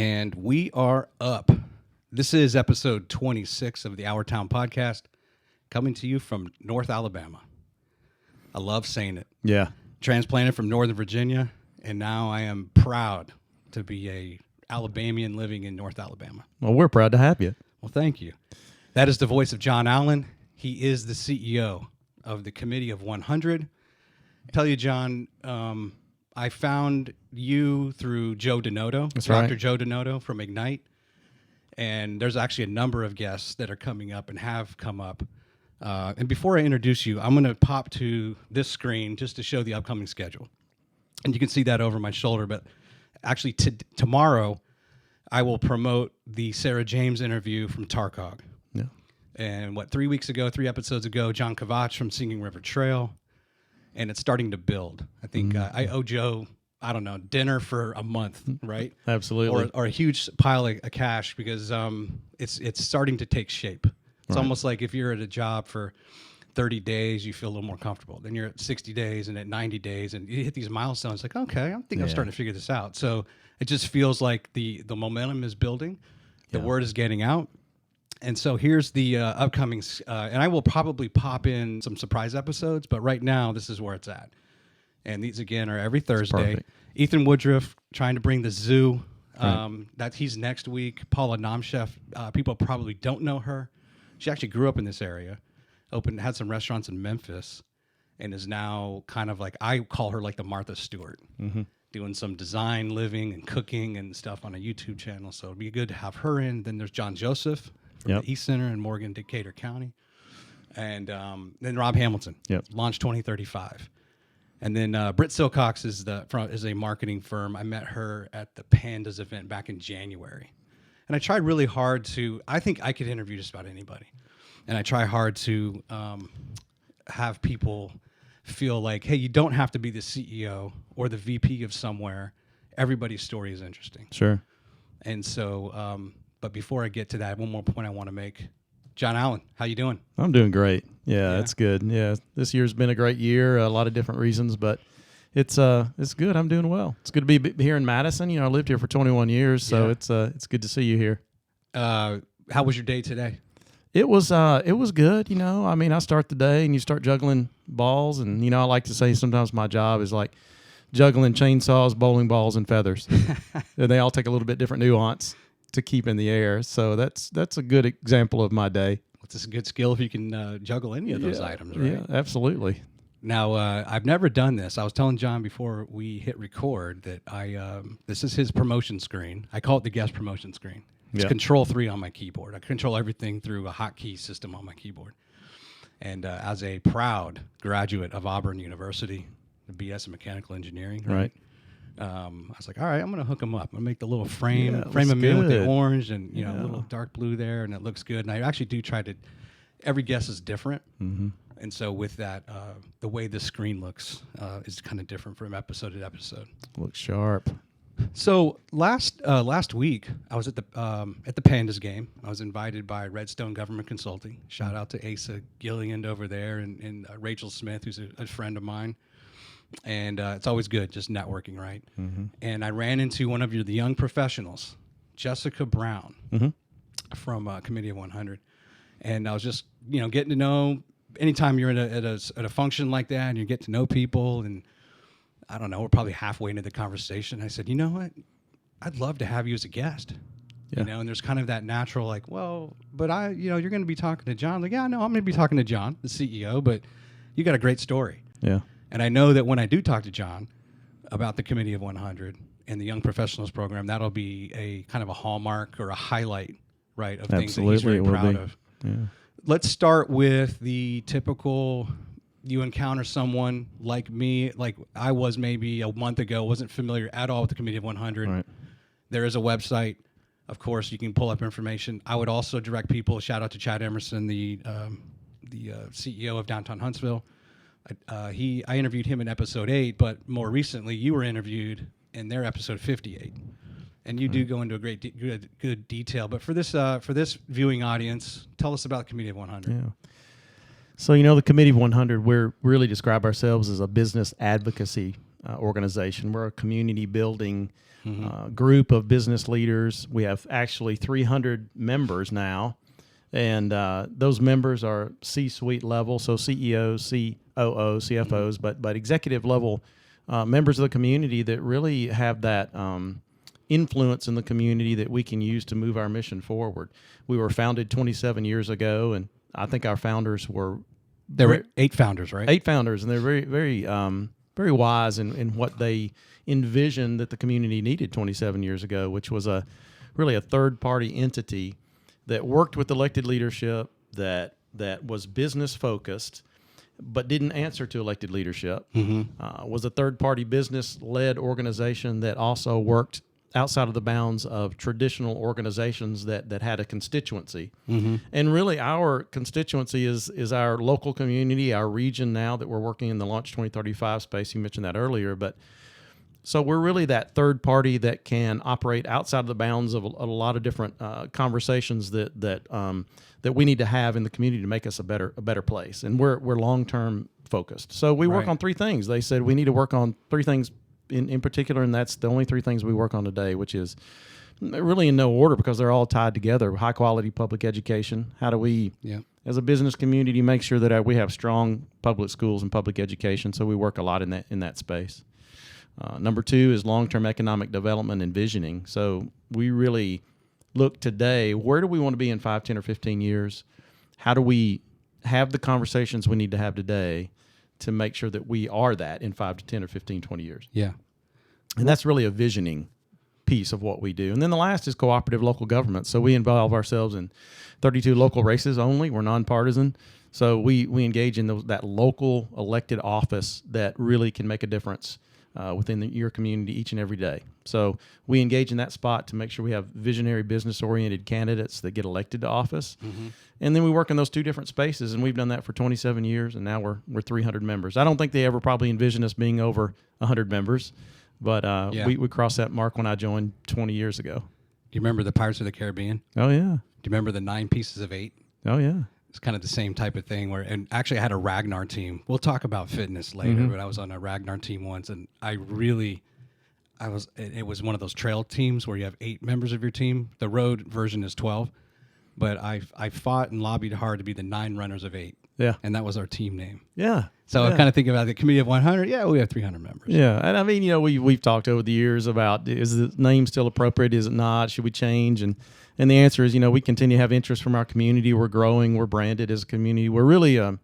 And we are up. This is episode 26 of the Our Town podcast, coming to you from North Alabama. I love saying it. Yeah. Transplanted from Northern Virginia, and now I am proud to be a Alabamian living in North Alabama. Well, we're proud to have you. Well, thank you. That is the voice of John Allen. He is the CEO of the Committee of 100. I tell you, John, I found you through Joe Denoto, That's Dr. right. Joe Denoto from Ignite. And there's actually a number of guests that are coming up and have come up. And before I introduce you, I'm going to pop to this screen just to show the upcoming schedule. And you can see that over my shoulder. But actually, tomorrow, I will promote the Sarah James interview from Tarkog. Yeah. And 3 episodes ago, John Kovach from Singing River Trail. And it's starting to build. I think I owe Joe, dinner for a month, right? Absolutely. Or a huge pile of cash because it's starting to take shape. It's almost like if you're at a job for 30 days, you feel a little more comfortable. Then you're at 60 days and at 90 days, and you hit these milestones. Like, okay, I think I'm starting to figure this out. So it just feels like the momentum is building. The word is getting out. And so here's the upcoming, and I will probably pop in some surprise episodes, but right now this is where it's at. And these, again, are every Thursday. Ethan Woodruff trying to bring the zoo. That he's next week. Paula Namchef, people probably don't know her. She actually grew up in this area, had some restaurants in Memphis, and is now kind of like, I call her like the Martha Stewart, doing some design, living, and cooking and stuff on a YouTube channel. So it'd be good to have her in. Then there's John Joseph from the East Center in Morgan, Decatur County. And then Rob Hamilton, Launch 2035. And then Britt Silcox is a marketing firm. I met her at the Pandas event back in January. And I tried really hard I think I could interview just about anybody. And I try hard to have people feel like, hey, you don't have to be the CEO or the VP of somewhere. Everybody's story is interesting. Sure. And so, but before I get to that, one more point I want to make. John Allen, how you doing? I'm doing great. Yeah, that's good. Yeah, this year's been a great year, a lot of different reasons, but it's good. I'm doing well. It's good to be here in Madison. You know, I lived here for 21 years, so it's good to see you here. How was your day today? It was good. You know, I mean, I start the day and you start juggling balls, and I like to say sometimes my job is like juggling chainsaws, bowling balls, and feathers. And they all take a little bit different nuance to keep in the air. So that's a good example of my day. It's a good skill if you can juggle any of those items, right? Yeah, absolutely. Now, I've never done this. I was telling John before we hit record that this is his promotion screen. I call it the guest promotion screen. It's Control 3 on my keyboard. I control everything through a hotkey system on my keyboard. And as a proud graduate of Auburn University, the BS in mechanical engineering, right? I was like, all right, I'm going to hook them up. I'm going to make the little frame them in with the orange and, a little dark blue there, and it looks good. And I actually do try to, every guest is different. Mm-hmm. And so with that, the way the screen looks is kind of different from episode to episode. Looks sharp. So last week, I was at the Pandas game. I was invited by Redstone Government Consulting. Shout out to Asa Gilliand over there and Rachel Smith, who's a friend of mine. And it's always good, just networking, right? Mm-hmm. And I ran into one of the young professionals, Jessica Brown, from Committee of 100. And I was just, getting to know. Anytime you're at a function like that, and you get to know people, and I don't know, we're probably halfway into the conversation. I said, you know what? I'd love to have you as a guest. Yeah. And there's kind of that natural, like, well, but you're going to be talking to John. Like, yeah, no, I'm going to be talking to John, the CEO, but you got a great story. Yeah. And I know that when I do talk to John about the Committee of 100 and the Young Professionals Program, that'll be a kind of a hallmark or a highlight, right, of things that he's very proud of. Yeah. Let's start with the typical, you encounter someone like me, like I was maybe a month ago, wasn't familiar at all with the Committee of 100. Right. There is a website. Of course, you can pull up information. I would also direct people, shout out to Chad Emerson, the CEO of Downtown Huntsville. I interviewed him in episode 8, but more recently you were interviewed in their episode 58. And you do go into a good detail. But for this viewing audience, tell us about the Committee of 100. Yeah. So, the Committee of 100, we really describe ourselves as a business advocacy organization. We're a community building group of business leaders. We have actually 300 members now, and those members are C-suite level, so CEOs, COOs, CFOs, but executive level members of the community that really have that influence in the community that we can use to move our mission forward. We were founded 27 years ago, and I think our founders were... There were 8 founders, right? 8 founders, and they're very, very, very wise in what they envisioned that the community needed 27 years ago, which was really a third-party entity that worked with elected leadership, that was business-focused, but didn't answer to elected leadership, was a third-party business-led organization that also worked outside of the bounds of traditional organizations that had a constituency. And really our constituency is our local community, our region now that we're working in the Launch 2035 space. You mentioned that earlier, but so we're really that third party that can operate outside of the bounds of a lot of different conversations that we need to have in the community to make us a better place. And we're long-term focused. So we work on 3 things. They said we need to work on 3 things in particular, and that's the only 3 things we work on today, which is really in no order because they're all tied together. High quality public education. How do we, as a business community, make sure that we have strong public schools and public education? So we work a lot in that space. Number 2 is long-term economic development and visioning. So we really look today, where do we want to be in 5, 10, or 15 years? How do we have the conversations we need to have today to make sure that we are that in 5 to 10 or 15, 20 years. Yeah. And that's really a visioning piece of what we do. And then the last is cooperative local government. So we involve ourselves in 32 local races only. We're nonpartisan. So we engage in that local elected office that really can make a difference within your community each and every day. So we engage in that spot to make sure we have visionary, business-oriented candidates that get elected to office. And then we work in those 2 different spaces, and we've done that for 27 years, and now we're 300 members. I don't think they ever probably envisioned us being over 100 members, but we crossed that mark when I joined 20 years ago. Do you remember the Pirates of the Caribbean? Oh, yeah. Do you remember the 9 pieces of 8? Oh, yeah. It's kind of the same type of thing where, and actually I had a Ragnar team. We'll talk about fitness later, but I was on a Ragnar team once, and it was one of those trail teams where you have 8 members of your team. The road version is 12, but I fought and lobbied hard to be the 9 runners of 8. Yeah. And that was our team name. Yeah. So I kind of think about the committee of 100. Yeah, we have 300 members. Yeah. And I mean, we've talked over the years about, is the name still appropriate? Is it not? Should we change? And the answer is, we continue to have interest from our community. We're growing. We're branded as a community. We're really, I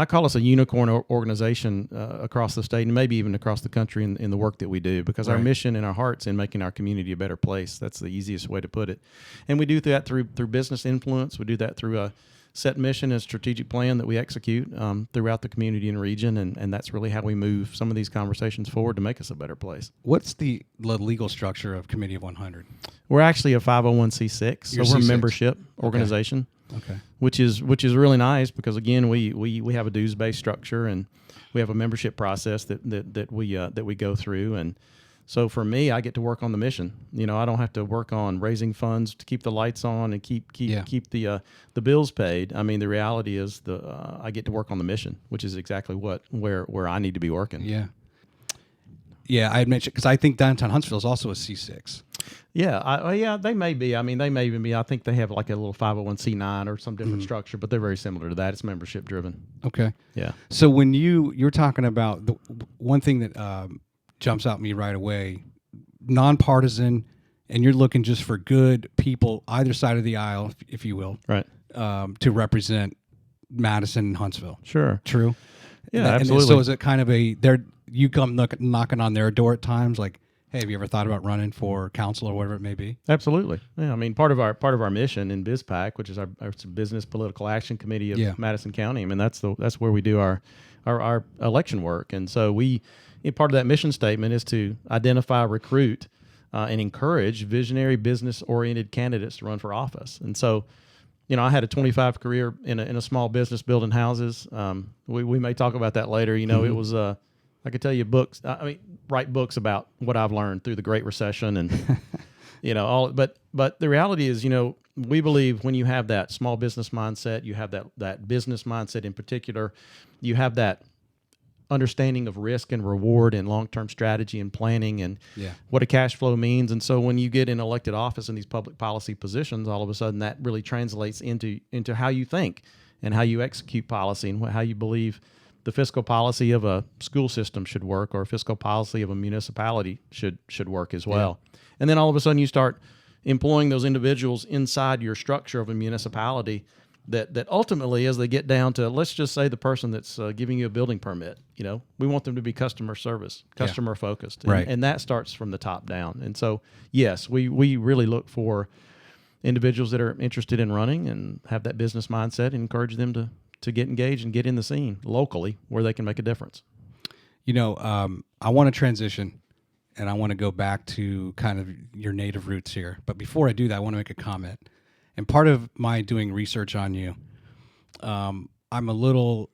call us a unicorn organization across the state and maybe even across the country in the work that we do, because our mission and our heart's in making our community a better place. That's the easiest way to put it. And we do that through business influence. We do that through a set mission and strategic plan that we execute throughout the community and region, and that's really how we move some of these conversations forward to make us a better place. What's the legal structure of Committee of 100? We're actually a 501c6, so we're a membership organization. Okay. Which is really nice because, again, we have a dues-based structure, and we have a membership process that we go through. And so for me, I get to work on the mission. I don't have to work on raising funds to keep the lights on and keep the bills paid. I mean, the reality is I get to work on the mission, which is exactly where I need to be working. Yeah. Yeah, I had mentioned, because I think downtown Huntsville is also a C6. Yeah, they may be. I mean, they may even be. I think they have like a little 501c9 or some different structure, but they're very similar to that. It's membership driven. Okay. Yeah. So when you're talking about the one thing that jumps out at me right away, nonpartisan, and you're looking just for good people either side of the aisle, if you will, right, to represent Madison and Huntsville. Sure. True. Yeah, and absolutely. So is it kind of you come knocking on their door at times, like, hey, have you ever thought about running for council or whatever it may be? Absolutely. Yeah, I mean, part of our mission in BizPAC, which is our Business Political Action Committee of Madison County. I mean, that's where we do our election work, and so part of that mission statement is to identify, recruit, and encourage visionary, business-oriented candidates to run for office. And so, I had a 25 career in a small business building houses. We may talk about that later. It was I could tell you books. Write books about what I've learned through the Great Recession and all. But the reality is, we believe when you have that small business mindset, you have that business mindset in particular, you have that understanding of risk and reward and long-term strategy and planning and Yeah. what a cash flow means. And so when you get in elected office in these public policy positions, all of a sudden that really translates into how you think and how you execute policy and how you believe the fiscal policy of a school system should work, or fiscal policy of a municipality should work as well. Yeah. And then all of a sudden you start employing those individuals inside your structure of a municipality that ultimately, as they get down to, let's just say the person that's giving you a building permit, we want them to be customer focused. Right. And that starts from the top down. And so, yes, we really look for individuals that are interested in running and have that business mindset and encourage them to get engaged and get in the scene locally where they can make a difference. I want to transition, and I want to go back to kind of your native roots here. But before I do that, I want to make a comment. And part of my doing research on you, I'm a little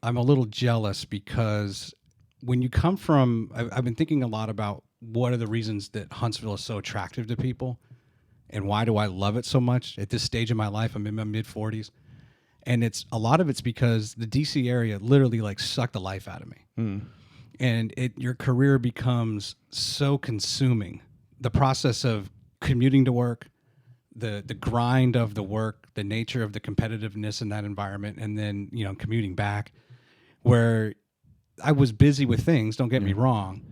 jealous because when you come from, I've been thinking a lot about what are the reasons that Huntsville is so attractive to people, and why do I love it so much at this stage of my life. I'm in my mid 40s, and a lot of it's because the DC area literally like sucked the life out of me, and your career becomes so consuming. The process of commuting to work, the grind of the work, the nature of the competitiveness in that environment, and then commuting back, where I was busy with things, don't get me wrong,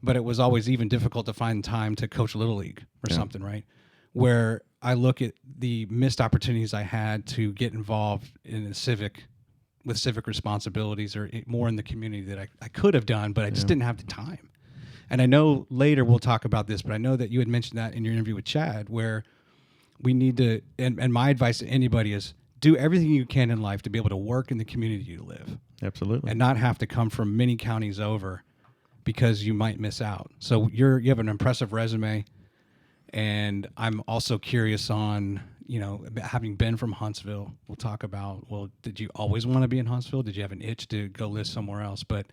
but it was always even difficult to find time to coach Little League or something, right? Where I look at the missed opportunities I had to get involved in civic responsibilities or more in the community that I could have done, but I just didn't have the time. And I know later we'll talk about this, but I know that you had mentioned that in your interview with Chad, where we need to, and my advice to anybody is do everything you can in life to be able to work in the community you live. Absolutely. And not have to come from many counties over because you might miss out. So you have an impressive resume, and I'm also curious on, having been from Huntsville, we'll talk about, well, did you always want to be in Huntsville? Did you have an itch to go live somewhere else? But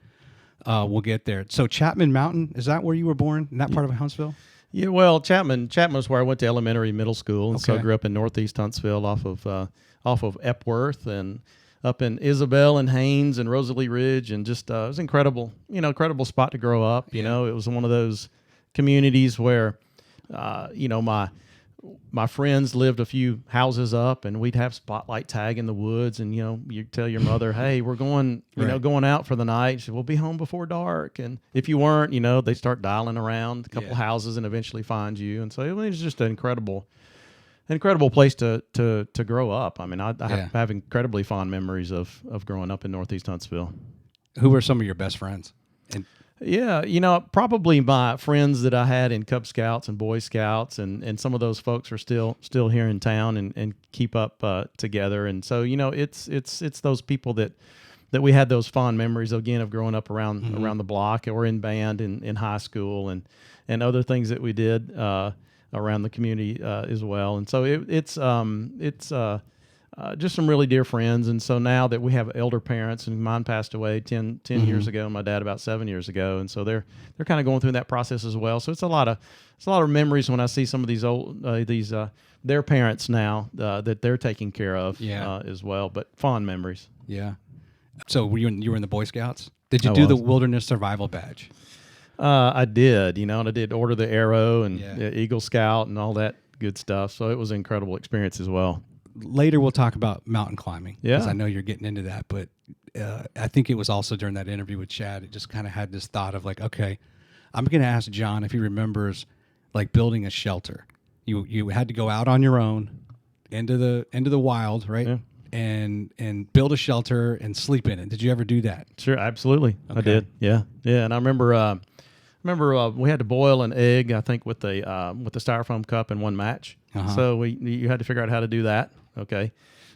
we'll get there. So Chapman Mountain, is that where you were born, in that part of Huntsville? Yeah, well, Chapman was where I went to elementary, middle school, and so I grew up in northeast Huntsville, off of Epworth, and up in Isabel and Haynes and Rosalie Ridge, and just it was incredible spot to grow up. It was one of those communities where my friends lived a few houses up, and we'd have spotlight tag in the woods, and you tell your mother, hey, we're going going out for the night. She said, we'll be home before dark. And if you weren't, they start dialing around a couple houses and eventually find you. And so it was just an incredible place to grow up. I mean, I have incredibly fond memories of growing up in northeast Huntsville. Who were some of your best friends? Yeah, probably my friends that I had in Cub Scouts and Boy Scouts, and some of those folks are still here in town and keep up together. And so it's those people that we had those fond memories again of growing up around the block, or in band in high school, and other things that we did around the community as well. And so it's just some really dear friends. And so now that we have elder parents, and mine passed away 10 years ago, and my dad about 7 years ago, and so they're kind of going through that process as well. So it's a lot of memories when I see some of these old their parents now that they're taking care of as well. But fond memories. Yeah. So you were in the Boy Scouts? Did you do the Wilderness Survival Badge? I did, and I did Order the Arrow and Eagle Scout and all that good stuff. So it was an incredible experience as well. Later we'll talk about mountain climbing, because Yeah. I know you're getting into that, but I think it was also during that interview with Chad, it just kind of had this thought of like, okay, I'm going to ask John if he remembers like building a shelter. You had to go out on your own into the wild, right? Yeah. And build a shelter and sleep in it. Did you ever do that? Sure, absolutely. Okay. I did. Yeah. And I remember we had to boil an egg, I think, with the styrofoam cup in one match. Uh-huh. So you had to figure out how to do that. Okay.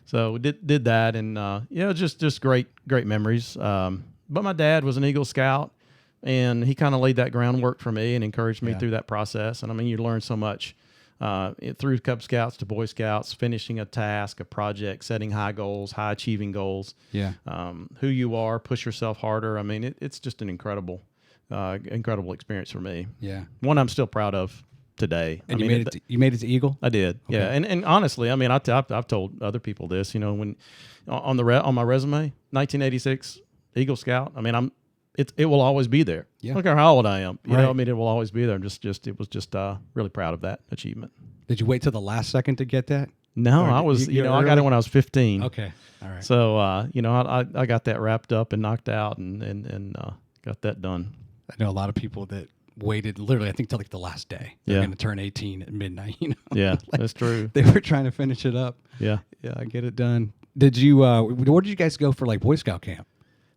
So we did that, and just great memories. But my dad was an Eagle Scout, and he kind of laid that groundwork for me and encouraged me through that process. And I mean, you learn so much through Cub Scouts to Boy Scouts, finishing a task, a project, setting high goals, high achieving goals. Yeah. Who you are, push yourself harder. I mean, it's just an incredible experience for me. Yeah. One I'm still proud of today. And you made it to Eagle? I did. Okay. Yeah. And honestly, I mean, I've told other people this, when on my resume, 1986 Eagle Scout. I mean, it will always be there. Yeah. I don't care how old I am. You Right. know, I mean, it will always be there. It was just really proud of that achievement. Did you wait till the last second to get that? No, Or I was, you I got it early? when I was 15. Okay. All right. So, I got that wrapped up and knocked out and got that done. I know a lot of people that waited literally, I think, till like the last day. They're Yeah. going to turn 18 at midnight. You know. Yeah, Like, that's true. they were trying to finish it up. Yeah. Yeah, I get it done. Did you? Where did you guys go for like Boy Scout camp?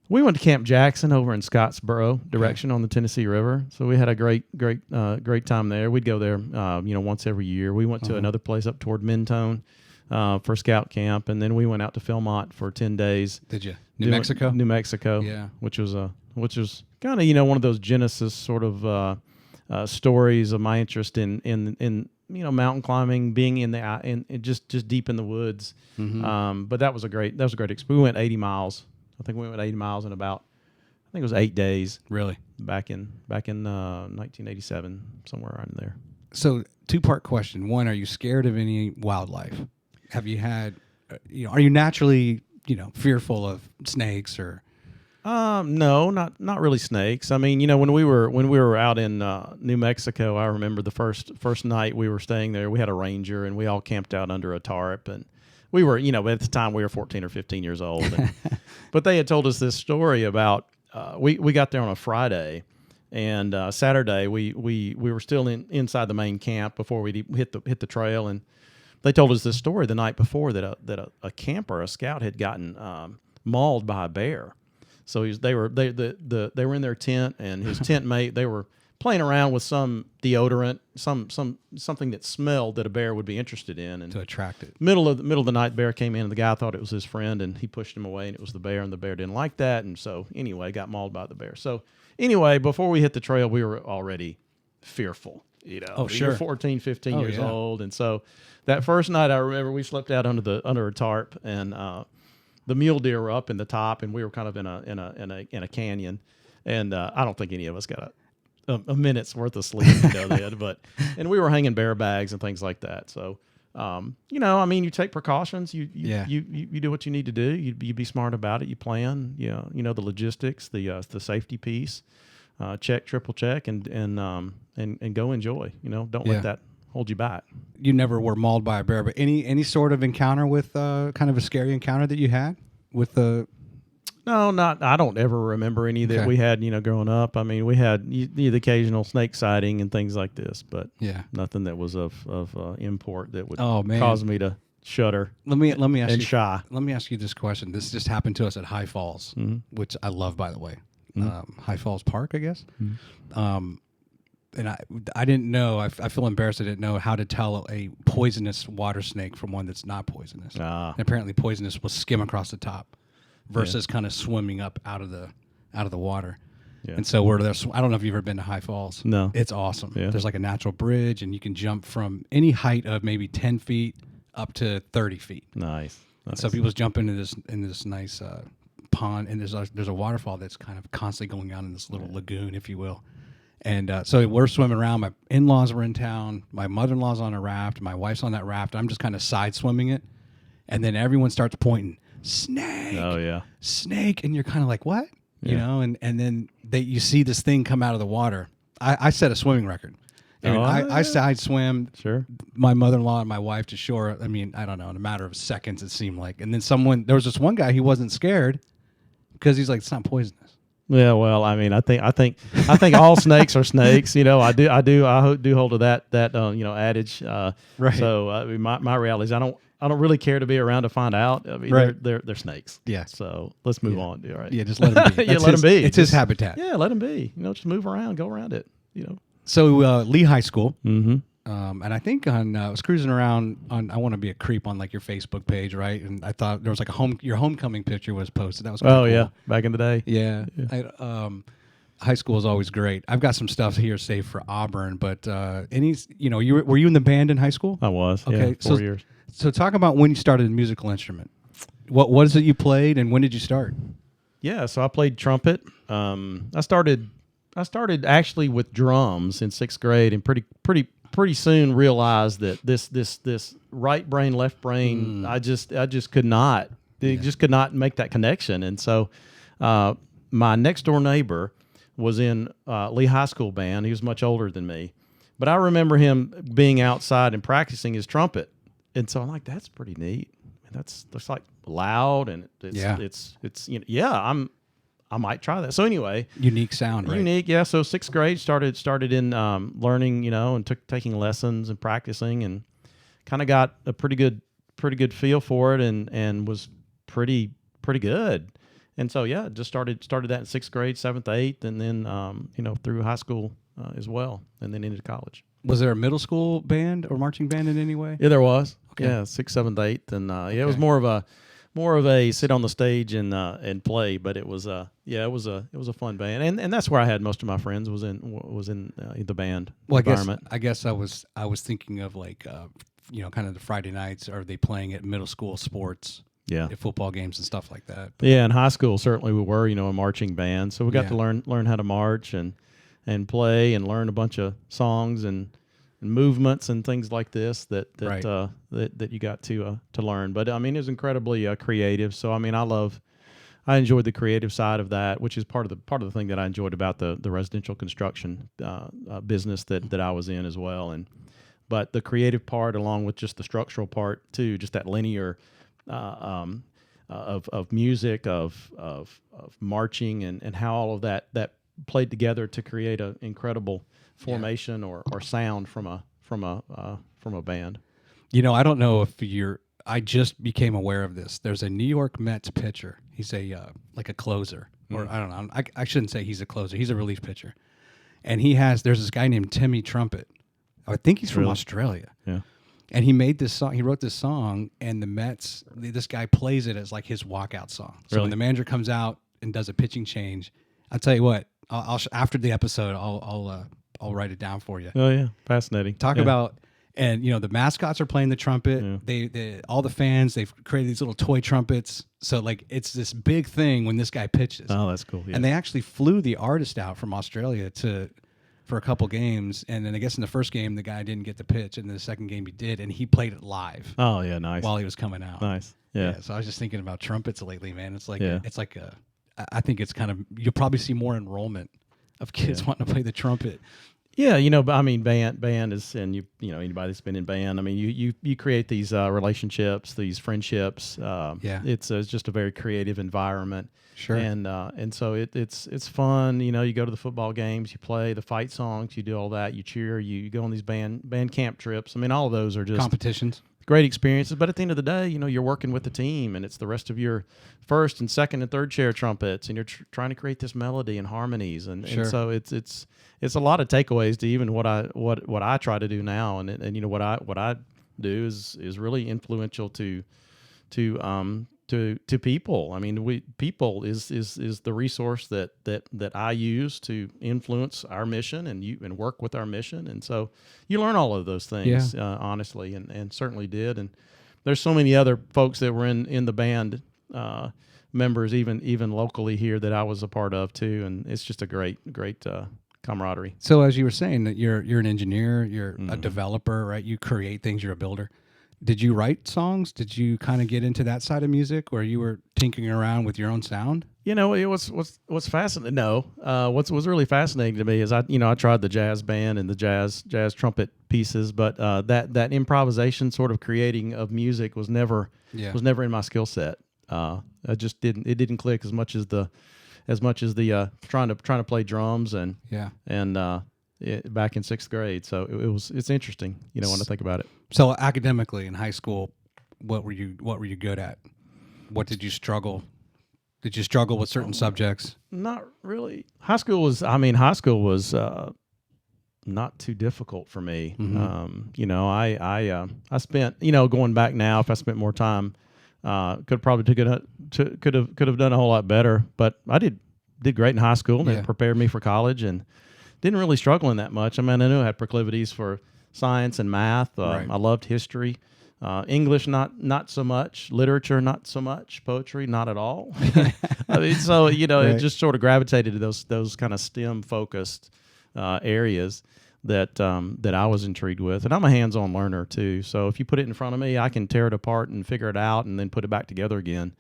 We went to Camp Jackson over in Scottsboro direction on the Tennessee River. So we had a great time there. We'd go there, once every year. We went to another place up toward Mentone for scout camp, and then we went out to Philmont for 10 days. Did you? New Mexico. New Mexico. Yeah. Which was kind of one of those Genesis sort of stories of my interest in mountain climbing, being in just deep in the woods. Mm-hmm. But that was a great experience. We went 80 miles. I think we went 80 miles in about, I think it was 8 days. Really? Back in 1987, somewhere around there. So, two-part question. One, are you scared of any wildlife? Have you had, are you naturally, fearful of snakes or? No, not really snakes. I mean, when we were out in New Mexico, I remember the first night we were staying there. We had a ranger, and we all camped out under a tarp, and we were, at the time we were 14 or 15 years old. And, but they had told us this story about we got there on a Friday, and Saturday we were still inside the main camp before we hit the trail, and they told us this story the night before that a camper, a scout, had gotten mauled by a bear. So they were in their tent, and his tent mate, they were playing around with some deodorant, something that smelled that a bear would be interested in, and To attract it. middle of the night, bear came in, and the guy thought it was his friend, and he pushed him away, and it was the bear, and the bear didn't like that, and so anyway, got mauled by the bear. So anyway, before we hit the trail, we were already fearful. Oh, sure. You're 14, 15 years yeah. old, and so that first night, I remember we slept out under a tarp, and the mule deer were up in the top, and we were kind of in a canyon, and I don't think any of us got a minute's worth of sleep, and we were hanging bear bags and things like that. So, you take precautions. You do what you need to do. You be smart about it. You plan. The logistics, the safety piece. Triple check, and go enjoy. Don't let that hold you back. You never were mauled by a bear, but any sort of encounter with kind of a scary encounter that you had with the? No, not. I don't ever remember any that Okay. we had. Growing up. I mean, we had the occasional snake sighting and things like this, but Yeah. nothing that was of import that would Oh, man. cause me to shudder Let me ask and you. shy. Let me ask you this question. This just happened to us at High Falls, which I love, by the way. High Falls Park, I guess. And I didn't know. I feel embarrassed. I didn't know how to tell a poisonous water snake from one that's not poisonous. And apparently, poisonous will skim across the top, versus kind of swimming up out of the water. Yeah. And so we're there. I don't know if you've ever been to High Falls. No. It's awesome. Yeah. There's like a natural bridge, and you can jump from any height of maybe 10 feet up to 30 feet. Nice. So people jump into this nice pond, and there's a waterfall that's kind of constantly going on in this little lagoon, if you will. And so we're swimming around. My in-laws were in town. My mother-in-law's on a raft. My wife's on that raft. I'm just kind of side swimming it, and then everyone starts pointing, snake. Oh yeah. Snake, and you're kind of like, what? And then you see this thing come out of the water. I set a swimming record. I side swam my mother-in-law and my wife to shore. I mean, I don't know, in a matter of seconds it seemed like. And then there was this one guy, he wasn't scared because he's like, it's not poisonous. Yeah, well, I mean, I think all snakes are snakes. I do hold to that adage. Right. So my reality is I don't really care to be around to find out. I mean, Right. they're snakes. Yeah. So let's move on. All right. Yeah, just let him be. Let him be. It's his habitat. Yeah, let him be. Just move around, go around it. So Lee High School. Mm-hmm. And I think I was cruising around on, I want to be a creep on like your Facebook page, right? And I thought there was like your homecoming picture was posted. That was Oh cool. yeah, back in the day. Yeah. High school is always great. I've got some stuff here saved for Auburn, but were you in the band in high school? I was. Okay, Yeah, 4 years. So talk about when you started a musical instrument. What is it you played, and when did you start? Yeah, so I played trumpet. I started actually with drums in 6th grade, and pretty soon realized that this right brain, left brain, I just could not. Just could not make that connection, and so my next door neighbor was in Lee High School band. He was much older than me, but I remember him being outside and practicing his trumpet, and so I'm like, that's pretty neat. That's like loud, and it's I might try that. So anyway, unique sound, right? Unique, yeah. So sixth grade started in learning, and taking lessons and practicing, and kind of got a pretty good feel for it, and was pretty good. And so just started that in sixth grade, seventh, eighth, and then through high school as well, and then into college. Was there a middle school band or marching band in any way? Yeah, there was. Okay. Yeah, sixth, seventh, eighth, and it was more of a sit on the stage and play, but it was it was a fun band, and that's where I had most of my friends was in the band environment. I guess I was thinking of like kind of the Friday nights. Are they playing at middle school sports? Yeah, at football games and stuff like that. But yeah, in high school certainly we were a marching band, so we got to learn how to march and play and learn a bunch of songs and movements and things like this that you got to learn. But I mean, it was incredibly creative. So I mean, I enjoyed the creative side of that, which is part of the thing that I enjoyed about the residential construction business that I was in as well. But the creative part, along with just the structural part too, just that linear of music, of marching, and how all of that played together to create an incredible formation or sound from a band. I don't know if I just became aware of this. There's a New York Mets pitcher. He's a like a closer, or I don't know. I shouldn't say he's a closer. He's a relief pitcher, and there's this guy named Timmy Trumpet. I think he's from Australia. Yeah. And he made this song. He wrote this song, and the Mets. This guy plays it as like his walkout song. So when the manager comes out and does a pitching change, I'll tell you what. I'll after the episode, I'll write it down for you. Oh yeah, fascinating. Talk about, and the mascots are playing the trumpet. Yeah. They all the fans, they've created these little toy trumpets. So like it's this big thing when this guy pitches. Oh, that's cool. Yeah. And they actually flew the artist out from Australia for a couple games, and then I guess in the first game the guy didn't get the pitch, and in the second game he did, and he played it live. Oh yeah, nice. While he was coming out. Nice. Yeah. So I was just thinking about trumpets lately, man. It's like I think it's kind of, you'll probably see more enrollment of kids wanting to play the trumpet. Yeah, but I mean, band is, and anybody that's been in band, I mean, you create these relationships, these friendships. It's just a very creative environment. Sure. And so it's fun. You go to the football games, you play the fight songs, you do all that, you cheer, you go on these band camp trips. I mean, all of those are just competitions. Great experiences, but at the end of the day, you're working with the team, and it's the rest of your first and second and third chair trumpets, and you're trying to create this melody and harmonies, and so it's a lot of takeaways to even what I try to do now, and what I do is really influential to people. I mean, people is the resource that I use to influence our mission and work with our mission. And so you learn all of those things, honestly, and certainly did. And there's so many other folks that were in the band, members, even locally here, that I was a part of too. And it's just a great camaraderie. So as you were saying, that you're an engineer, you're a developer, right? You create things, you're a builder. Did you write songs? Did you kind of get into that side of music where you were tinkering around with your own sound? What's fascinating. No, what's really fascinating to me is I tried the jazz band and the jazz trumpet pieces, but that improvisation sort of creating of music was never in my skill set. It didn't click as much as the trying to play drums and back in sixth grade. So it's interesting, when I think about it. So academically in high school, what were you good at? What did you struggle? Did you struggle with certain subjects? Not really. High school was not too difficult for me. Mm-hmm. I spent, going back now, if I spent more time, could have done a whole lot better, but I did great in high school, and it prepared me for college, and didn't really struggle in that much. I mean, I knew I had proclivities for science and math. I loved history. English, not so much. Literature, not so much. Poetry, not at all. I mean, so it just sort of gravitated to those kind of STEM focused areas that I was intrigued with. And I'm a hands-on learner too. So if you put it in front of me, I can tear it apart and figure it out and then put it back together again.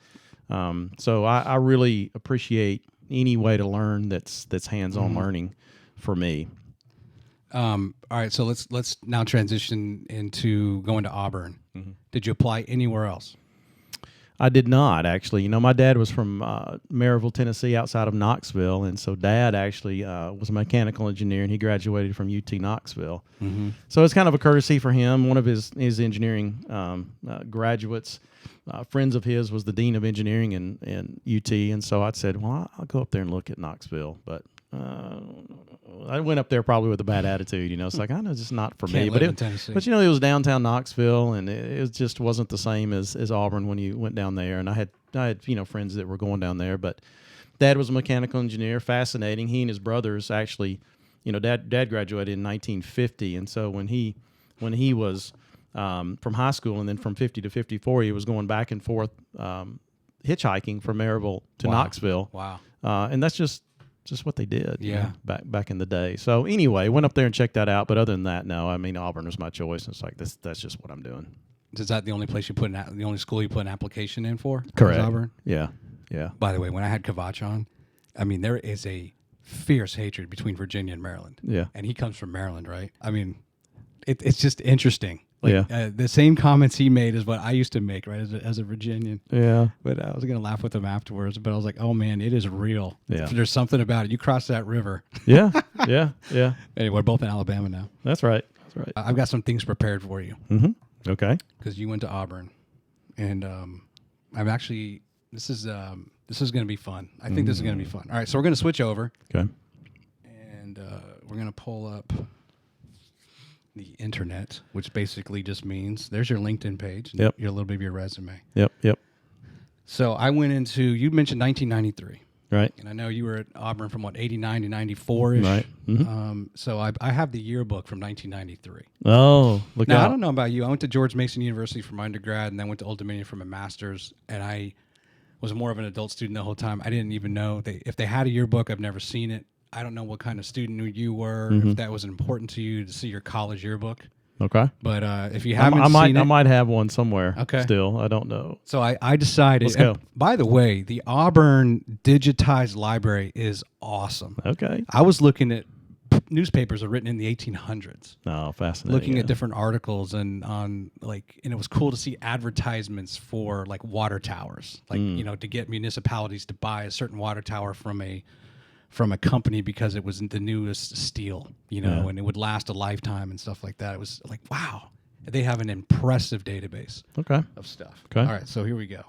So I really appreciate any way to learn that's hands-on learning for me. All right, so let's now transition into going to Auburn. Did you apply anywhere else? I did not, actually. You know, my dad was from Maryville, Tennessee, outside of Knoxville, and so Dad actually was a mechanical engineer, and he graduated from UT Knoxville. So it's kind of a courtesy for him. One of his engineering graduates, friends of his, was the dean of engineering in UT, and so I said, well, I'll go up there and look at Knoxville, but I went up there probably with a bad attitude, you know. It's like, I know it's just not for me. But you know, it was downtown Knoxville, and it just wasn't the same as Auburn when you went down there. And I had you know, friends that were going down there, but Dad was a mechanical engineer. Fascinating. He and his brothers actually, you know, Dad graduated in 1950, and so when he was from high school, and then from 50 to 54, he was going back and forth hitchhiking from Maryville to Knoxville. Wow. And that's just what they did, you know, back in the day. So anyway, went up there and checked that out. But other than that, no. I mean, Auburn was my choice. It's like that's just what I'm doing. Is that the only place the only school you put an application in for? Correct. Auburn. Yeah. By the way, when I had Kavach on, I mean, there is a fierce hatred between Virginia and Maryland. Yeah. And he comes from Maryland, right? I mean, it's just interesting. Like, the same comments he made is what I used to make, right, as a Virginian. Yeah. But I was going to laugh with him afterwards, but I was like, oh, man, it is real. Yeah. There's something about it. You cross that river. Yeah. Anyway, we're both in Alabama now. That's right. I've got some things prepared for you. Okay. Because you went to Auburn. And I'm actually, this is going to be fun. I think this is going to be fun. All right, so we're going to switch over. Okay. And we're going to pull up the internet, which basically just means there's your LinkedIn page, and your little bit of your resume. Yep. So I went into, you mentioned 1993. Right. And I know you were at Auburn from, 89 to 94-ish. Right. So I have the yearbook from 1993. Oh, look now, out. I don't know about you. I went to George Mason University for my undergrad, and then went to Old Dominion for my master's, and I was more of an adult student the whole time. I didn't even know if they had a yearbook. I've never seen it. I don't know what kind of student you were, if that was important to you to see your college yearbook. Okay. But if you haven't seen it, I might have one somewhere. Okay. Still, I don't know. So I decided. Let's go. By the way, the Auburn digitized library is awesome. Okay. I was looking at newspapers are written in the 1800s. Oh, fascinating. Looking at different articles and it was cool to see advertisements for like water towers, to get municipalities to buy a certain water tower from a company because it was the newest steel, and it would last a lifetime and stuff like that. It was like, wow, they have an impressive database of stuff. Okay. All right, so here we go.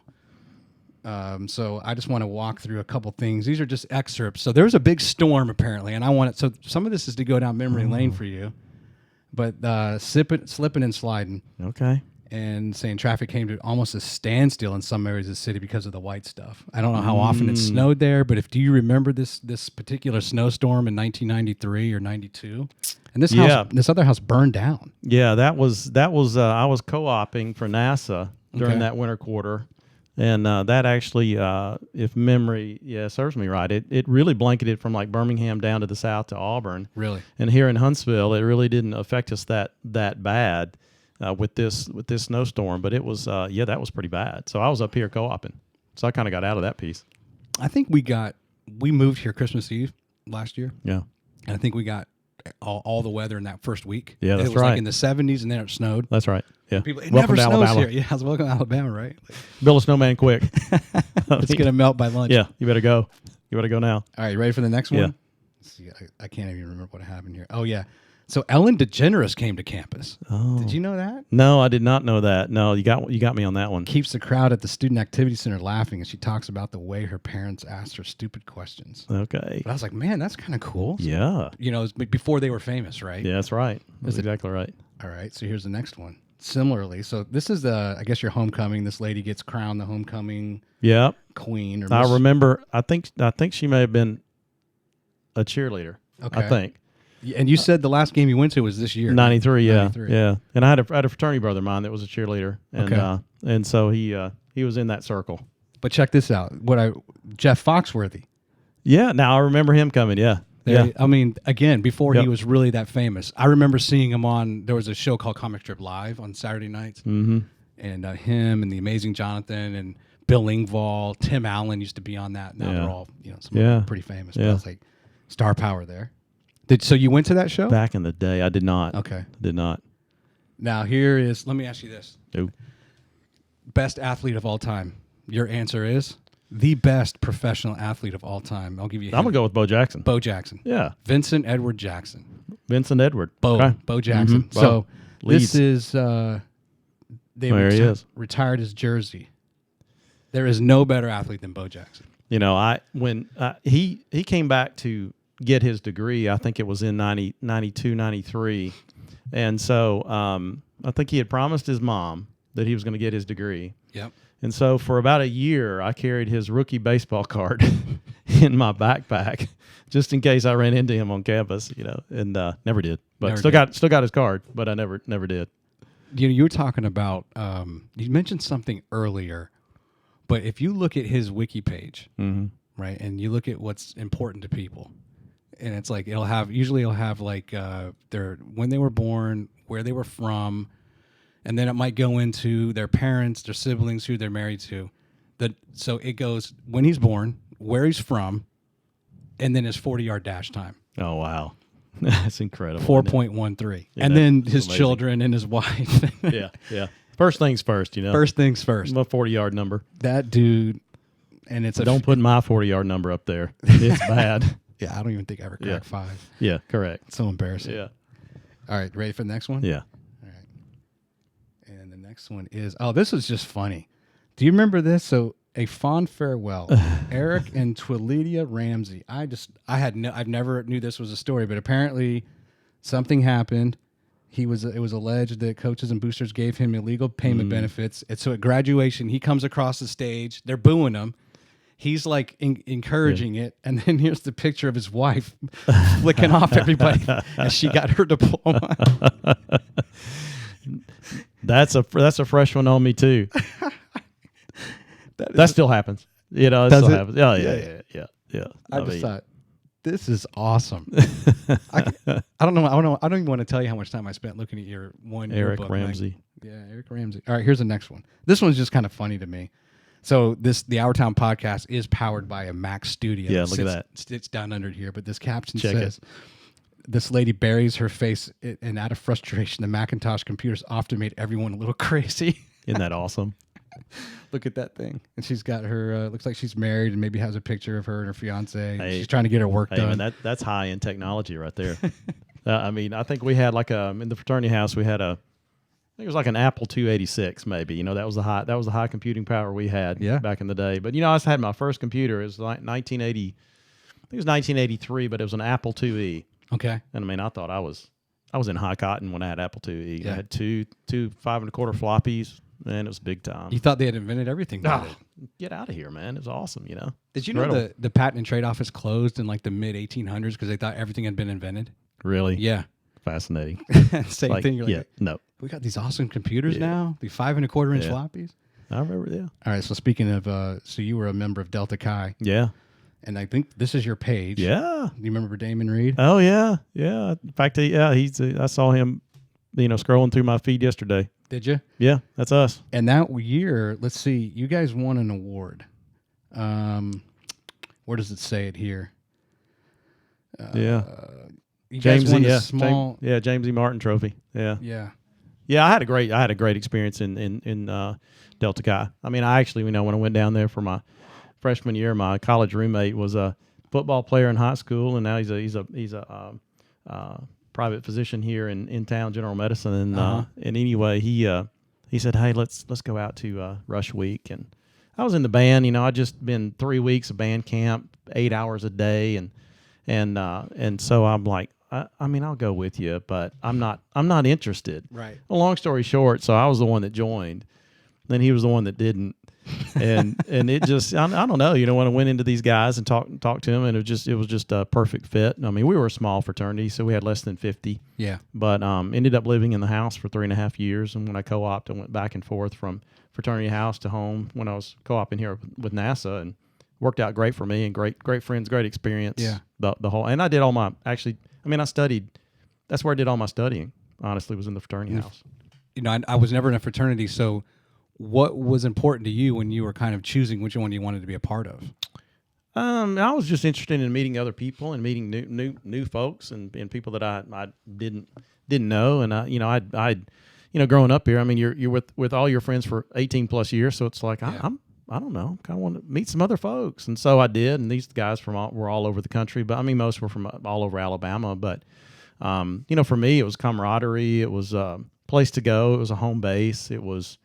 So I just want to walk through a couple things. These are just excerpts. So there was a big storm apparently, and so some of this is to go down memory lane for you, but slipping and sliding. Okay. And saying traffic came to almost a standstill in some areas of the city because of the white stuff. I don't know how often it snowed there, but do you remember this particular snowstorm in 1993 or 92? And this other house burned down. Yeah, that was I was co-oping for NASA during that winter quarter. And that actually, if memory serves me right, it really blanketed from like Birmingham down to the south to Auburn. Really? And here in Huntsville, it really didn't affect us that bad. With this snowstorm, but it was that was pretty bad. So I was up here co-oping, so I kind of got out of that piece. I think we moved here Christmas Eve last year. Yeah, and I think we got all the weather in that first week. Yeah, that's it was right. Like in the 70s, and then it snowed. That's right. Yeah, it welcome never to snows Alabama. here. Yeah, welcome to Alabama, right? Build a snowman quick. It's gonna melt by lunch. Yeah, you better go. You better go now. All right, you ready for the next one? Yeah. Let's see, I can't even remember what happened here. Oh yeah. So Ellen DeGeneres came to campus. Oh. Did you know that? No, I did not know that. No, you got me on that one. Keeps the crowd at the Student Activity Center laughing as she talks about the way her parents asked her stupid questions. Okay. But I was like, man, that's kind of cool. Yeah. It was before they were famous, right? Yeah, that's right. That's exactly right. All right. So here's the next one. Similarly, so this is I guess your homecoming. This lady gets crowned the homecoming queen. Or I remember. I think she may have been a cheerleader. Okay. I think. And you said the last game you went to was this year. 93, yeah. 93. Yeah. And I had a fraternity brother of mine that was a cheerleader. And and so he was in that circle. But check this out. Jeff Foxworthy. Yeah, now I remember him coming, yeah. I mean, again, before he was really that famous. I remember seeing him there was a show called Comic Strip Live on Saturday nights. Mm-hmm. And him and the Amazing Jonathan and Bill Engvall, Tim Allen used to be on that. Now they're all, some of them are pretty famous. But it's like star power there. So you went to that show? Back in the day, I did not. Okay. Did not. Now let me ask you this. Nope. Best athlete of all time. Your answer is the best professional athlete of all time. I'll give you a hint. I'm going to go with Bo Jackson. Bo Jackson. Yeah. Vincent Edward Jackson. Vincent Edward. Bo Jackson. Mm-hmm. So Leeds. this is they There he is. retired his jersey. There is no better athlete than Bo Jackson. When he came back to get his degree, I think it was in 92, 93. And so I think he had promised his mom that he was going to get his degree. Yep. And so for about a year, I carried his rookie baseball card in my backpack just in case I ran into him on campus, and never did. But still got his card, but I never did. You were talking about you mentioned something earlier, but if you look at his wiki page, right, and you look at what's important to people, and it's like it'll have like their when they were born, where they were from, and then it might go into their parents, their siblings, who they're married to. So it goes when he's born, where he's from, and then his 40-yard dash time. Oh wow, that's incredible. 4.13, and then his amazing. Children and his wife. Yeah. First things first, First things first. My 40-yard number. That dude, and it's Don't put my 40-yard number up there. It's bad. Yeah, I don't even think I ever cracked 5. Yeah, correct. It's so embarrassing. Yeah. All right, ready for the next one? Yeah. All right. And the next one is, this was just funny. Do you remember this? So, a fond farewell, Eric and Twilidia Ramsey. I've never knew this was a story, but apparently something happened. It was alleged that coaches and boosters gave him illegal payment benefits. And so at graduation, he comes across the stage. They're booing him. He's like encouraging it. And then here's the picture of his wife flicking off everybody as she got her diploma. That's a fresh one on me too. That still happens. It still happens. Oh yeah. I just thought, this is awesome. I don't know. I don't even want to tell you how much time I spent looking at your one. Eric yearbook, Ramsey. Eric Ramsey. All right, here's the next one. This one's just kind of funny to me. So the Our Town podcast is powered by a Mac Studio. Yeah, look at that. It's down under here, but this caption Check says, "This lady buries her face, and out of frustration, the Macintosh computers often made everyone a little crazy." Isn't that awesome? Look at that thing. And she's got her, looks like she's married and maybe has a picture of her and her fiance. Hey, she's trying to get her work done. Man, that's high-end technology right there. I think we had in the fraternity house, we had I think it was like an Apple 286 maybe. That was the high computing power we had back in the day. But, I had my first computer. It was like 1980. I think it was 1983, but it was an Apple IIe. Okay. And, I thought I was in high cotton when I had Apple IIe. Yeah. I had two 5 1/4 floppies. Man, it was big time. You thought they had invented everything. Get out of here, man. It was awesome, Did you know the Patent and Trade Office closed in like the mid 1800s because they thought everything had been invented? Really? Yeah. Fascinating. Same thing. You're like, no. We got these awesome computers now, the 5 1/4 inch floppies. I remember, All right, so speaking of, so you were a member of Delta Chi. Yeah. And I think this is your page. Yeah. Do you remember Damon Reed? Oh, yeah. Yeah. In fact, I saw him, scrolling through my feed yesterday. Did you? Yeah, that's us. And that year, let's see, you guys won an award. Where does it say it here? You guys won a small... James E. Martin Trophy. Yeah. Yeah. Yeah, I had a great experience in Delta Chi. I actually, when I went down there for my freshman year, my college roommate was a football player in high school, and now he's a private physician here in town, general medicine. And anyway, he said, "Hey, let's go out to Rush Week." And I was in the band. I'd just been 3 weeks of band camp, 8 hours a day, and so I'm like, I'll go with you, but I'm not interested. Right. Well, long story short, so I was the one that joined, then he was the one that didn't. And it just, I don't know, when I went into these guys and talked to them, and it was just a perfect fit. We were a small fraternity, so we had less than 50. Yeah. But ended up living in the house for 3.5 years. And when I co-opted, I went back and forth from fraternity house to home when I was co-oping here with NASA, and worked out great for me, and great friends, great experience. Yeah. The whole, and I did all my, I studied, that's where I did all my studying, honestly, was in the fraternity house. I was never in a fraternity, so what was important to you when you were kind of choosing which one you wanted to be a part of? I was just interested in meeting other people and meeting new folks and people that I didn't know. And I growing up here, I mean, you're with all your friends for 18 plus years, so it's like I don't know, kind of want to meet some other folks, and so I did. And these guys were all over the country, but I mean, most were from all over Alabama. But for me, it was camaraderie. It was a place to go. It was a home base. It was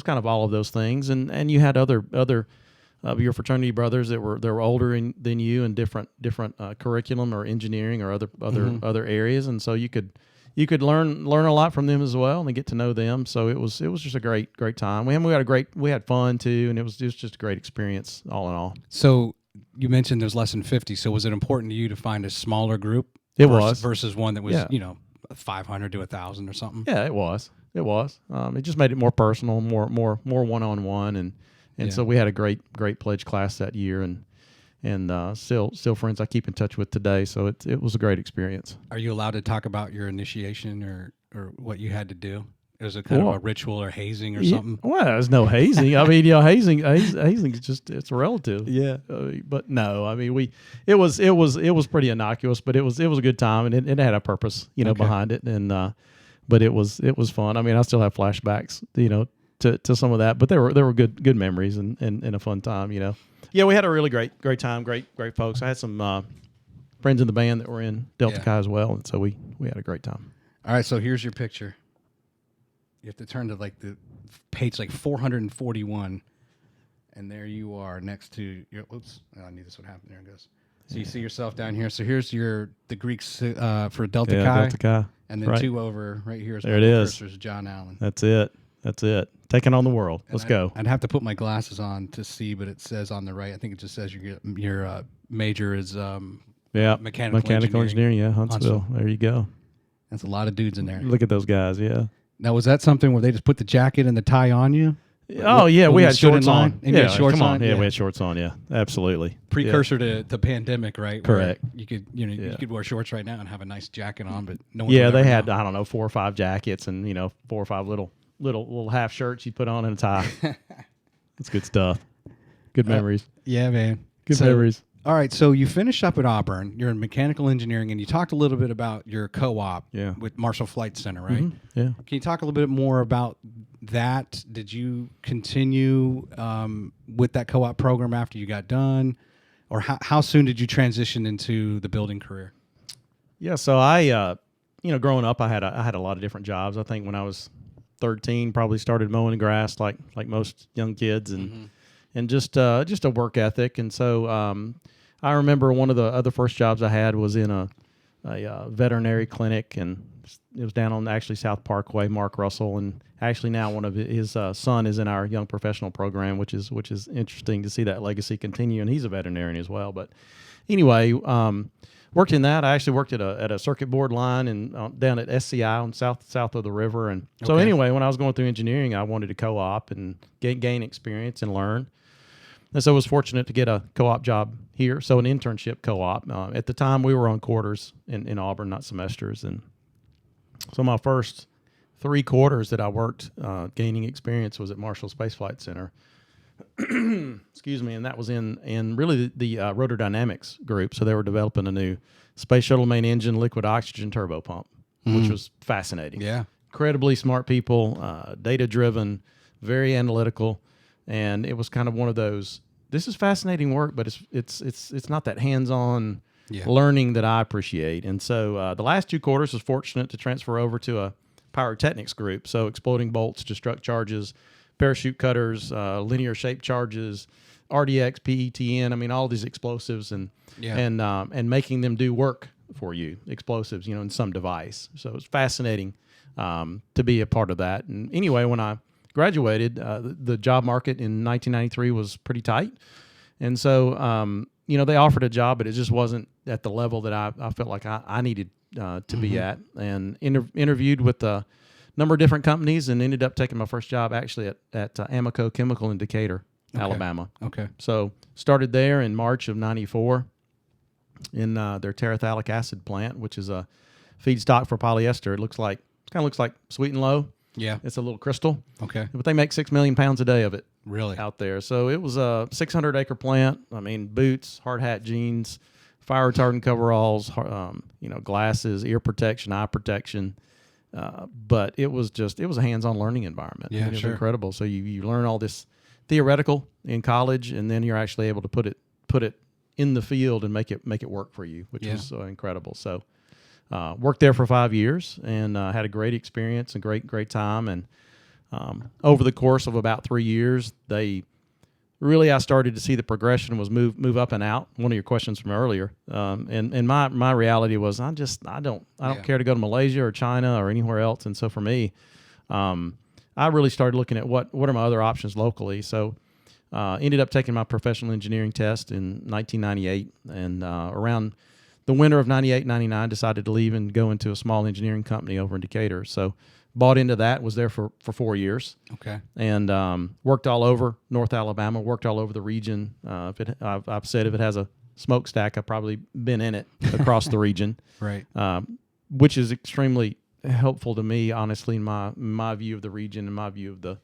kind of all of those things, and you had other your fraternity brothers that were older than you in different curriculum or engineering or other areas, and so you could learn a lot from them as well and get to know them. So it was just a great time. We had fun too, and it was just a great experience all in all. So you mentioned there's less than 50. So was it important to you to find a smaller group? Versus one that was 500 to 1,000 or something. Yeah, it was. It just made it more personal, more one-on-one, and so we had a great pledge class that year, and still friends I keep in touch with today. So it was a great experience. Are you allowed to talk about your initiation or what you had to do? Was it kind of a ritual or hazing or something? Well, there's no hazing. I mean, hazing is just, it's relative. Yeah. But no, I mean, it was pretty innocuous, but it was a good time, and it had a purpose, behind it. And but it was fun. I mean, I still have flashbacks, to some of that, but there were good memories and a fun time, Yeah, we had a really great time, great folks. I had some friends in the band that were in Delta Chi as well, and so we had a great time. All right, so here's your picture. You have to turn to like the page 441, and there you are next to your. Oops, I knew this would happen. There it goes. So you see yourself down here. So here's the Greeks for Delta Chi. Delta Chi. And then two over right here is there. It is. There's John Allen. That's it. Taking on the world. Let's go. I'd have to put my glasses on to see, but it says on the right. I think it just says your major is mechanical engineering. Yeah, Huntsville. There you go. That's a lot of dudes in there. Look at those guys. Yeah. Now, was that something where they just put the jacket and the tie on you? Oh, yeah, we had shorts on. And you had shorts on? Yeah, we had shorts on, yeah. Absolutely. Precursor to the pandemic, right? Correct. You could wear shorts right now and have a nice jacket on, but no one. Yeah, they had, I don't know, 4 or 5 jackets and, 4 or 5 little half shirts you put on and a tie. That's good stuff. Good memories. Yeah, man. Good memories. All right, so you finished up at Auburn. You're in mechanical engineering, and you talked a little bit about your co-op with Marshall Flight Center, right? Mm-hmm. Yeah. Can you talk a little bit more about that? Did you continue with that co-op program after you got done, or how soon did you transition into the building career? Yeah, so I, growing up, I had a lot of different jobs. I think when I was 13, probably started mowing the grass like most young kids, and just a work ethic. And so I remember one of the other first jobs I had was in a veterinary clinic, and it was down on actually South Parkway. Mark Russell, and actually now one of his son is in our young professional program, which is interesting to see that legacy continue. And he's a veterinarian as well. But anyway, worked in that. I actually worked at a circuit board line and down at SCI on south of the river. And so anyway, when I was going through engineering, I wanted to co-op and gain experience and learn. And so I was fortunate to get a co-op job here, so an internship co-op. At the time, we were on quarters in Auburn, not semesters. And so my first 3 quarters that I worked gaining experience was at Marshall Space Flight Center. Excuse me, and that was in really the rotordynamics group. So they were developing a new space shuttle main engine liquid oxygen turbo pump, which was fascinating. Yeah. Incredibly smart people, data-driven, very analytical. And it was kind of one of those, this is fascinating work, but it's not that hands-on learning that I appreciate. And so the last 2 quarters was fortunate to transfer over to a pyrotechnics group. So exploding bolts, destruct charges, parachute cutters, linear shape charges, RDX, PETN. I mean, all these explosives and making them do work for you, explosives, in some device. So it was fascinating to be a part of that. And anyway, when I graduated, the job market in 1993 was pretty tight. And so, they offered a job, but it just wasn't at the level that I felt like I needed to be at. And interviewed with a number of different companies and ended up taking my first job actually at Amoco Chemical in Decatur, Alabama. Okay. So started there in March of 94 in their terephthalic acid plant, which is a feedstock for polyester. It kind of looks like Sweet and Low. Yeah. It's a little crystal. Okay. But they make 6 million pounds a day of it Really? out there. So it was a 600-acre plant. I mean, boots, hard hat, jeans, fire retardant coveralls, glasses, ear protection, eye protection. But it was a hands-on learning environment. Yeah, it was sure. incredible. So you learn all this theoretical in college, and then you're actually able to put it in the field and make it work for you, which was incredible. So worked there for 5 years and had a great experience and great time. And over the course of about 3 years, I started to see the progression was move up and out. One of your questions from earlier, and my reality was I don't care to go to Malaysia or China or anywhere else. And so for me, I really started looking at what are my other options locally. So ended up taking my professional engineering test in 1998, and around the winter of 98, 99, decided to leave and go into a small engineering company over in Decatur. So bought into that, was there for 4 years. Okay. And worked all over North Alabama, worked all over the region. I've said if it has a smokestack, I've probably been in it across the region. Right. Which is extremely helpful to me, honestly, in my view of the region and my view of the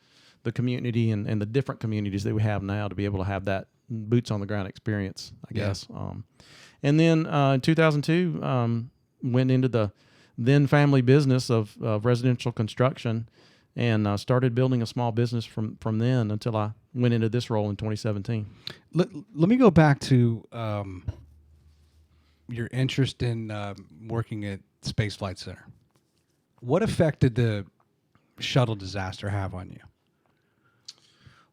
community and the different communities that we have now, to be able to have that boots on the ground experience, I guess. And then in 2002, went into the then family business of residential construction, and started building a small business from then until I went into this role in 2017. Let me go back to your interest in working at Space Flight Center. What effect did the shuttle disaster have on you?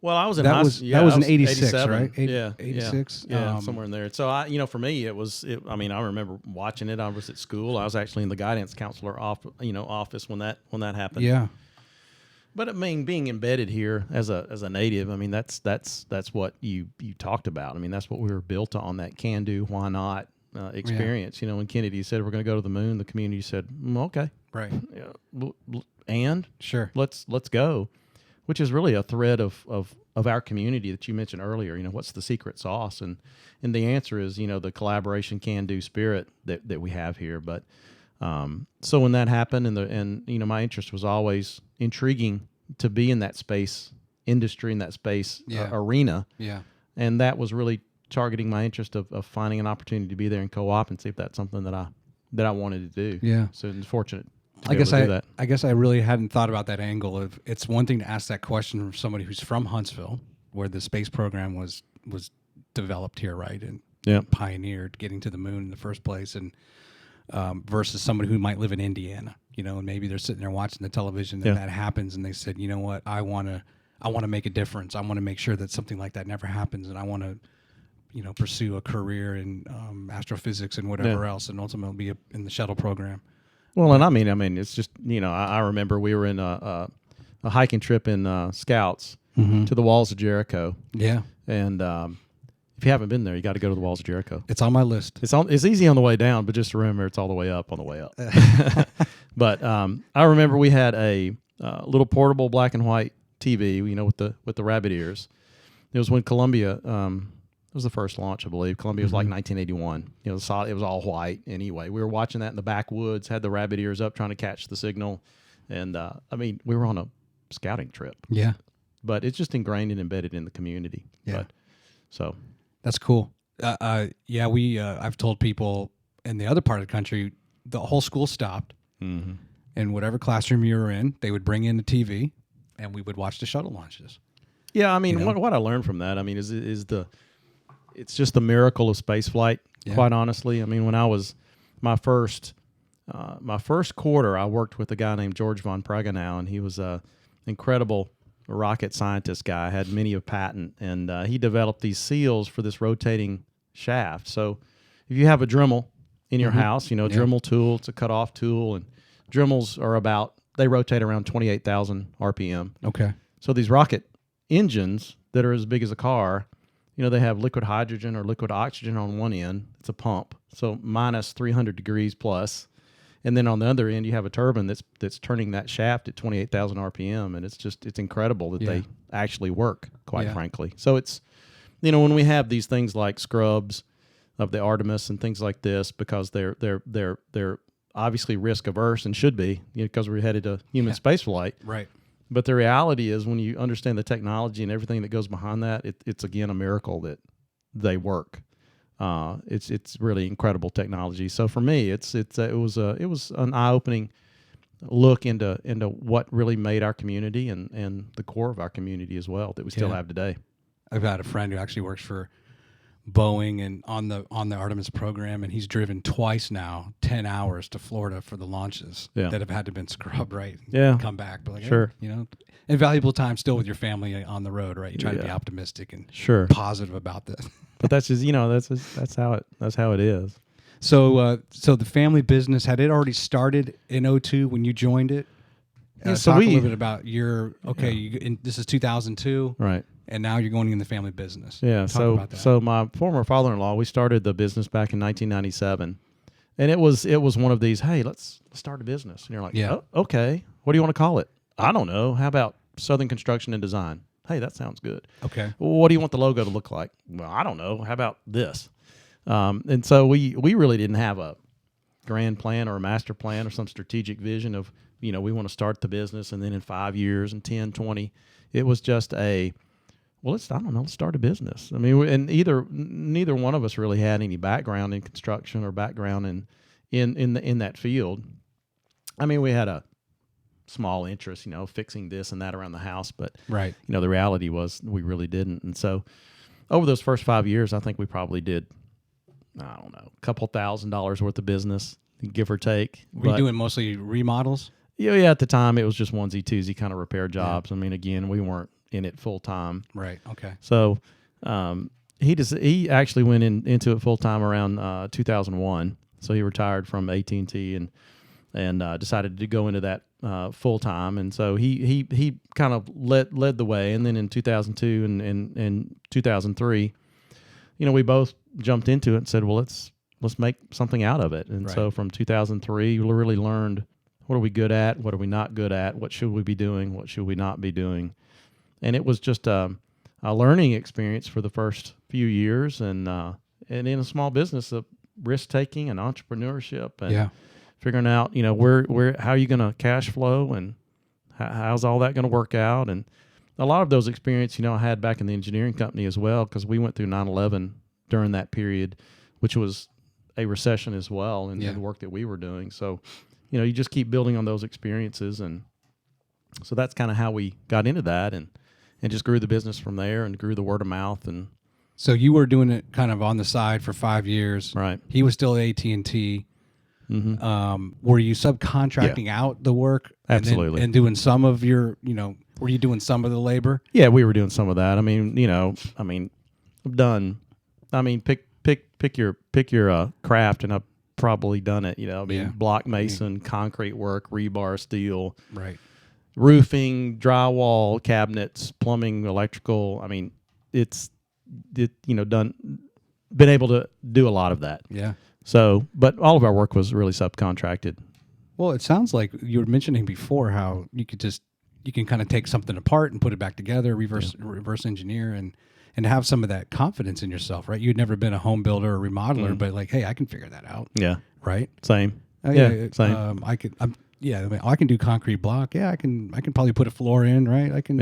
Well, I was in that was in 86, right? 86. Yeah, somewhere in there. So for me, I remember watching it. I was at school. I was actually in the guidance counselor office when that happened. Yeah. But I mean, being embedded here as a native, I mean, that's what you talked about. I mean, that's what we were built on, that can do, why not experience. Yeah. When Kennedy said we're going to go to the moon, the community said, okay, right, and sure, let's go. Which is really a thread of our community that you mentioned earlier. What's the secret sauce? And the answer is, the collaboration, can-do spirit that we have here. But so when that happened, and my interest was always intriguing to be in that space industry, in that space arena. Yeah. And that was really targeting my interest of finding an opportunity to be there and co-op and see if that's something that I wanted to do. Yeah. So it's fortunate. I guess I really hadn't thought about that angle of, it's one thing to ask that question from somebody who's from Huntsville, where the space program was developed here, right, and pioneered getting to the moon in the first place, and versus somebody who might live in Indiana, and maybe they're sitting there watching the television and that happens, and they said, you know what, I want to make a difference. I want to make sure that something like that never happens, and I want to pursue a career in astrophysics and whatever else, and ultimately be in the shuttle program. Well, and I mean, it's just, I remember we were in a hiking trip in Scouts to the Walls of Jericho. Yeah. And if you haven't been there, you got to go to the Walls of Jericho. It's on my list. It's easy on the way down, but just remember it's all the way up on the way up. But I remember we had a little portable black and white TV, with the rabbit ears. It was when Columbia was the first launch, I believe. Columbia was like 1981. It was all white. Anyway, we were watching that in the backwoods, had the rabbit ears up trying to catch the signal. And, we were on a scouting trip. Yeah. But it's just ingrained and embedded in the community. Yeah. So. That's cool. I've told people in the other part of the country, the whole school stopped. Mm-hmm. And whatever classroom you were in, they would bring in the TV, and we would watch the shuttle launches. Yeah, I mean, what I learned from that, I mean, it's just the miracle of space flight, quite honestly. I mean, when I was my first quarter, I worked with a guy named George von Praganow, and he was a incredible rocket scientist guy, had many a patent, and he developed these seals for this rotating shaft. So if you have a Dremel in your house, Dremel tool, it's a cutoff tool, and Dremels they rotate around 28,000 RPM. Okay. So these rocket engines that are as big as a car, they have liquid hydrogen or liquid oxygen on one end. It's a pump, so minus 300 degrees plus. And then on the other end, you have a turbine that's turning that shaft at 28,000 RPM. And it's incredible that they actually work, quite frankly. So it's, when we have these things like scrubs of the Artemis and things like this, because they're obviously risk averse and should be, because we're headed to human space flight. Right. But the reality is, when you understand the technology and everything that goes behind that, it's again a miracle that they work. It's really incredible technology. So for me, it was an eye-opening look into what really made our community and the core of our community as well that we still have today. I've got a friend who actually works for Boeing and on the Artemis program, and he's driven twice now 10 hours to Florida for the launches that have had to been scrubbed, right? Yeah. Come back. But like, sure. Hey, invaluable time still with your family on the road, right? You try to be optimistic and positive about this. But that's just, that's how it is. So the family business, had it already started in 2002 when you joined it? So talk a little bit about this is 2002. Right. And now you're going in the family business. Yeah. Talk about that. So my former father-in-law, we started the business back in 1997, and it was one of these, hey, let's start a business. And you're like, oh, okay, what do you want to call it? I don't know. How about Southern Construction and Design? Hey, that sounds good. Okay. Well, what do you want the logo to look like? Well, I don't know. How about this? And so we really didn't have a grand plan or a master plan or some strategic vision of, we want to start the business, and then in 5 years and 10, 20, it was just let's start a business. I mean, and neither one of us really had any background in construction or background in that field. I mean, we had a small interest, fixing this and that around the house, but right. The reality was we really didn't. And so over those first 5 years, I think we probably did, I don't know, a couple $1,000s worth of business, give or take. Were you doing mostly remodels? Yeah, at the time it was just onesie twosie kind of repair jobs. I mean, again, we weren't in it full time. Right. Okay. So he actually went into it full time around 2001. So he retired from AT&T and decided to go into that full time. And so he kind of led the way. And then in 2002 and 2003, we both jumped into it and said, well, let's make something out of it. And so from 2003, we really learned, what are we good at? What are we not good at? What should we be doing? What should we not be doing? And it was just a learning experience for the first few years, and in a small business, of risk taking and entrepreneurship, and figuring out, where how are you going to cash flow, and how's all that going to work out. And a lot of those experience, I had back in the engineering company as well, because we went through 9/11 during that period, which was a recession as well, and the work that we were doing. So, you just keep building on those experiences, and so that's kind of how we got into that, and just grew the business from there, and grew the word of mouth. And so you were doing it kind of on the side for 5 years. Right. He was still at AT&T. Mm-hmm. Were you subcontracting out the work? Absolutely. And doing some of your, were you doing some of the labor? Yeah, we were doing some of that. I mean, I've done, pick your craft, and I've probably done it, block mason, concrete work, rebar, steel. Right. Roofing, drywall, cabinets, plumbing, electrical. I mean, been able to do a lot of that. Yeah. So, but all of our work was really subcontracted. Well, it sounds like you were mentioning before how you can kind of take something apart and put it back together, reverse engineer, and have some of that confidence in yourself, right? You'd never been a home builder or remodeler, but like, hey, I can figure that out. Yeah. Right. Same. Same. I can do concrete block. Yeah, I can probably put a floor in, right? I can.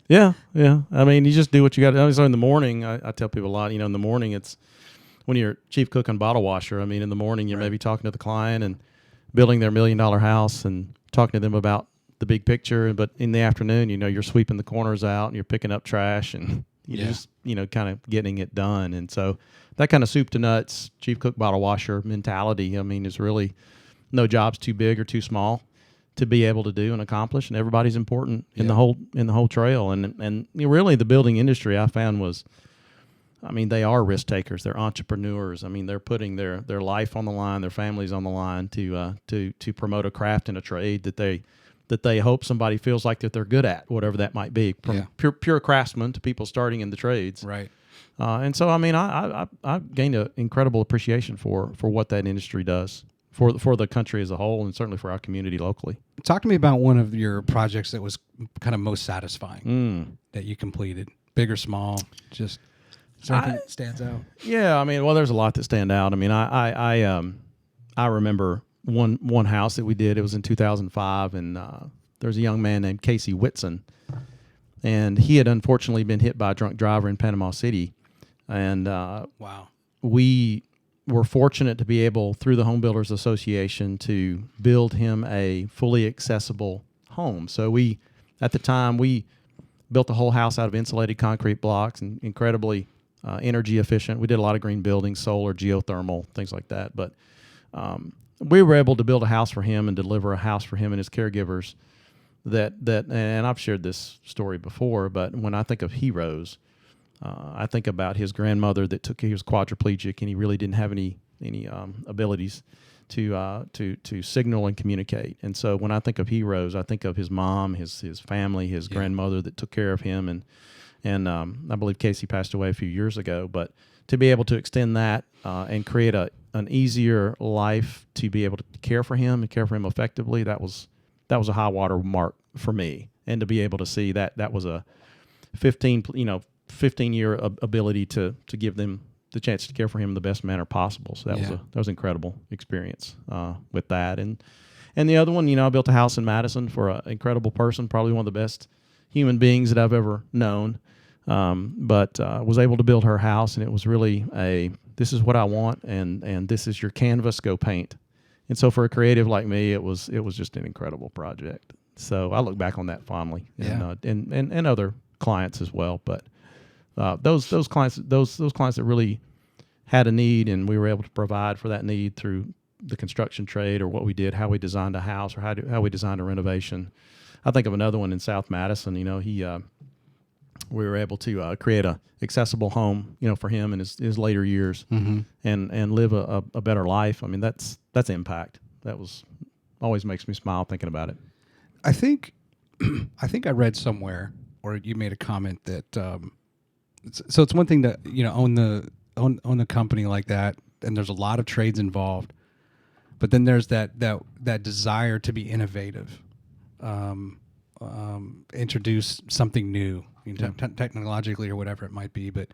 Yeah. Yeah. I mean, you just do what you got to do. So in the morning, I tell people a lot, in the morning, it's when you're chief cook and bottle washer. I mean, in the morning, you're maybe talking to the client and building their $1 million house and talking to them about the big picture. But in the afternoon, you're sweeping the corners out and you're picking up trash and you're just, kind of getting it done. And so that kind of soup to nuts, chief cook, bottle washer mentality, is really no job's too big or too small to be able to do and accomplish, and everybody's important in the whole trail. And really the building industry I found was, they are risk takers, they're entrepreneurs. They're putting their life on the line, their families on the line to promote a craft and a trade that they hope somebody feels like that they're good at, whatever that might be, from pure craftsmen to people starting in the trades. Right. And so I gained an incredible appreciation for what that industry does for the country as a whole, and certainly for our community locally. Talk to me about one of your projects that was kind of most satisfying that you completed, big or small. Just something that stands out. Yeah, well, there's a lot that stand out. I remember one house that we did. It was in 2005, and there's a young man named Casey Whitson, and he had unfortunately been hit by a drunk driver in Panama City, and Wow. we were fortunate to be able, through the Home Builders Association, to build him a fully accessible home. So at the time, we built the whole house out of insulated concrete blocks and incredibly energy efficient. We did a lot of green buildings, solar, geothermal, things like that. But we were able to build a house for him and deliver a house for him and his caregivers that and I've shared this story before, but when I think of heroes, I think about his grandmother he was quadriplegic, and he really didn't have any abilities to signal and communicate. And so when I think of heroes, I think of his mom, his family, his grandmother that took care of him, and I believe Casey passed away a few years ago. But to be able to extend that and create an easier life to be able to care for him and care for him effectively, that was a high water mark for me. And to be able to see that was a 15-year ability to give them the chance to care for him in the best manner possible. So that was an incredible experience with that. And the other one, I built a house in Madison for an incredible person, probably one of the best human beings that I've ever known. But was able to build her house, and it was really this is what I want, and this is your canvas, go paint. And so for a creative like me, it was just an incredible project. So I look back on that fondly, and other clients as well. But those clients that really had a need, and we were able to provide for that need through the construction trade or what we did, how we designed a house or how we designed a renovation. I think of another one in South Madison. We were able to create a accessible home, for him in his later years, and live a better life. I mean, that's impact. That always makes me smile thinking about it. I think I read somewhere, or you made a comment that so it's one thing to own the company like that, and there's a lot of trades involved, but then there's that desire to be innovative, introduce something new, technologically or whatever it might be. But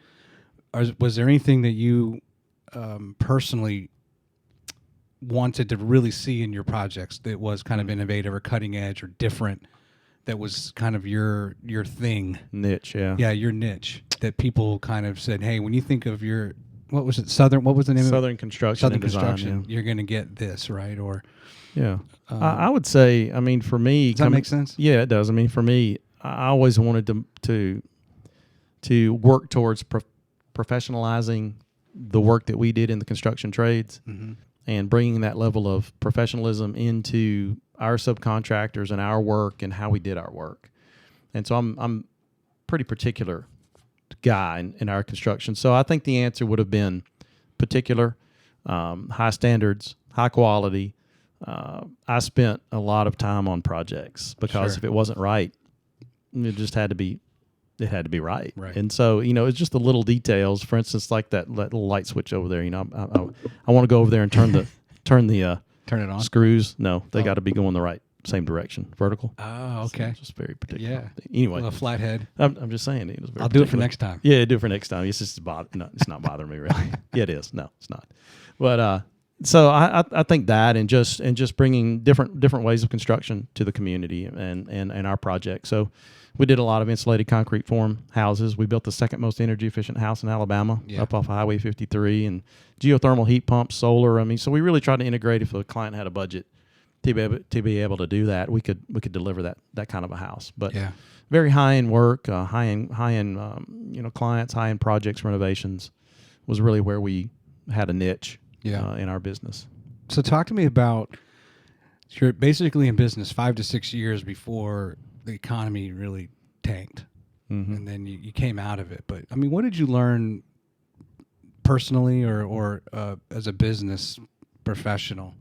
was there anything that you personally wanted to really see in your projects that was kind of innovative or cutting edge or different, that was kind of your thing? Niche, yeah. Yeah, your niche, that people kind of said, hey, when you think of what was the name Southern Construction Southern and Construction, Design, you're going to get this, right? Or yeah. I would say, for me... Does that make sense? Yeah, it does. For me, I always wanted to work towards professionalizing the work that we did in the construction trades, and bringing that level of professionalism into our subcontractors and our work and how we did our work. And so I'm pretty particular guy in our construction. So I think the answer would have been particular, high standards, high quality. I spent a lot of time on projects because if it wasn't right, it just had to be. It had to be right. And so, it's just the little details. For instance, like that little light switch over there. I want to go over there and turn it on. Screws. No, they got to be going the same direction, vertical. Oh, okay. So just very particular. Yeah. Anyway, a flat head. I'm just saying it was very. I'll do it for next time. Yeah, do it for next time. It's just it's not bothering me really. Yeah, it is. No, it's not. But so I think that and just bringing different ways of construction to the community and our project. So we did a lot of insulated concrete form houses. We built the second most energy efficient house in Alabama, up off Highway 53, and geothermal heat pumps, solar. So we really tried to integrate. If a client had a budget to be able to do that, we could deliver that kind of a house. But very high end work, high end clients, high end projects, renovations was really where we had a niche in our business. So talk to me about, you're basically in business 5 to 6 years before the economy really tanked, and then you came out of it. But what did you learn personally or as a business professional?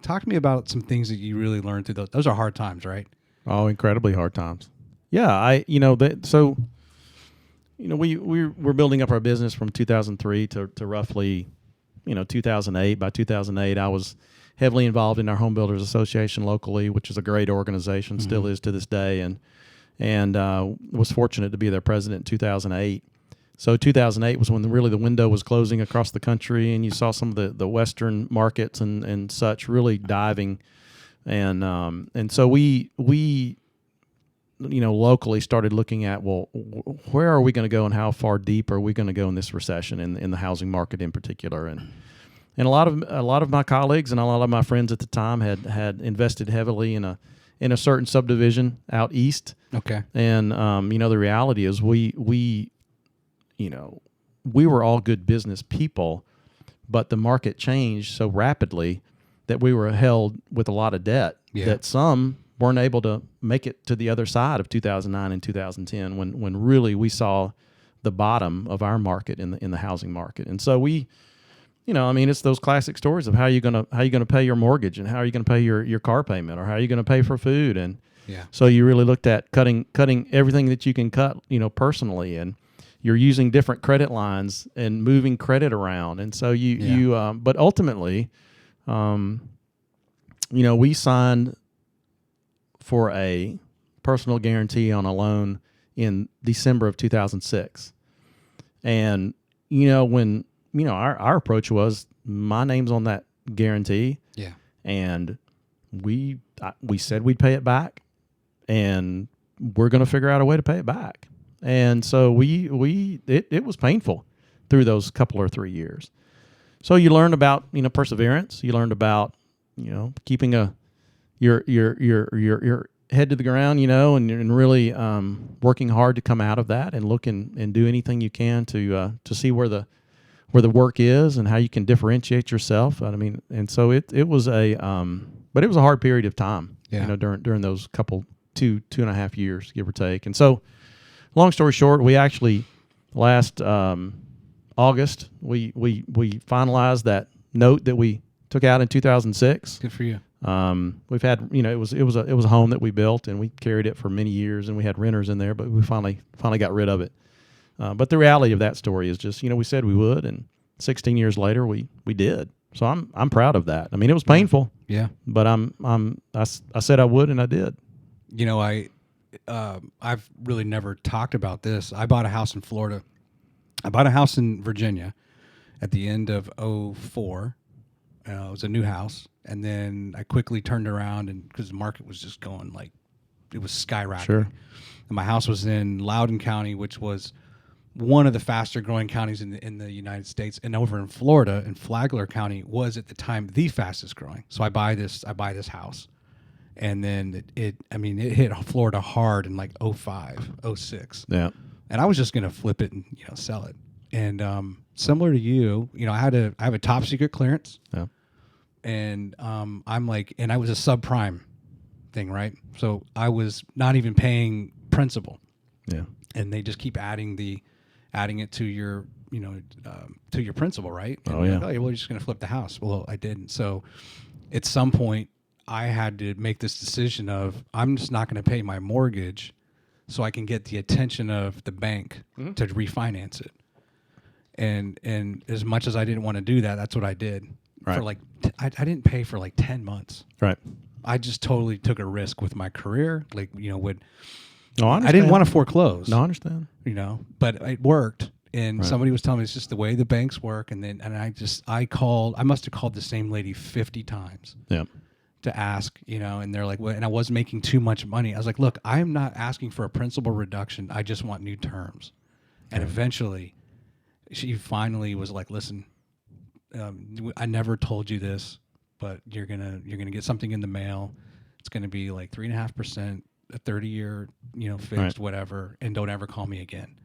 Talk to me about some things that you really learned through those. Those are hard times, right? Oh, incredibly hard times. Yeah, we're building up our business from 2003 to roughly 2008. By 2008, I was heavily involved in our Home Builders Association locally, which is a great organization, still is to this day, and was fortunate to be their president in 2008. So 2008 was when really the window was closing across the country, and you saw some of the Western markets and such really diving, and so we locally started looking at, well, where are we going to go and how far deep are we going to go in this recession in the housing market in particular, and a lot of my colleagues and a lot of my friends at the time had invested heavily in a certain subdivision out east. Okay. And the reality is we were all good business people, but the market changed so rapidly that we were held with a lot of debt that some weren't able to make it to the other side of 2009 and 2010 when really we saw the bottom of our market in the housing market. And so we, it's those classic stories of how you gonna pay your mortgage and how are you gonna pay your car payment or how are you gonna pay for food. And so you really looked at cutting everything that you can cut, personally, and you're using different credit lines and moving credit around. And so but ultimately, we signed for a personal guarantee on a loan in December of 2006. And, when, our approach was my name's on that guarantee. Yeah. And we said we'd pay it back, and we're going to figure out a way to pay it back. And so it was painful through those couple or 3 years. So you learned about, perseverance. You learned about, keeping your head to the ground, and really working hard to come out of that and look and do anything you can to see where the work is and how you can differentiate yourself. And so it was but it was a hard period of time, during those couple 2.5 years, give or take. And so, long story short, we actually last August we finalized that note that we took out in 2006. Good for you. We've had, it was a home that we built and we carried it for many years and we had renters in there, but we finally got rid of it. But the reality of that story is just, we said we would, and 16 years later we did. So I'm proud of that. It was painful. Yeah. But I said I would, and I did. I've really never talked about this. I bought a house in Florida. I bought a house in Virginia at the end of 2004. It was a new house. And then I quickly turned around, and because the market was just going it was skyrocketing. Sure. And my house was in Loudoun County, which was one of the faster growing counties in the United States. And over in Florida, in Flagler County, was at the time the fastest growing. So I buy this house. And then it hit Florida hard in 2005, 2006. Yeah. And I was just going to flip it and, sell it. And similar to you, I have a top secret clearance. Yeah. And and I was a subprime thing, right? So I was not even paying principal. Yeah. And they just keep adding it to your, to your principal, right? And we're just going to flip the house. Well, I didn't. So at some point, I had to make this decision of I'm just not going to pay my mortgage so I can get the attention of the bank to refinance it. And as much as I didn't want to do that, that's what I did. Right. For I didn't pay for 10 months. Right. I just totally took a risk with my career. I didn't want to foreclose. No, I understand. But it worked. And somebody was telling me it's just the way the banks work. And I must have called the same lady 50 times. Yeah. To ask, and they're like, well, and I wasn't making too much money. I was like, look, I am not asking for a principal reduction. I just want new terms. And eventually she finally was like, listen, I never told you this, but you're going to get something in the mail. It's going to be 3.5%, a 30-year, fixed, whatever. And don't ever call me again.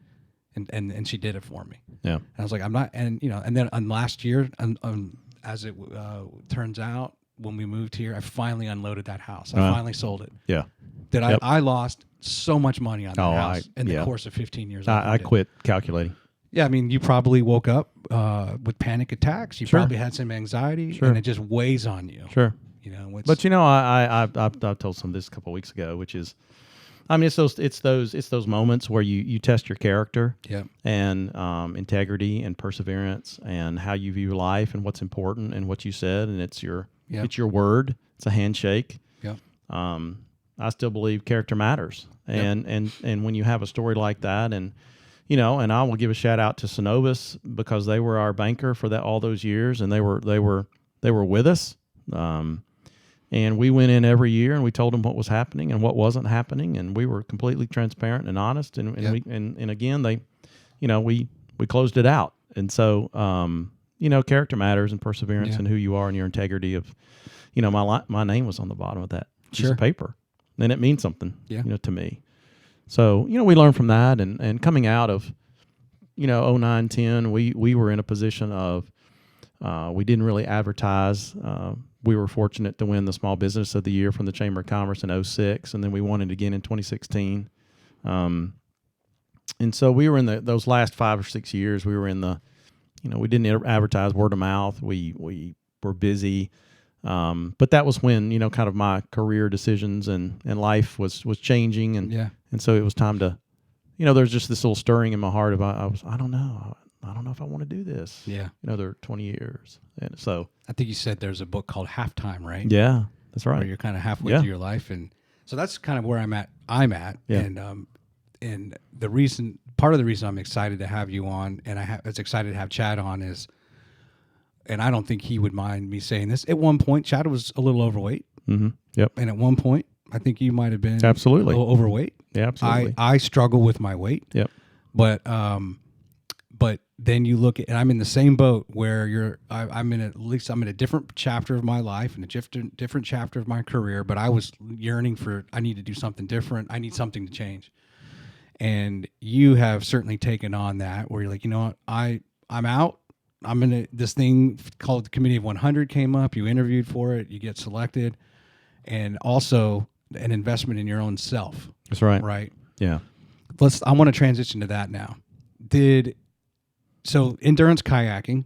And she did it for me. Yeah. And I was like, I'm not, and then last year, as it turns out, when we moved here, I finally unloaded that house. I finally sold it. Yeah. I lost so much money on that house in the course of 15 years. I quit calculating. Yeah, you probably woke up with panic attacks. You probably had some anxiety, and it just weighs on you. Sure. But I told some this a couple of weeks ago, which is, it's those moments where you test your character, and integrity and perseverance and how you view life and what's important and what you said, and it's your word. It's a handshake. Yeah. I still believe character matters, and when you have a story like that, and and I will give a shout out to Synovus because they were our banker for all those years, and they were with us. And we went in every year and we told them what was happening and what wasn't happening, and we were completely transparent and honest. And again, they, we closed it out. And so, character matters, and perseverance, and who you are and your integrity of, my name was on the bottom of that piece of paper, and it means something, to me. So, we learned from that, and coming out of, 09, 10, we were in a position of, we didn't really advertise. We were fortunate to win the Small Business of the Year from the Chamber of Commerce in 06, and then we won it again in 2016. And so we were in those last 5 or 6 years, we were in the, we didn't advertise, word of mouth. We were busy. But that was when, kind of my career decisions and life was changing. And so it was time to, there's just this little stirring in my heart of, I don't know. I don't know if I want to do this. Yeah. There are 20 years. And so I think you said there's a book called Halftime, right? Yeah, that's right. Where you're kind of halfway through your life. And so that's kind of where I'm at. Yeah. And part of the reason I'm excited to have you on, and I was excited to have Chad on is, and I don't think he would mind me saying this, at one point, Chad was a little overweight. Mm-hmm. Yep. And at one point, I think you might have been absolutely a little overweight. Yeah, absolutely. I struggle with my weight. Yep. But then you look at, and I'm in the same boat where I'm in a different chapter of my life and a different chapter of my career, but I was yearning I need to do something different. I need something to change. And you have certainly taken on that where you're like, what, I'm out. This thing called the Committee of 100 came up. You interviewed for it. You get selected. And also an investment in your own self. That's right. Right. Yeah. I want to transition to that now. So endurance kayaking,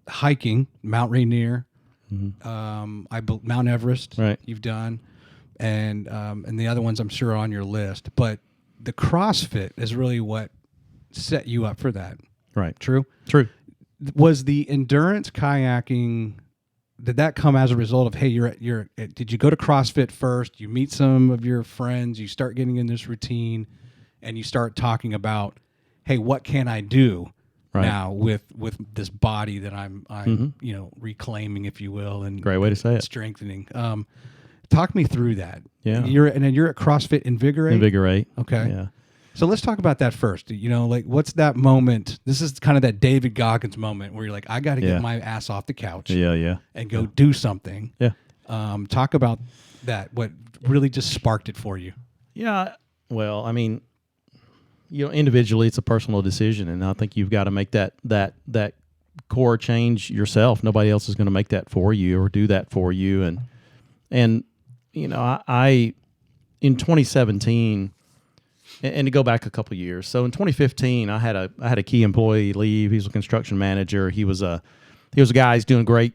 hiking, Mount Rainier, Mount Everest, right. You've done, and the other ones I'm sure are on your list. But the CrossFit is really what set you up for that. Right. True. Was the endurance kayaking? Did that come as a result of, hey, did you go to CrossFit first? You meet some of your friends, you start getting in this routine, and you start talking about, hey, what can I do now with this body that I'm reclaiming, if you will, and great way to say it, strengthening. Talk me through that. Yeah. You're at CrossFit Invigorate. Okay. Yeah. So let's talk about that first. What's that moment? This is kind of that David Goggins moment where you're like, I got to get my ass off the couch. Yeah. And go do something. Yeah. Talk about that. What really just sparked it for you? Yeah. Well, I mean, individually, it's a personal decision, and I think you've got to make that core change yourself. Nobody else is going to make that for you or do that for you. And I in 2017. And to go back a couple of years, so in 2015, I had a key employee leave. He was a construction manager. He was a guy who's doing great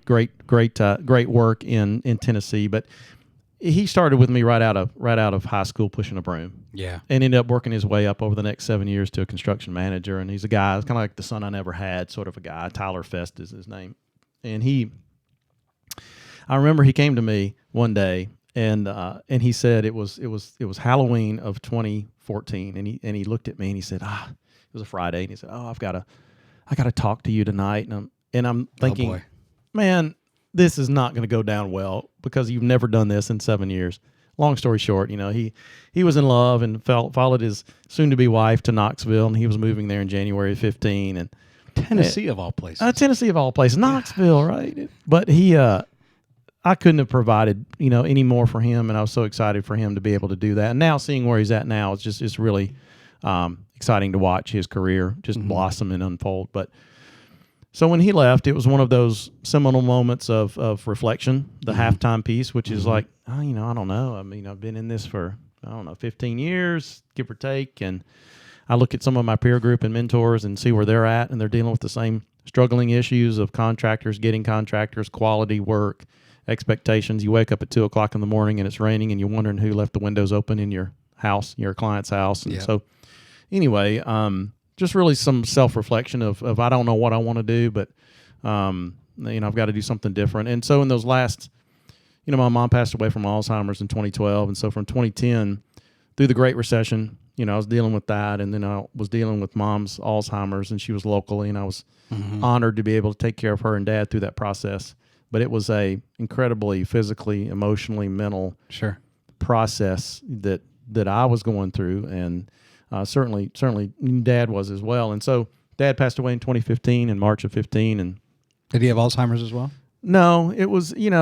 work in Tennessee. But he started with me right out of high school pushing a broom. Yeah, and ended up working his way up over the next 7 years to a construction manager. And he's a guy, kind of like the son I never had, sort of a guy. Tyler Fest is his name. And I remember he came to me one day. And he said it was Halloween of 2014, and he looked at me and he said, it was a Friday, and he said, I got to talk to you tonight, and I'm thinking, man, this is not going to go down well because you've never done this in 7 years. Long story short, he was in love and followed his soon-to-be wife to Knoxville, and he was moving there in January of 15, and Tennessee of all places, Knoxville, right? But I couldn't have provided, any more for him, and I was so excited for him to be able to do that. And now seeing where he's at now, it's really exciting to watch his career just blossom and unfold. But so when he left, it was one of those seminal moments of reflection, the halftime piece, which is like, I don't know. I mean, I've been in this for, 15 years, give or take, and I look at some of my peer group and mentors and see where they're at, and they're dealing with the same struggling issues of getting contractors, quality work, expectations. You wake up at 2:00 in the morning and it's raining, and you're wondering who left the windows open in your house, your client's house. And so anyway, just really some self-reflection of I don't know what I want to do, but I've got to do something different. And so in those last, my mom passed away from Alzheimer's in 2012, and so from 2010 through the Great Recession, I was dealing with that, and then I was dealing with mom's Alzheimer's, and she was locally, and I was honored to be able to take care of her and dad through that process. But it was a incredibly physically, emotionally, mental process that I was going through, and certainly Dad was as well. And so Dad passed away in 2015, in March of 15, and did he have Alzheimer's as well? No, it was he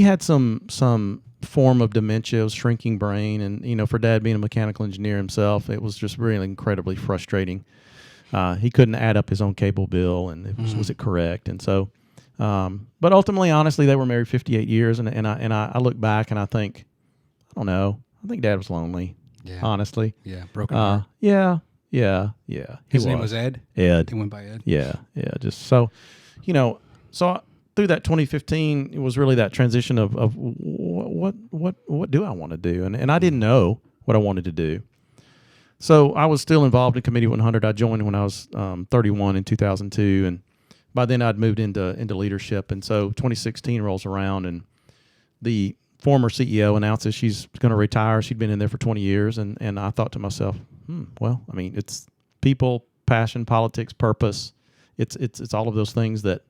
had some form of dementia, shrinking brain, and for Dad being a mechanical engineer himself, it was just really incredibly frustrating. He couldn't add up his own cable bill, and was it correct? And so, but ultimately, honestly, they were married 58 years, and I look back and I think, I don't know, I think Dad was lonely. Yeah. Honestly. Yeah. Broken heart. Yeah. His name was Ed? Ed. He went by Ed? Yeah. Just so, so through that 2015, it was really that transition of what do I want to do? And I didn't know what I wanted to do. So I was still involved in Committee 100. I joined when I was 31 in 2002, and by then I'd moved into leadership. And so 2016 rolls around, and the former CEO announces she's going to retire. She'd been in there for 20 years, and I thought to myself, well, I mean, it's people, passion, politics, purpose. It's all of those things that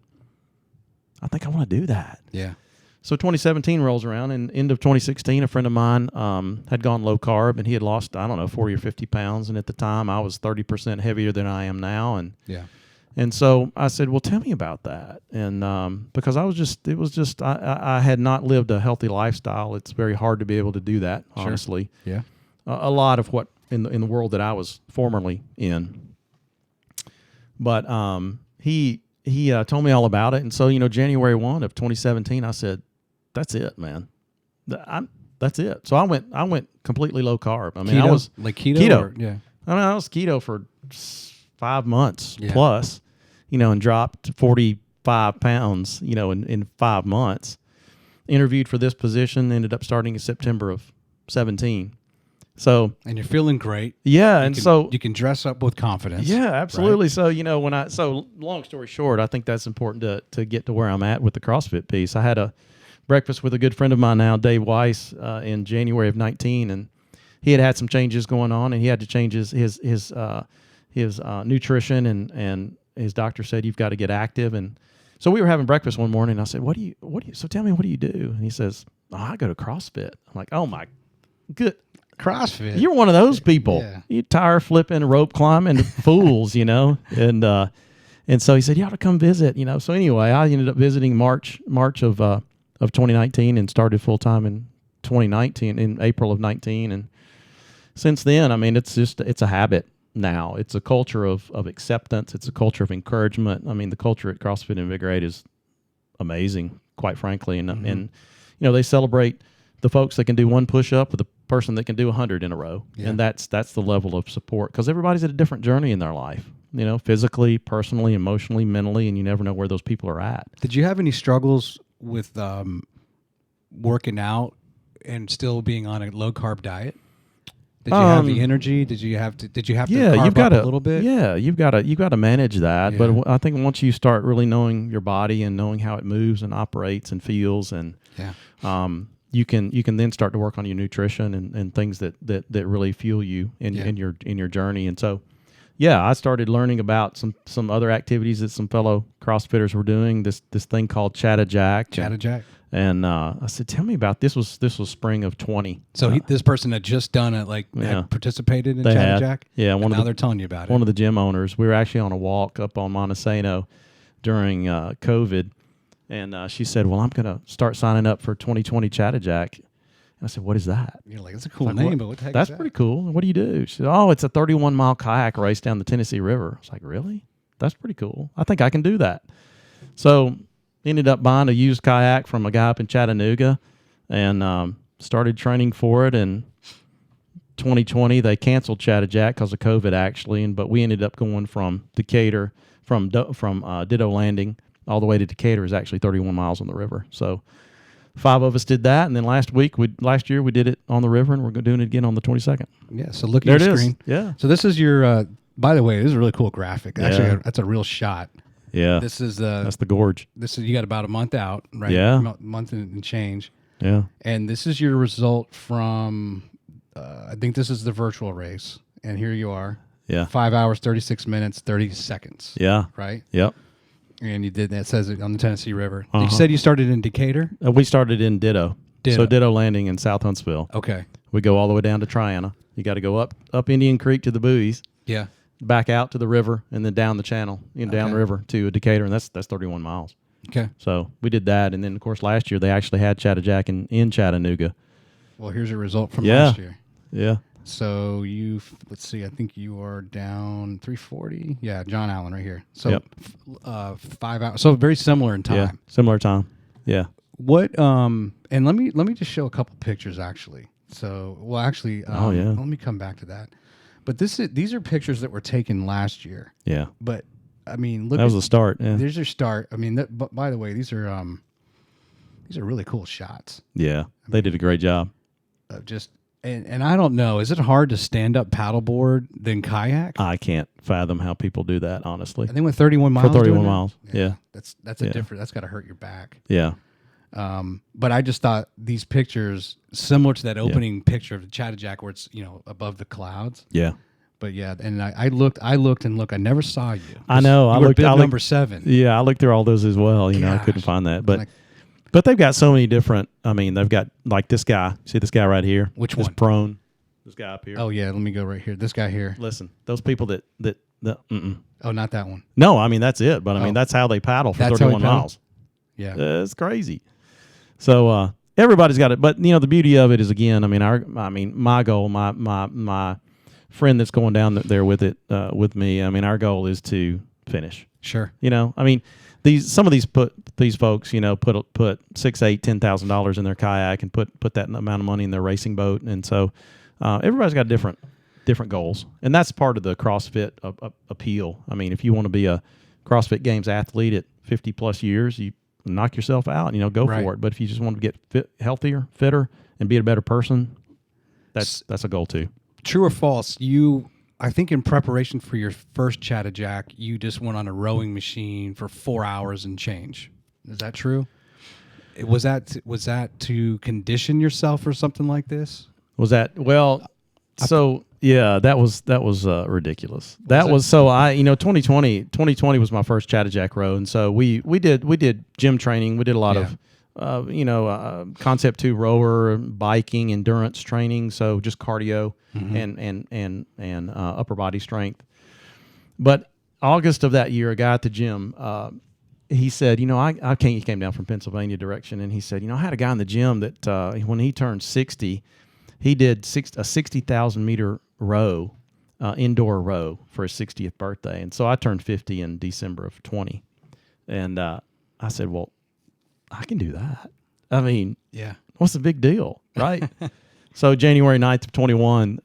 I think I want to do that. Yeah. So 2017 rolls around, and end of 2016, a friend of mine had gone low carb, and he had lost, 40 or 50 pounds. And at the time, I was 30% heavier than I am now. And so I said, well, tell me about that. And because I had not lived a healthy lifestyle. It's very hard to be able to do that, honestly. Yeah. A lot of what in the world that I was formerly in. But he told me all about it. And so, January 1 of 2017, I said, that's it, man. That's it. So I went completely low carb. I mean, keto? I was like keto. Yeah. I mean, I was keto for 5 months plus, and dropped 45 pounds, in 5 months. Interviewed for this position, ended up starting in September of 17. So, and you're feeling great. Yeah, so you can dress up with confidence. Yeah, absolutely. Right? So long story short, I think that's important to get to where I'm at with the CrossFit piece. I had a breakfast with a good friend of mine now, Dave Weiss, in January of 19, and he had some changes going on, and he had to change his nutrition, and his doctor said, you've got to get active. And so we were having breakfast one morning, and I said, so tell me, what do you do? And he says, I go to CrossFit. I'm like, oh my good. CrossFit. You're one of those people. Yeah. You tire flipping, rope climbing fools, And so he said, you ought to come visit, So anyway, I ended up visiting March of 2019, and started full time in 2019, in April of 19. And since then, I mean, it's a habit now. It's a culture of acceptance. It's a culture of encouragement. I mean, the culture at CrossFit Invigorate is amazing, quite frankly. And they celebrate the folks that can do one push-up with the person that can do 100 in a row. Yeah. And that's the level of support, because everybody's at a different journey in their life, physically, personally, emotionally, mentally, and you never know where those people are at. Did you have any struggles with working out and still being on a low-carb diet? Did you have the energy? Did you have to carb up a little bit? Yeah, you've got to manage that. Yeah. But I think once you start really knowing your body and knowing how it moves and operates and feels, and you can then start to work on your nutrition and things that really fuel you in your journey. And so, I started learning about some other activities that some fellow CrossFitters were doing. This thing called Chattajcack. And I said, tell me about this. This was spring of 20. So this person had just done it, had participated in Chattajcack? Yeah. Now they're telling you about it. One of the gym owners. We were actually on a walk up on Montesano during COVID. And she said, well, I'm going to start signing up for 2020 Chattajcack. And I said, what is that? You're like, it's a cool name, but what the heck is that? That's pretty cool. What do you do? She said, oh, it's a 31-mile kayak race down the Tennessee River. I was like, really? That's pretty cool. I think I can do that. So ended up buying a used kayak from a guy up in Chattanooga, and started training for it. And 2020, they canceled Chattajcack because of COVID, actually. But we ended up going from Decatur, from Ditto Landing, all the way to Decatur is actually 31 miles on the river. So 5 of us did that, and then last year we did it on the river, and we're doing it again on the 22nd. Yeah, so look at your screen. Yeah. So this is your, by the way, this is a really cool graphic. Actually, that's a real shot. Yeah. This is that's the gorge. You got about a month out, right? Yeah. Month and change. Yeah. And this is your result from I think this is the virtual race, and here you are. Yeah. 5 hours, 36 minutes, 30 seconds. Yeah. Right? Yep. And you did that. It says it on the Tennessee River. Uh-huh. You said you started in Decatur? We started in Ditto. So Ditto Landing in South Huntsville. Okay. We go all the way down to Triana. You got to go up Indian Creek to the buoys, Yeah. back out to the river, and then down the channel, down the river to Decatur, and that's 31 miles. Okay. So we did that, and then of course last year they actually had Chattajcack in Chattanooga. Well, here's your result from last year. Yeah. So let's see, I think you are down 340. Yeah, John Allen right here. So 5 hours. So very similar in time. Yeah, similar time. Yeah. What and let me just show a couple pictures actually. So let me come back to that. But these are pictures that were taken last year. Yeah. But I mean, look, that was the start. Yeah. There's your start. I mean, but by the way, these are really cool shots. Yeah, they did a great job. And I don't know, is it hard to stand up paddleboard than kayak? I can't fathom how people do that, honestly. I think with 31 miles. For 31 miles. Yeah. That's different. That's got to hurt your back. Yeah. But I just thought these pictures similar to that opening picture of the Chattajcack where it's, above the clouds. Yeah. But yeah, and I looked, I never saw you. I know. I looked number 7. Yeah, I looked through all those as well. I couldn't find that. But they've got so many different. I mean, they've got like this guy. See this guy right here? Which one? Prone. This guy up here. Oh yeah, let me go right here. This guy here. Listen, those people that. Oh, not that one. No, I mean that's it. But I mean that's how they paddle for 31 miles. Yeah, it's crazy. So everybody's got it. But the beauty of it is again. My goal, my friend that's going down there with it with me. I mean, our goal is to finish. Sure. I mean. Some of these folks, put $6,000, $10,000 in their kayak and put that amount of money in their racing boat, and so everybody's got different goals, and that's part of the CrossFit appeal. I mean, if you want to be a CrossFit Games athlete at 50 plus years, you knock yourself out, go for it. But if you just want to get healthier, fitter, and be a better person, that's a goal too. True or false? I think in preparation for your first Chattajcack, you just went on a rowing machine for 4 hours and change. Is that true? Was that to condition yourself or something like this? Was that so? Yeah, that was ridiculous. That was so. 2020 was my first Chattajcack row, and so we did gym training. We did a lot of concept 2 rower, biking, endurance training. So just cardio and upper body strength. But August of that year, a guy at the gym, he said, he came down from Pennsylvania direction, and he said, I had a guy in the gym that when he turned 60, he did a 60,000 meter row, indoor row for his 60th birthday. And so I turned 50 in December of 20. And I said, well, I can do that. I mean, what's the big deal, right? So January 9th of 21,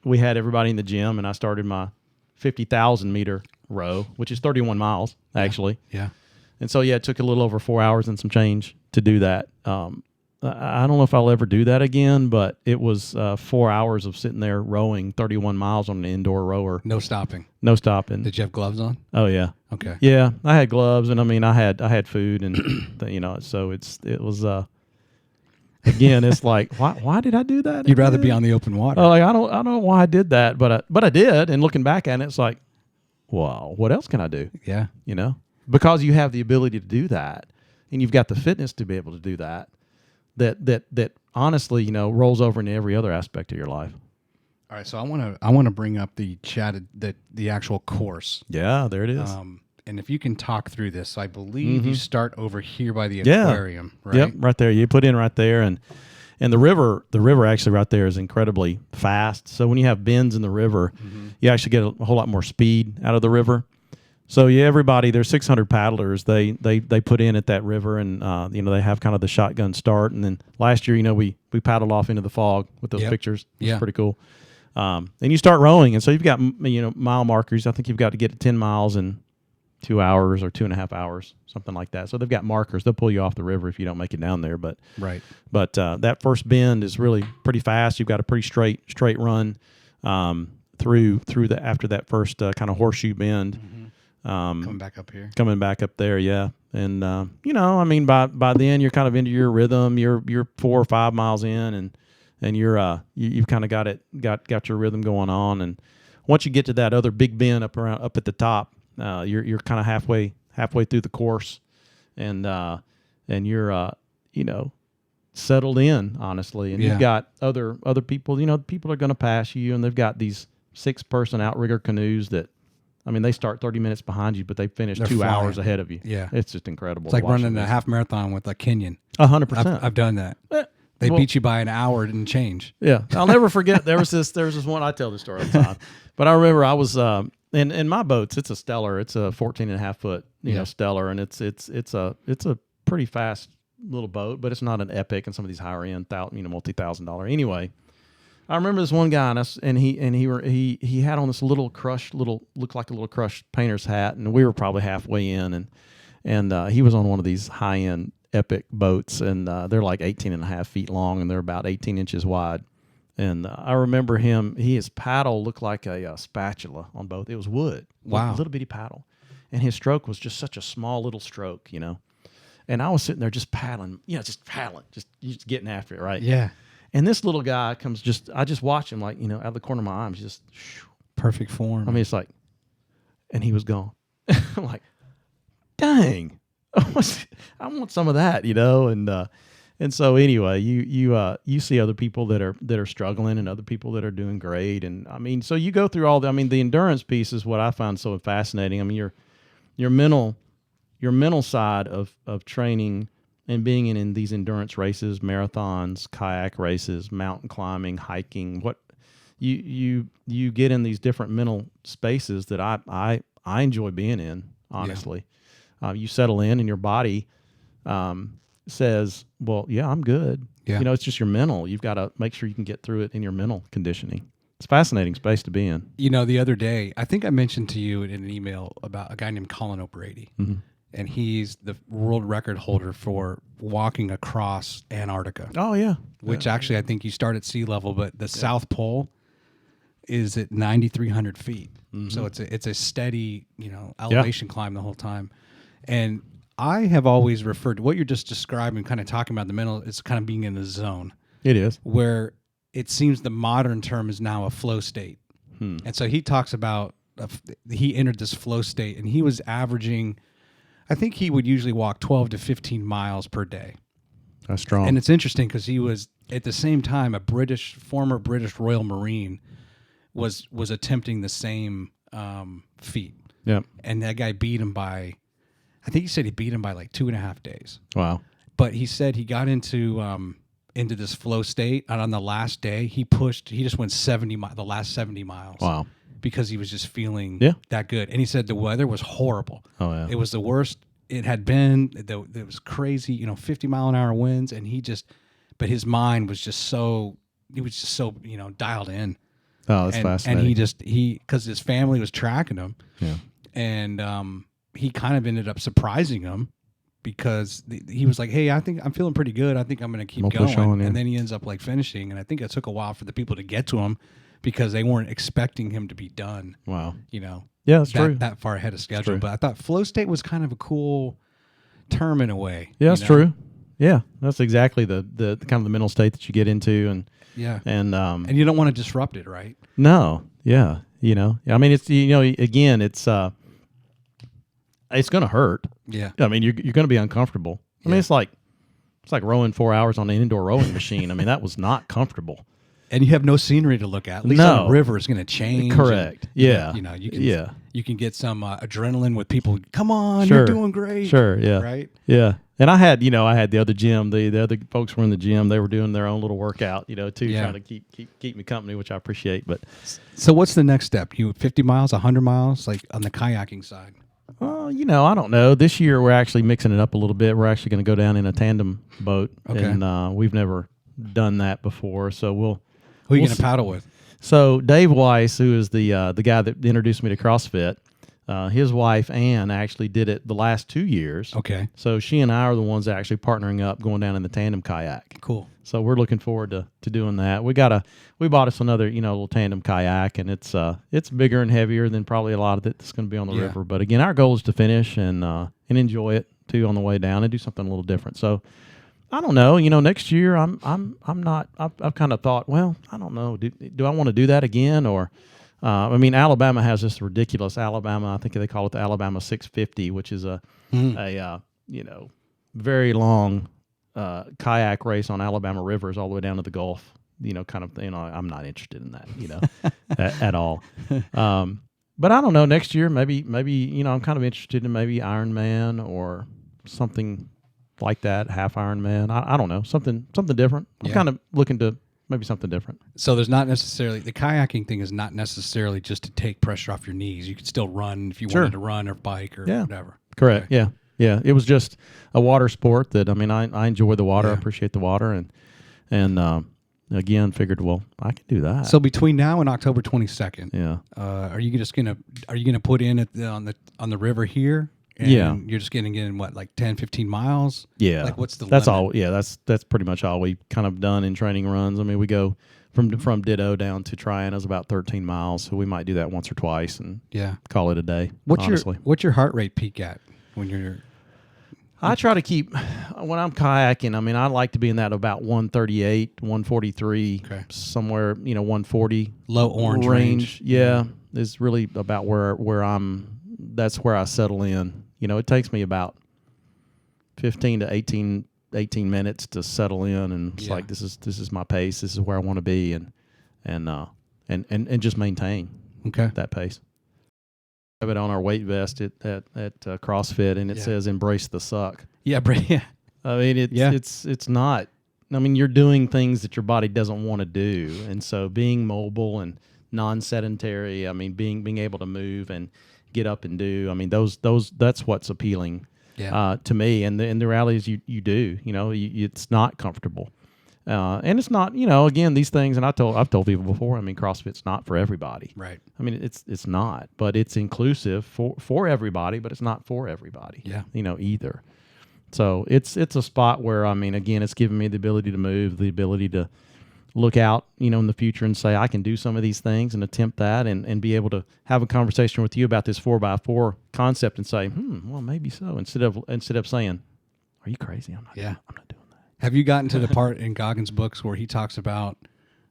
we had everybody in the gym, and I started my 50,000 meter row, which is 31 miles, actually. Yeah. And so, it took a little over 4 hours and some change to do that. I don't know if I'll ever do that again, but it was 4 hours of sitting there rowing 31 miles on an indoor rower. No stopping. No stopping. Did you have gloves on? Oh yeah. Okay. Yeah, I had gloves, and I had food, and so it was. Again, it's like why did I do that? You'd rather be on the open water. I don't know why I did that, but I did. And looking back at it, it's like, wow, what else can I do? Yeah. Because you have the ability to do that, and you've got the fitness to be able to do that. That honestly, rolls over into every other aspect of your life. All right, so I want to bring up the actual course. Yeah, there it is. And if you can talk through this, I believe you start over here by the aquarium, right? Yep, right there. You put in right there, and the river actually right there is incredibly fast. So when you have bends in the river, you actually get a whole lot more speed out of the river. So everybody, there's 600 paddlers. They put in at that river, and they have kind of the shotgun start. And then last year, we paddled off into the fog with those pictures. It's pretty cool. And you start rowing, and so you've got mile markers. I think you've got to get to 10 miles in 2 hours or 2.5 hours, something like that. So they've got markers. They'll pull you off the river if you don't make it down there. But that first bend is really pretty fast. You've got a pretty straight run through after that first kind of horseshoe bend. Coming back up here. Coming back up there, yeah. And by then you're kind of into your rhythm. You're 4 or 5 miles in, and you've kind of got your rhythm going on. And once you get to that other big bend up at the top, you're kind of halfway through the course, and you're settled in, honestly. And you've got other people. People are going to pass you, and they've got these 6-person outrigger canoes that, I mean, they start 30 minutes behind you, but they finish 2 hours ahead of you. Yeah, it's just incredible. It's like running a half marathon with a Kenyan. 100%. I've done that. They beat you by an hour and change. Yeah, I'll never forget. There was this one. I tell this story all the time, but I remember I was in my boats. It's a Stellar. It's a 14.5 foot Stellar, and it's a pretty fast little boat, but it's not an Epic and some of these higher end multi-$1,000. Anyway, I remember this one guy, and he had on this looked like a little crushed painter's hat, and we were probably halfway in, and he was on one of these high end Epic boats, and they're like 18.5 feet long, and they're about 18 inches wide. And I remember his paddle looked like a spatula on both. It was wood. Wow. A little bitty paddle. And his stroke was just such a small little stroke, And I was sitting there just paddling, just getting after it, right? Yeah. And this little guy I just watched him, like, out of the corner of my eye, just perfect form. I mean, it's like, and he was gone. I'm like, dang. I want some of that, and so anyway, you see other people that are struggling and other people that are doing great, and I mean, so you go through all the endurance piece is what I find so fascinating. I mean, your mental side of training and being in these endurance races, marathons, kayak races, mountain climbing, hiking, what you get in these different mental spaces that I enjoy being in, honestly. Yeah. You settle in, and your body says, well, yeah, I'm good. Yeah. It's just your mental. You've got to make sure you can get through it in your mental conditioning. It's a fascinating space to be in. The other day, I think I mentioned to you in an email about a guy named Colin O'Brady, and he's the world record holder for walking across Antarctica. Oh, yeah. Which actually, I think you start at sea level, but the South Pole is at 9,300 feet. Mm-hmm. So it's a steady, elevation climb the whole time. And I have always referred to what you're just describing, kind of talking about the mental, is kind of being in the zone. It is. Where it seems the modern term is now a flow state. And so he talks about, he entered this flow state, and he was averaging, I think he would usually walk 12 to 15 miles per day. That's strong. And it's interesting because he was, at the same time, former British Royal Marine was attempting the same feat. Yeah. And that guy beat him by, I think he said he beat him by like 2.5 days. Wow. But he said he got into this flow state, and on the last day he just went the last 70 miles. Wow. Because he was just feeling that good. And he said the weather was horrible. Oh, yeah. It was the worst it had been. It was crazy, 50-mile-an-hour winds, and but his mind was just so, dialed in. Oh, that's fascinating. And because his family was tracking him. Yeah. And he kind of ended up surprising him because he was like, hey, I think I'm feeling pretty good. I think I'm going to keep going. On, and then he ends up like finishing. And I think it took a while for the people to get to him because they weren't expecting him to be done. Wow. Yeah, that's true. That far ahead of schedule. But I thought flow state was kind of a cool term in a way. Yeah, that's true. Yeah, that's exactly the kind of the mental state that you get into. And and you don't want to disrupt it, right? No. Yeah. I mean, it's, again, it's going to hurt. Yeah. I mean, you're going to be uncomfortable. I mean, it's like rowing 4 hours on an indoor rowing machine. I mean, that was not comfortable. And you have no scenery to look at. At least on the river is going to change. Correct. And, you can get some adrenaline with people. Come on, you're doing great. Sure. Yeah. Right. Yeah. And I had the other gym. The other folks were in the gym. They were doing their own little workout, too, trying to keep me company, which I appreciate. But so, what's the next step? 50 miles, 100 miles, like on the kayaking side? Well, I don't know. This year we're actually mixing it up a little bit. We're actually going to go down in a tandem boat, and we've never done that before. So who are you going to paddle with? So Dave Weiss, who is the guy that introduced me to CrossFit, his wife Ann actually did it the last 2 years. Okay. So she and I are the ones actually partnering up, going down in the tandem kayak. Cool. So we're looking forward to doing that. We bought us another little tandem kayak, and it's bigger and heavier than probably a lot of it that's going to be on the river. But again, our goal is to finish and enjoy it too on the way down and do something a little different. So I don't know. Next year I'm not. I've kind of thought, well, I don't know. Do I want to do that again? Or, Alabama has this ridiculous Alabama. I think they call it the Alabama 650, which is a very long kayak race on Alabama rivers all the way down to the Gulf. Kind of. I'm not interested in that. at all. But I don't know. Next year, maybe I'm kind of interested in maybe Ironman or something like that, half Ironman. I don't know, something different. I'm kind of looking to maybe something different. So there's not necessarily, the kayaking thing is not necessarily just to take pressure off your knees. You could still run if you wanted to run or bike or whatever. Correct. Okay. Yeah. It was just a water sport that I enjoy the water. I appreciate the water, and again figured, well, I can do that. So between now and October 22nd, are you gonna put in on the river here? And you're just getting in what, like 10, 15 miles? Yeah. Like what's the that's limit? all. Yeah, that's pretty much all we've kind of done in training runs. We go from Ditto down to Triana is about 13 miles, so we might do that once or twice and call it a day. What's your heart rate peak at when you're? I try to keep, when I'm kayaking, I like to be in that about 138, 143, somewhere, 140. Low orange range. Yeah, is really about where that's where I settle in. It takes me about 15 to 18 minutes to settle in, and it's like, this is my pace. This is where I want to be, and just maintain that pace. Have it on our weight vest at CrossFit, and it says "Embrace the suck." Yeah, it's not. You're doing things that your body doesn't want to do, and so being mobile and non-sedentary. Being able to move and get up and do. That's what's appealing to me. And the reality is, you do. It's not comfortable. And it's not, again, these things, and I've told people before, CrossFit's not for everybody. Right. It's not, but it's inclusive for everybody, but it's not for everybody. Yeah. Either. So it's a spot where, again, it's giving me the ability to move, the ability to look out, in the future and say, I can do some of these things and attempt that, and be able to have a conversation with you about this 4x4 concept and say, well, maybe so, instead of saying, are you crazy? I'm not doing that. Have you gotten to the part in Goggins' books where he talks about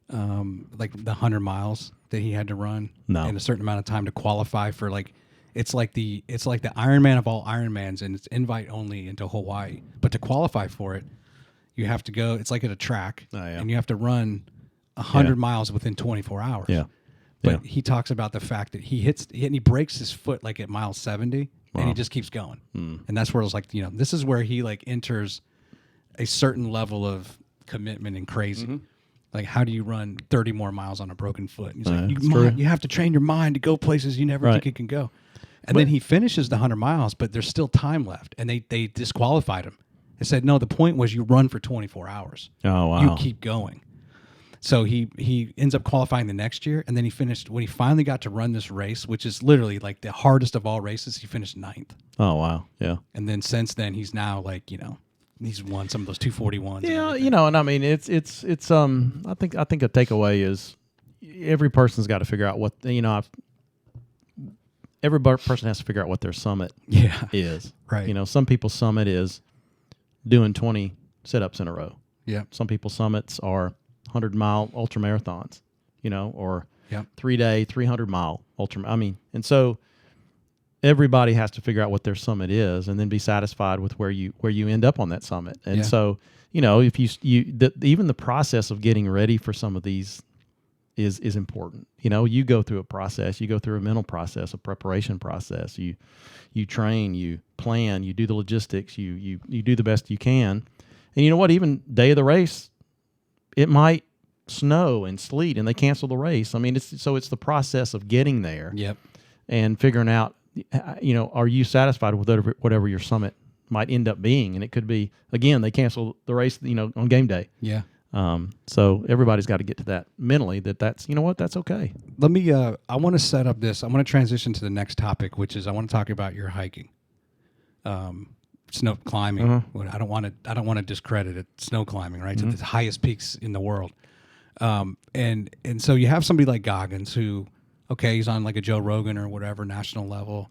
like the 100 miles that he had to run in a certain amount of time to qualify for, like, it's like the Ironman of all Ironmans, and it's invite only into Hawaii. But to qualify for it, you have to go. It's like at a track, and you have to run 100 miles within 24 hours. Yeah. But he talks about the fact that he breaks his foot like at mile 70, and he just keeps going. And that's where it's like, this is where he like enters a certain level of commitment and crazy. Mm-hmm. Like, how do you run 30 more miles on a broken foot? And he's like, you have to train your mind to go places you never think it can go. And then he finishes the 100 miles, but there's still time left. And they disqualified him. They said, no, the point was you run for 24 hours. Oh, wow. You keep going. So he ends up qualifying the next year. And then he finished, when he finally got to run this race, which is literally like the hardest of all races, he finished 9th. Oh, wow. Yeah. And then since then, he's now like, he's won some of those 241s. Yeah, and it's I think a takeaway is every person's got to figure out what every person has to figure out what their summit is. Right. Some people's summit is doing 20 sit-ups in a row. Yeah. Some people's summits are 100-mile ultra marathons, or 3-day 300-mile ultra. And so everybody has to figure out what their summit is, and then be satisfied with where you end up on that summit. And so, if even the process of getting ready for some of these is important. You go through a process, you go through a mental process, a preparation process. You train, you plan, you do the logistics, you do the best you can. And you know what? Even day of the race, it might snow and sleet, and they cancel the race. It's the process of getting there. Yep. And figuring out, are you satisfied with whatever your summit might end up being? And it could be, again, they cancel the race, on game day. Yeah. So everybody's got to get to that mentally, that's okay. Let me, I want to set up this. I want to transition to the next topic, which is I want to talk about your hiking, snow climbing. Uh-huh. I don't want to discredit it. Snow climbing, right? Mm-hmm. To the highest peaks in the world. And so you have somebody like Goggins who, okay, he's on like a Joe Rogan or whatever national level.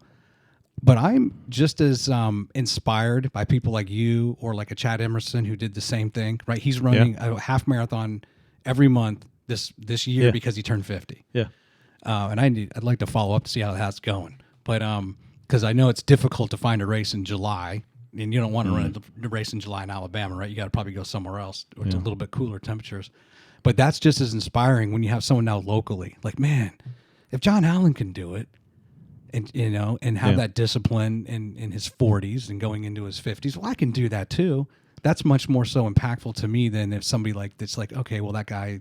But I'm just as inspired by people like you or like a Chad Emerson who did the same thing, right? He's running a half marathon every month this year because he turned 50. Yeah. And I'd like to follow up to see how that's going. But because I know it's difficult to find a race in July, and you don't want to run a race in July in Alabama, right? You got to probably go somewhere else where it's a little bit cooler temperatures. But that's just as inspiring when you have someone now locally. Like, man, if John Allen can do it, and have that discipline in his 40s and going into his 50s, well, I can do that too. That's much more so impactful to me than if somebody like that's like, okay, well, that guy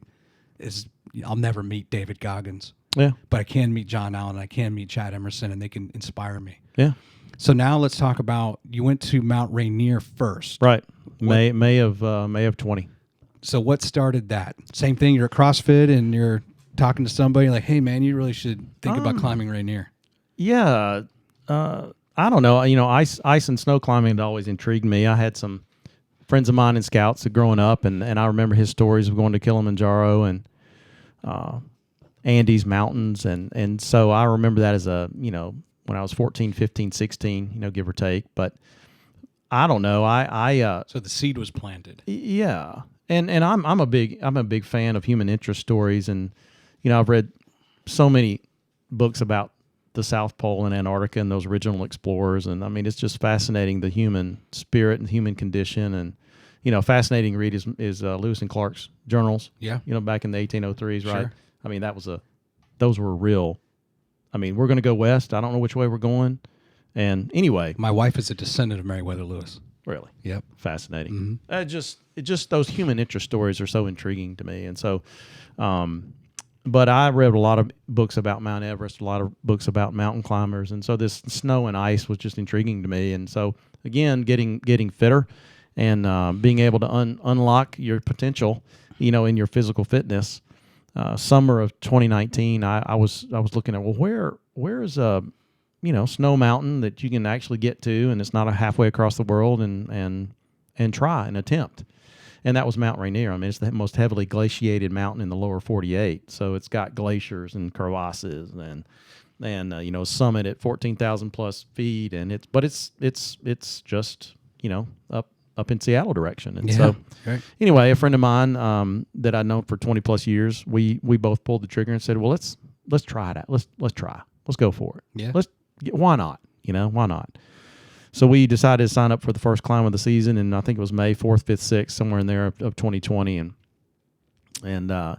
I'll never meet David Goggins. Yeah. But I can meet John Allen, I can meet Chad Emerson, and they can inspire me. Yeah. So now let's talk about, you went to Mount Rainier first. Right. May of 20. So what started that? Same thing, you're at CrossFit and you're talking to somebody like, hey man, you really should think about climbing Rainier. Yeah. I don't know. Ice and snow climbing had always intrigued me. I had some friends of mine in Scouts growing up, and I remember his stories of going to Kilimanjaro and Andes Mountains. And so I remember that as when I was 14, 15, 16, give or take. But I don't know. So the seed was planted. Yeah. And I'm a big fan of human interest stories. And, I've read so many books about the South Pole and Antarctica and those original explorers. And I mean, it's just fascinating, the human spirit and human condition. And, fascinating read is Lewis and Clark's journals. Yeah. Back in the 1803s, right? Sure. I mean, those were real. I mean, we're going to go west. I don't know which way we're going. And anyway. My wife is a descendant of Meriwether Lewis. Really? Yep. Fascinating. Mm-hmm. Just those human interest stories are so intriguing to me. And so, but I read a lot of books about Mount Everest, a lot of books about mountain climbers. And so this snow and ice was just intriguing to me. And so, again, getting fitter and being able to unlock your potential, in your physical fitness. Summer of 2019, I was looking at, well, where is a snow mountain that you can actually get to, and it's not a halfway across the world, and try and attempt. And that was Mount Rainier. I mean, it's the most heavily glaciated mountain in the lower 48. So it's got glaciers and crevasses and summit at 14,000 plus feet, and it's just up in Seattle direction. And so anyway, a friend of mine that I'd known for 20 plus years, we both pulled the trigger and said, well, let's try it out. Let's try. Let's go for it. Yeah. Why not? Why not? So we decided to sign up for the first climb of the season, and I think it was May 4th, 5th, 6th, somewhere in there of 2020. And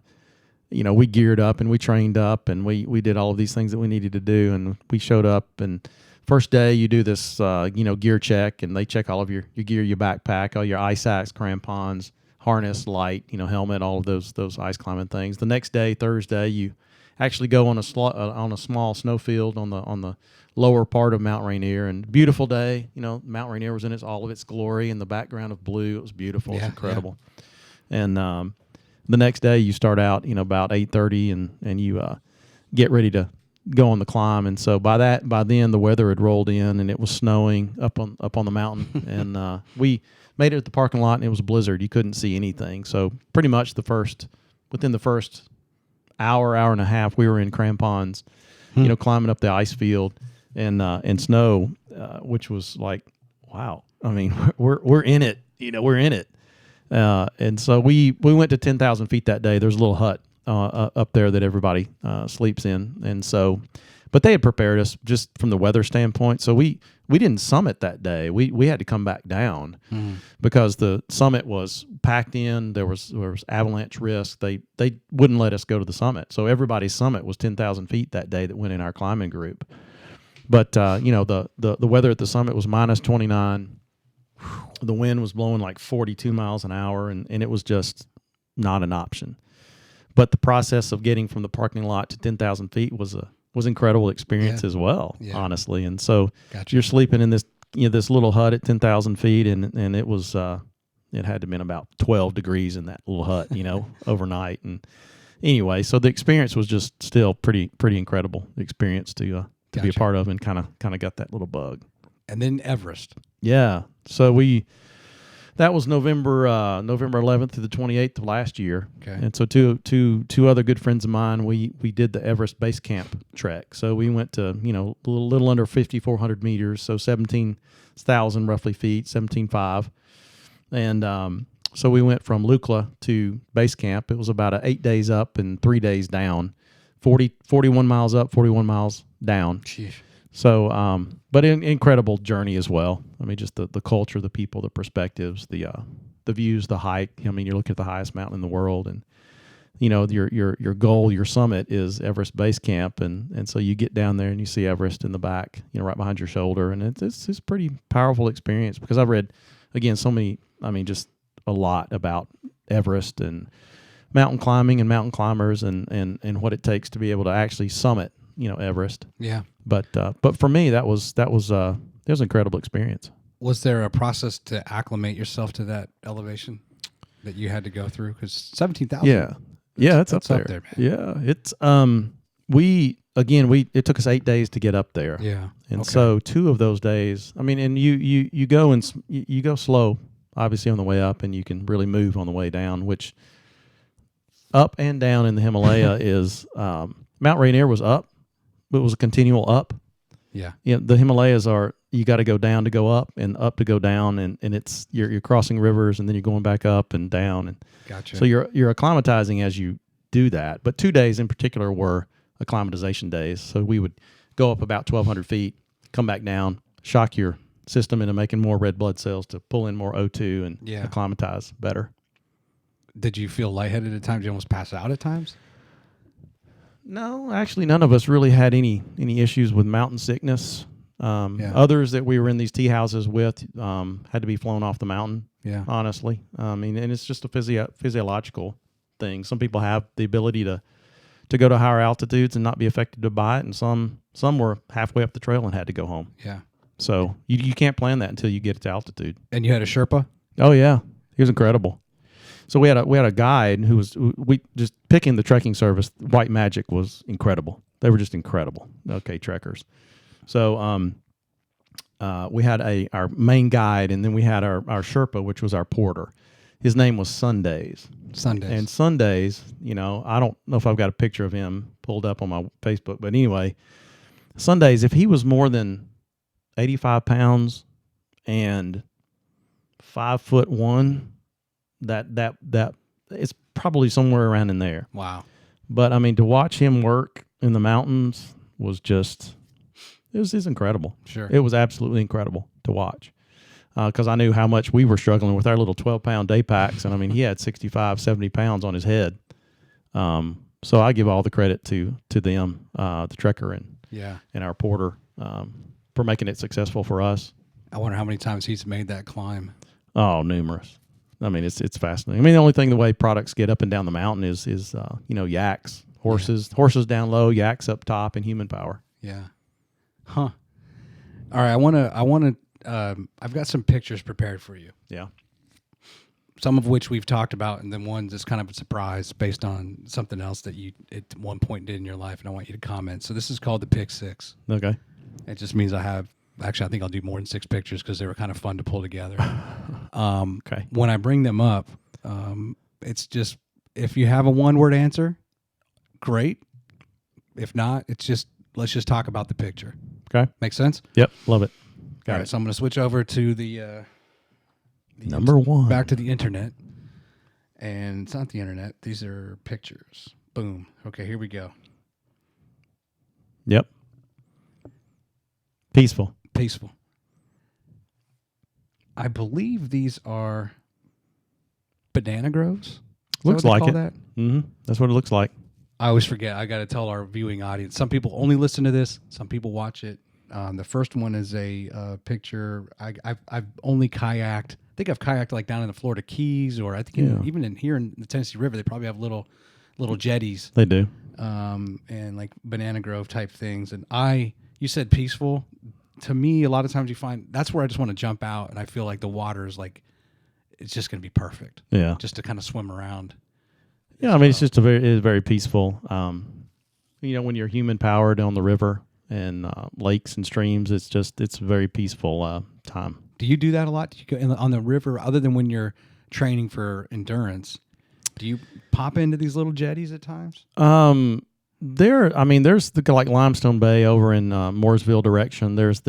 we geared up and we trained up and we did all of these things that we needed to do, and we showed up. And first day you do this, gear check, and they check all of your gear, your backpack, all your ice axe, crampons, harness, light, helmet, all of those ice climbing things. The next day, Thursday, you actually go on a small snowfield on the lower part of Mount Rainier, and beautiful day. Mount Rainier was in all of its glory in the background of blue. It was beautiful. It's incredible. Yeah. And the next day you start out, about 8:30, and you get ready to go on the climb. And so by then the weather had rolled in and it was snowing up on the mountain. And we made it at the parking lot, and it was a blizzard. You couldn't see anything. So pretty much within the first hour and a half, we were in crampons, climbing up the ice field and snow, which was like, wow. I mean, we're in it. We're in it. And so we went to 10,000 feet that day. There's a little hut up there that everybody sleeps in. And so, but they had prepared us just from the weather standpoint. So we didn't summit that day. We had to come back down because the summit was packed in. There was avalanche risk. They wouldn't let us go to the summit. So everybody's summit was 10,000 feet that day that went in our climbing group. But the weather at the summit was minus 29. The wind was blowing like 42 miles an hour, and it was just not an option. But the process of getting from the parking lot to 10,000 feet was incredible experience as well, honestly. And so you're sleeping in this this little hut at 10,000 feet, and it was it had to have been about 12 degrees in that little hut, overnight. And anyway, so the experience was just still pretty incredible experience to be a part of, and kind of got that little bug. And then Everest. Yeah. So That was November 11th through the 28th of last year. Okay. And so two other good friends of mine, we did the Everest Base Camp trek. So we went to, a little under 5,400 meters, so 17,000 roughly feet, 17,500. And so we went from Lukla to base camp. It was about 8 days up and 3 days down, 41 miles up, 41 miles down. Sheesh. So, but an incredible journey as well. I mean, just the culture, the people, the perspectives, the views, the hike. I mean, you're looking at the highest mountain in the world, and your goal, your summit is Everest Base Camp, and so you get down there and you see Everest in the back, right behind your shoulder, and it's a pretty powerful experience because I've read, again, so many. I mean, just a lot about Everest and mountain climbing and mountain climbers and what it takes to be able to actually summit, Everest. Yeah. But for me, that was an incredible experience. Was there a process to acclimate yourself to that elevation that you had to go through? Because 17,000. Yeah, it's up there. Man. Yeah, it's it took us 8 days to get up there. Yeah, and so 2 of those days. I mean, and you go and you go slow, obviously on the way up, and you can really move on the way down. Which up and down in the Himalaya is Mount Rainier was up. It was a continual up. Yeah. The Himalayas you got to go down to go up and up to go down, and it's you're crossing rivers and then you're going back up and down, and gotcha. So you're acclimatizing as you do that. But 2 days in particular were acclimatization days. So we would go up about 1,200 feet, come back down, shock your system into making more red blood cells to pull in more O2 and acclimatize better. Did you feel lightheaded at times? Did you almost pass out at times? No, actually, none of us really had any issues with mountain sickness. Others that we were in these tea houses with had to be flown off the mountain. Yeah, honestly, I mean, and it's just a physiological thing. Some people have the ability to go to higher altitudes and not be affected by it, and some were halfway up the trail and had to go home. Yeah, so you can't plan that until you get to altitude. And you had a Sherpa? Oh yeah, he was incredible. So we had a guide who was just picking the trekking service. White Magic was incredible. They were just incredible. Okay, trekkers. So we had our main guide, and then we had our Sherpa, which was our porter. His name was Sundays. And Sundays, I don't know if I've got a picture of him pulled up on my Facebook, but anyway, Sundays, if he was more than 85 pounds and 5'1", that it's probably somewhere around in there. Wow. But I mean, to watch him work in the mountains was just, it was incredible. Sure. It was absolutely incredible to watch. Because I knew how much we were struggling with our little 12-pound day packs. And I mean, he had 65, 70 pounds on his head. So I give all the credit to them, the trekker and our porter, for making it successful for us. I wonder how many times he's made that climb. Oh, numerous. I mean, it's fascinating. I mean, the only thing, the way products get up and down the mountain is yaks, horses down low, yaks up top, and human power. Yeah. Huh. All right. I've got some pictures prepared for you. Yeah. Some of which we've talked about, and then one that's kind of a surprise based on something else that you at one point did in your life, and I want you to comment. So this is called the Pick 6. Okay. It just means I think I'll do more than 6 pictures because they were kind of fun to pull together. Okay. When I bring them up, it's just, if you have a one-word answer, great. If not, let's just talk about the picture. Okay. Make sense? Yep. Love it. All right. So I'm going to switch over to the number one. Back to the internet. And it's not the internet. These are pictures. Boom. Okay, here we go. Yep. Peaceful. I believe these are banana groves. Looks like it. That? Mm-hmm. That's what it looks like. I always forget. I got to tell our viewing audience. Some people only listen to this. Some people watch it. The first one is a picture. I've only kayaked. I think I've kayaked like down in the Florida Keys, or I think even in here in the Tennessee River, they probably have little jetties. They do. And like banana grove type things. And you said peaceful. To me, a lot of times you find that's where I just want to jump out, and I feel like the water is like, it's just going to be perfect. Yeah. Just to kind of swim around. Yeah, I mean, it's just very peaceful. When you're human powered on the river and lakes and streams, it's a very peaceful time. Do you do that a lot? Do you go on the river, other than when you're training for endurance? Do you pop into these little jetties at times? There's like Limestone Bay over in Mooresville direction. There's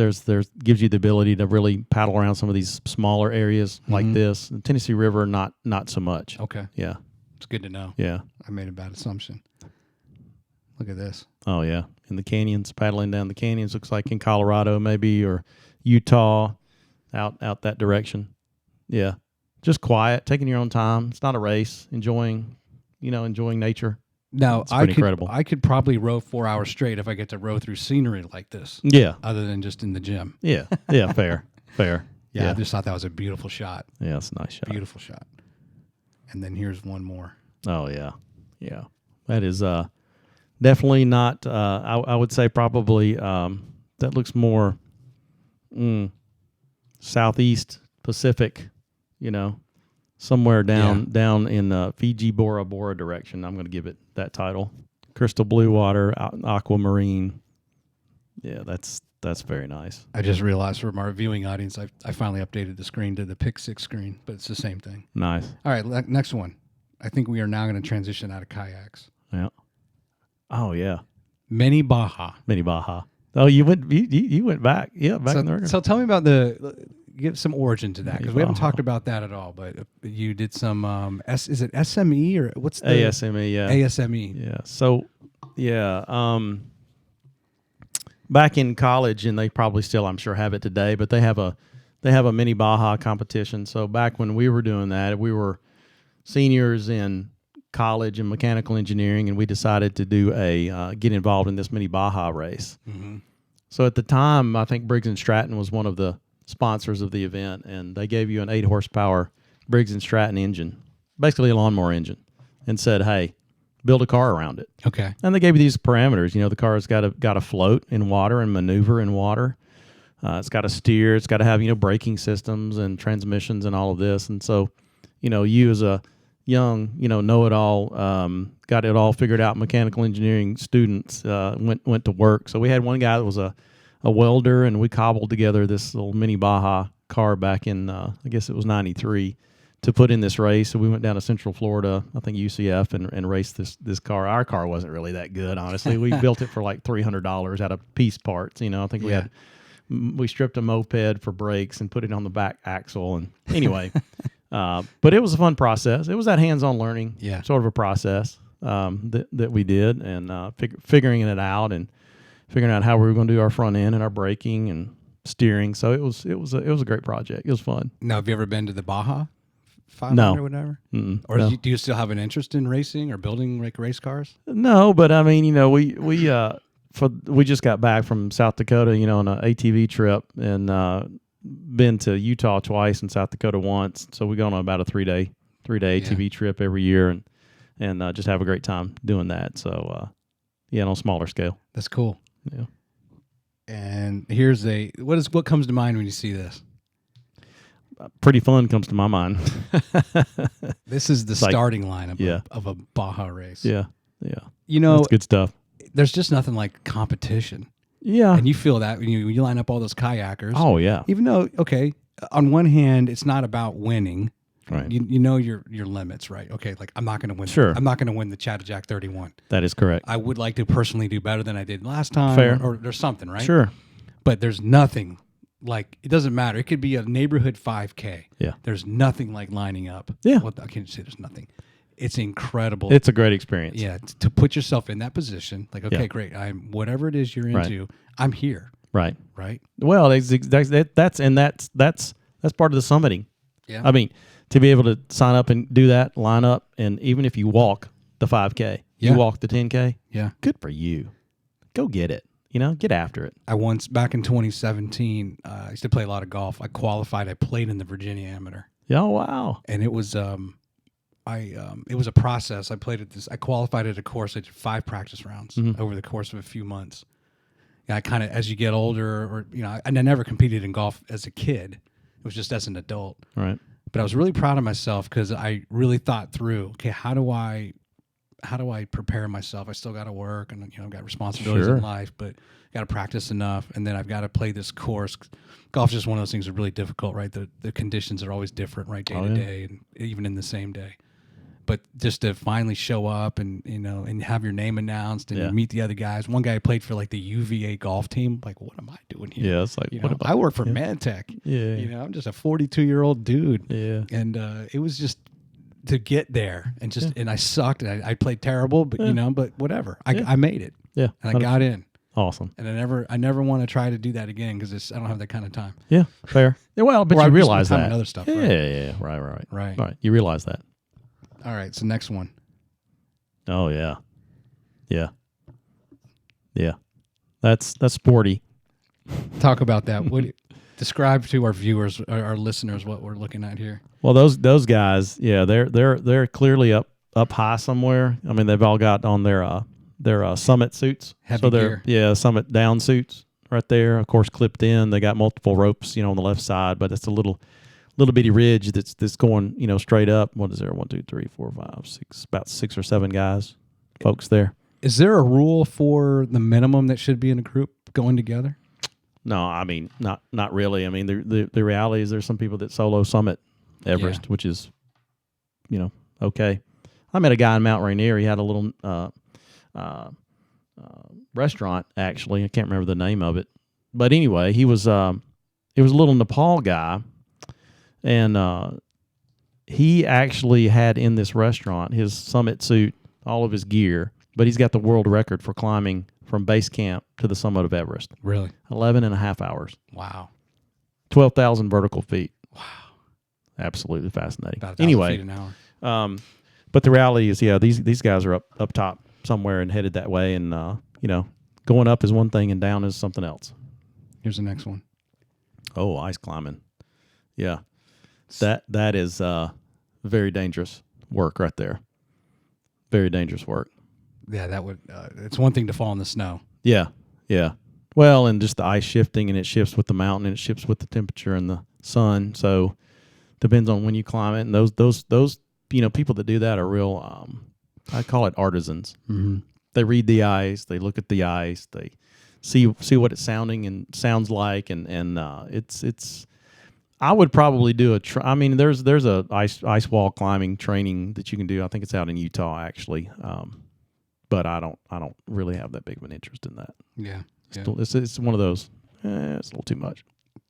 gives you the ability to really paddle around some of these smaller areas like this. The Tennessee River, not so much. Okay. Yeah. It's good to know. Yeah. I made a bad assumption. Look at this. Oh yeah. In the canyons, paddling down the canyons, looks like in Colorado maybe, or Utah, out that direction. Yeah. Just quiet, taking your own time. It's not a race. Enjoying nature. Now, It's pretty incredible. I could probably row 4 hours straight if I get to row through scenery like this. Yeah. Other than just in the gym. Yeah. Yeah. Fair. Yeah, I just thought that was a beautiful shot. Yeah, it's a nice shot. Beautiful shot. And then here's one more. Oh yeah. Yeah. That is definitely not. I would say probably that looks more southeast Pacific. Somewhere down in Fiji, Bora Bora direction. I'm going to give it that title. Crystal blue water, aquamarine. Yeah, that's very nice. I just realized from our viewing audience, I finally updated the screen to the Pick 6 screen, but it's the same thing. Nice. All right, next one. I think we are now going to transition out of kayaks. Yeah. Oh yeah. Mini Baja. Oh, you went back. Yeah, back in the river. So tell me about give some origin to that, because we haven't talked about that at all. But you did some is it SME or what's the ASME? Yeah, ASME. Yeah. So yeah, back in college, and they probably still, I'm sure, have it today. But they have a mini Baja competition. So back when we were doing that, we were seniors in college in mechanical engineering, and we decided to do get involved in this mini Baja race. Mm-hmm. So at the time, I think Briggs & Stratton was one of the sponsors of the event, and they gave you an 8 horsepower Briggs & Stratton engine, basically a lawnmower engine, and said, "Hey, build a car around it." Okay. And they gave you these parameters. The car's got to float in water and maneuver in water. It's got to steer. It's got to have braking systems and transmissions and all of this. And so, you as a young, know-it-all, got it all figured out. Mechanical engineering students went to work. So we had one guy that was a welder, and we cobbled together this little mini Baja car back in, I guess it was 93, to put in this race. So we went down to Central Florida, I think UCF, and raced this car. Our car wasn't really that good, honestly. We built it for like $300 out of piece parts. I think we stripped a moped for brakes and put it on the back axle. And anyway, but it was a fun process. It was that hands-on learning sort of a process that we did, and figuring it out and figuring out how we were going to do our front end and our braking and steering. So it was a great project. It was fun. Now, have you ever been to the Baja 500 No. or whatever? Mm-mm. Or No. do you still have an interest in racing or building like race cars? No, but I mean, we just got back from South Dakota, on an ATV trip, and been to Utah twice and South Dakota once. So we go on about a 3-day ATV trip every year, and just have a great time doing that. So on a smaller scale. That's cool. Yeah. And here's what comes to mind when you see this? Pretty fun comes to my mind. This is the starting line of a Baja race. Yeah. That's good stuff. There's just nothing like competition. Yeah. And you feel that when you line up all those kayakers. Oh, yeah. Even though, okay, on one hand, it's not about winning. Right. You know your limits, right? Okay, like I'm not going to win. Sure. I'm not going to win the Chattajcack 31. That is correct. I would like to personally do better than I did last time. Fair. Or there's something, right? Sure. But there's nothing like, it doesn't matter. It could be a neighborhood 5K. Yeah. There's nothing like lining up. Yeah. Well, I can't say there's nothing. It's incredible. It's a great experience. Yeah, to put yourself in that position, like, okay, great. I'm whatever it is you're into, I'm here. Right. Right. Well, that's part of the summiting. Yeah. I mean, to be able to sign up and do that, line up, and even if you walk the 5K, you walk the 10K. Yeah. Good for you. Go get it. Get after it. I once, back in 2017, I used to play a lot of golf. I qualified. I played in the Virginia Amateur. Oh, wow. And it was it was a process. I qualified at a course. I did 5 practice rounds over the course of a few months. And I kind of, as you get older, or and I never competed in golf as a kid. It was just as an adult. Right. But I was really proud of myself because I really thought through, okay, how do I how do I prepare myself? I still got to work, and I've got responsibilities in life, but got to practice enough, and then I've got to play this course. Golf's just one of those things that are really difficult, right? The conditions are always different, right, day to day, and even in the same day. But just to finally show up and and have your name announced and you meet the other guys. One guy played for like the UVA golf team. Like, what am I doing here? Yeah, it's like I work for Mantech. Yeah, I'm just a 42-year-old dude. Yeah, and it was just to get there and just and I sucked and I played terrible, but but whatever. I made it. Yeah, and I got in. Awesome. And I never want to try to do that again because I don't have that kind of time. Yeah, fair. Yeah, well, but you realize that. And other stuff. Yeah, right. You realize that. All right, so next one. Oh yeah. That's sporty. Talk about that. Describe to our viewers, our listeners, what we're looking at here. Well, those guys, they're clearly up high somewhere. I mean, they've all got on their summit suits. Heavy gear. Summit down suits right there. Of course, clipped in. They got multiple ropes, on the left side, but it's a little bitty ridge that's going, straight up. What is there? 1, 2, 3, 4, 5, 6, about 6 or 7 guys, folks there. Is there a rule for the minimum that should be in a group going together? No, I mean, not really. I mean, the reality is there's some people that solo summit Everest, which is, okay. I met a guy in Mount Rainier. He had a little restaurant, actually. I can't remember the name of it. But anyway, he was a little Nepal guy. And he actually had in this restaurant his summit suit, all of his gear, but he's got the world record for climbing from base camp to the summit of Everest. Really? 11 and a half hours. Wow. 12,000 vertical feet. Wow. Absolutely fascinating. About 1,000 feet an hour. But the reality is, these guys are up top somewhere and headed that way. And, going up is one thing and down is something else. Here's the next one. Oh, ice climbing. Yeah. That is very dangerous work right there. Very dangerous work. Yeah, that would. It's one thing to fall in the snow. Yeah. Well, and just the ice shifting, and it shifts with the mountain, and it shifts with the temperature and the sun. So depends on when you climb it. And those people that do that are real. I call it artisans. Mm-hmm. They read the ice. They look at the ice. They see what it's sounds like, and it's. I would probably do there's a ice wall climbing training that you can do. I think it's out in Utah actually, but I don't really have that big of an interest in that. Yeah, it's one of those. It's a little too much.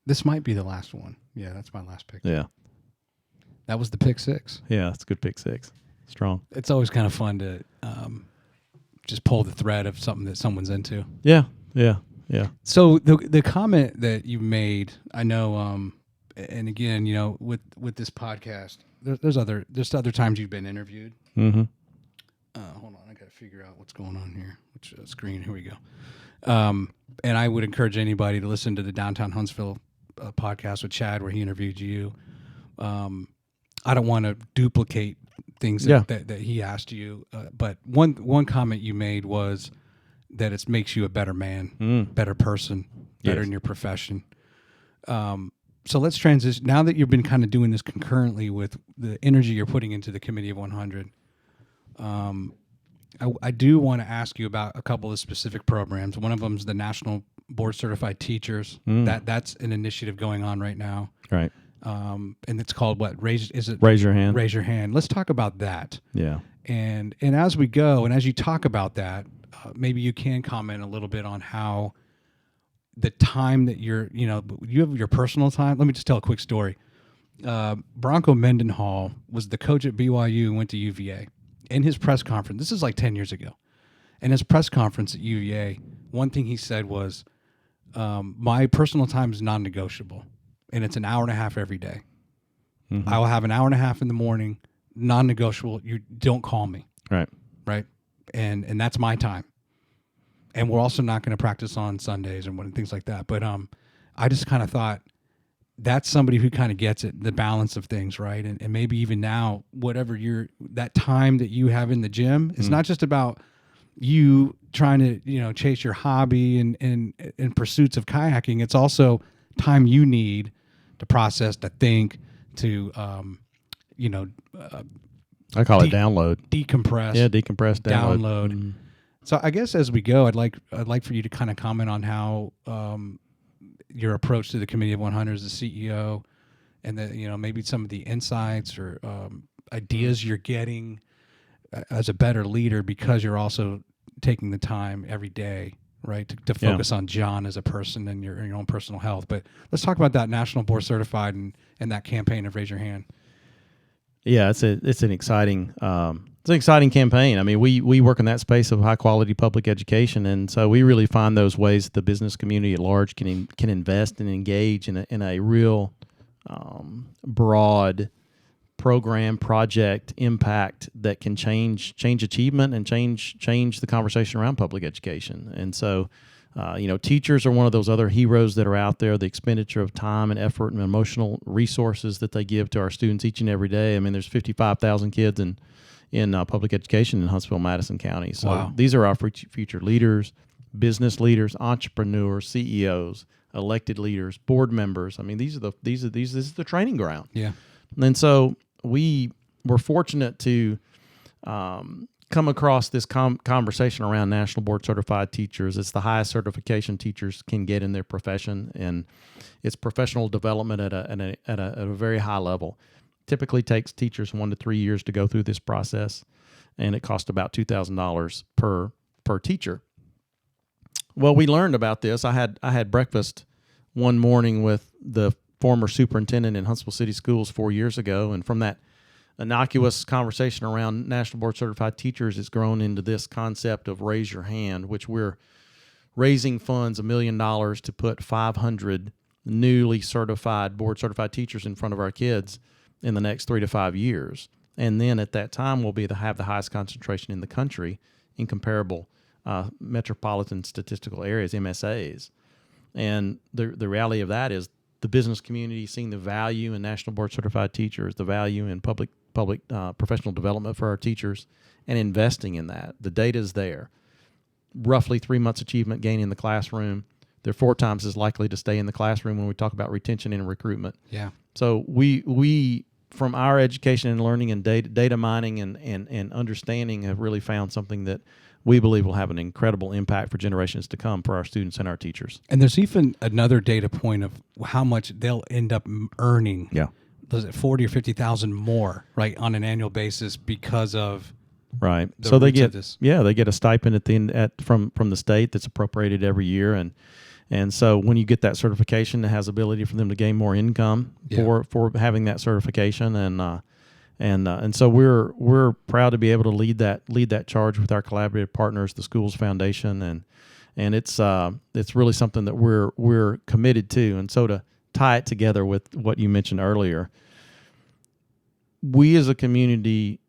This might be the last one. Yeah, that's my last pick. Yeah, that was the pick 6. Yeah, it's a good pick 6. Strong. It's always kind of fun to just pull the thread of something that someone's into. Yeah. So the comment that you made, I know. And again, with this podcast, there's other times you've been interviewed. Mm-hmm. Hold on, I got to figure out what's going on here. Which screen? Here we go. And I would encourage anybody to listen to the Downtown Huntsville podcast with Chad, where he interviewed you. I don't want to duplicate things that he asked you, but one comment you made was that it makes you a better man, better person, better in your profession. So let's transition. Now that you've been kind of doing this concurrently with the energy you're putting into the Committee of 100, I do want to ask you about a couple of specific programs. One of them is the National Board Certified Teachers. That's an initiative going on right now. Right. And it's called what? Raise Your Hand. Raise Your Hand. Let's talk about that. Yeah. And as we go, and as you talk about that, maybe you can comment a little bit on how the time that you have your personal time. Let me just tell a quick story. Bronco Mendenhall was the coach at BYU and went to UVA. In his press conference, this is like 10 years ago, in his press conference at UVA, one thing he said was, my personal time is non-negotiable, and it's an hour and a half every day. Mm-hmm. I will have an hour and a half in the morning, non-negotiable. You don't call me. Right. And that's my time. And we're also not going to practice on Sundays and things like that. But I just kind of thought that's somebody who kind of gets it, the balance of things, right? And maybe even now, whatever that time that you have in the gym, it's not just about you trying to chase your hobby and in pursuits of kayaking. It's also time you need to process, to think, to I call it download. Decompress. Yeah, decompress, download. Download. So I guess as we go, I'd like for you to kind of comment on how your approach to the Committee of 100 as the CEO, and maybe some of the insights or ideas you're getting as a better leader, because you're also taking the time every day, right, to focus on John as a person and your own personal health. But let's talk about that National Board Certified and that campaign of Raise Your Hand. Yeah, it's an exciting campaign. I mean, we work in that space of high quality public education, and so we really find those ways that the business community at large can invest and engage in a real broad program project impact that can change achievement and change the conversation around public education. And so teachers are one of those other heroes that are out there. The expenditure of time and effort and emotional resources that they give to our students each and every day. I mean, there's 55,000 kids in public education in Huntsville, Madison County. So wow. These are our future leaders, business leaders, entrepreneurs, CEOs, elected leaders, board members. I mean, this is the training ground. Yeah. And so we were fortunate to come across this conversation around National Board Certified Teachers. It's the highest certification teachers can get in their profession, and it's professional development at a very high level. Typically takes teachers 1 to 3 years to go through this process, and it costs about $2,000 per teacher. Well, we learned about this. I had breakfast one morning with the former superintendent in Huntsville City Schools 4 years ago, and from that innocuous conversation around National Board Certified Teachers, it's grown into this concept of Raise Your Hand, which we're raising funds $1 million to put 500 newly certified board certified teachers in front of our kids in the next 3 to 5 years. And then at that time, we'll have the highest concentration in the country in comparable metropolitan statistical areas, MSAs. And the reality of that is the business community seeing the value in National Board Certified Teachers, the value in public professional development for our teachers, and investing in that. The data is there. Roughly 3 months achievement gain in the classroom. They're 4 times as likely to stay in the classroom when we talk about retention and recruitment. Yeah. So we from our education and learning and data mining and understanding have really found something that we believe will have an incredible impact for generations to come for our students and our teachers. And there's even another data point of how much they'll end up earning. Yeah. Was it 40 or 50,000 more, right, on an annual basis because of right. the So they roots get of this. they get a stipend at the end from the state that's appropriated every year, and so when you get that certification, it has ability for them to gain more income for having that certification, and so we're proud to be able to lead that charge with our collaborative partners, the Schools Foundation, and it's really something that we're committed to. And so to tie it together with what you mentioned earlier, we as a community,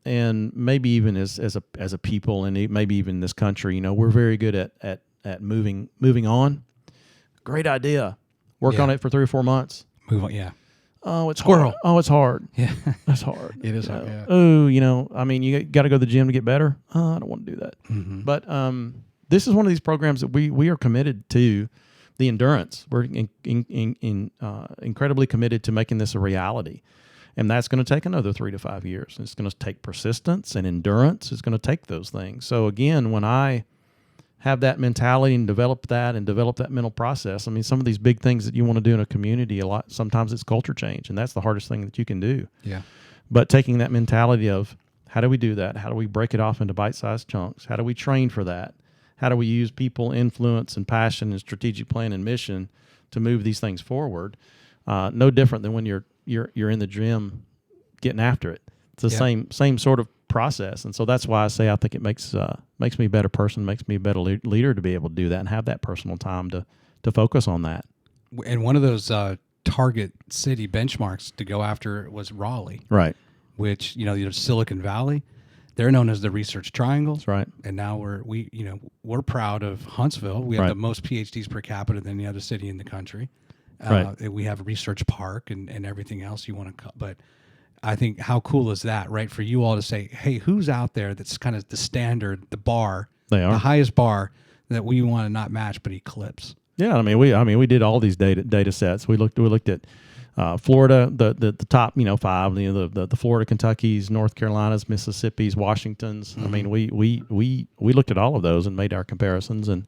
and maybe even as a people, and maybe even this country, we're very good at moving on. Great idea. Work on it for 3 or 4 months. Move on. Yeah. Oh, it's Squirrel. hard. Oh, it's hard. Yeah. That's hard. It is hard. Yeah. Oh, I mean, you got to go to the gym to get better. I don't want to do that. Mm-hmm. But this is one of these programs that we are committed to. The endurance. We're incredibly committed to making this a reality. And that's going to take another 3 to 5 years. It's going to take persistence and endurance. It's going to take those things. So again, when I have that mentality and develop that mental process, I mean, some of these big things that you want to do in a community, sometimes it's culture change, and that's the hardest thing that you can do. Yeah. But taking that mentality of how do we do that? How do we break it off into bite-sized chunks? How do we train for that? How do we use people, influence, and passion and strategic plan and mission to move these things forward? No different than when you're in the gym getting after it. It's the same sort of process, and so that's why I say I think it makes me a better person, makes me a better leader to be able to do that and have that personal time to focus on that. And one of those target city benchmarks to go after was Raleigh, Right? Which Silicon Valley. They're known as the Research Triangle. That's right. And now we're proud of Huntsville. We have the most PhDs per capita than any other city in the country. Right. We have a research park and everything else you want to. But I think how cool is that, right? For you all to say, hey, who's out there that's kind of the standard, the bar, They are the highest bar that we want to not match but eclipse. Yeah, I mean we did all these data sets. We looked at Florida, the top, five, the Florida, Kentuckys, North Carolinas, Mississippis, Washingtons. I mean, we looked at all of those and made our comparisons and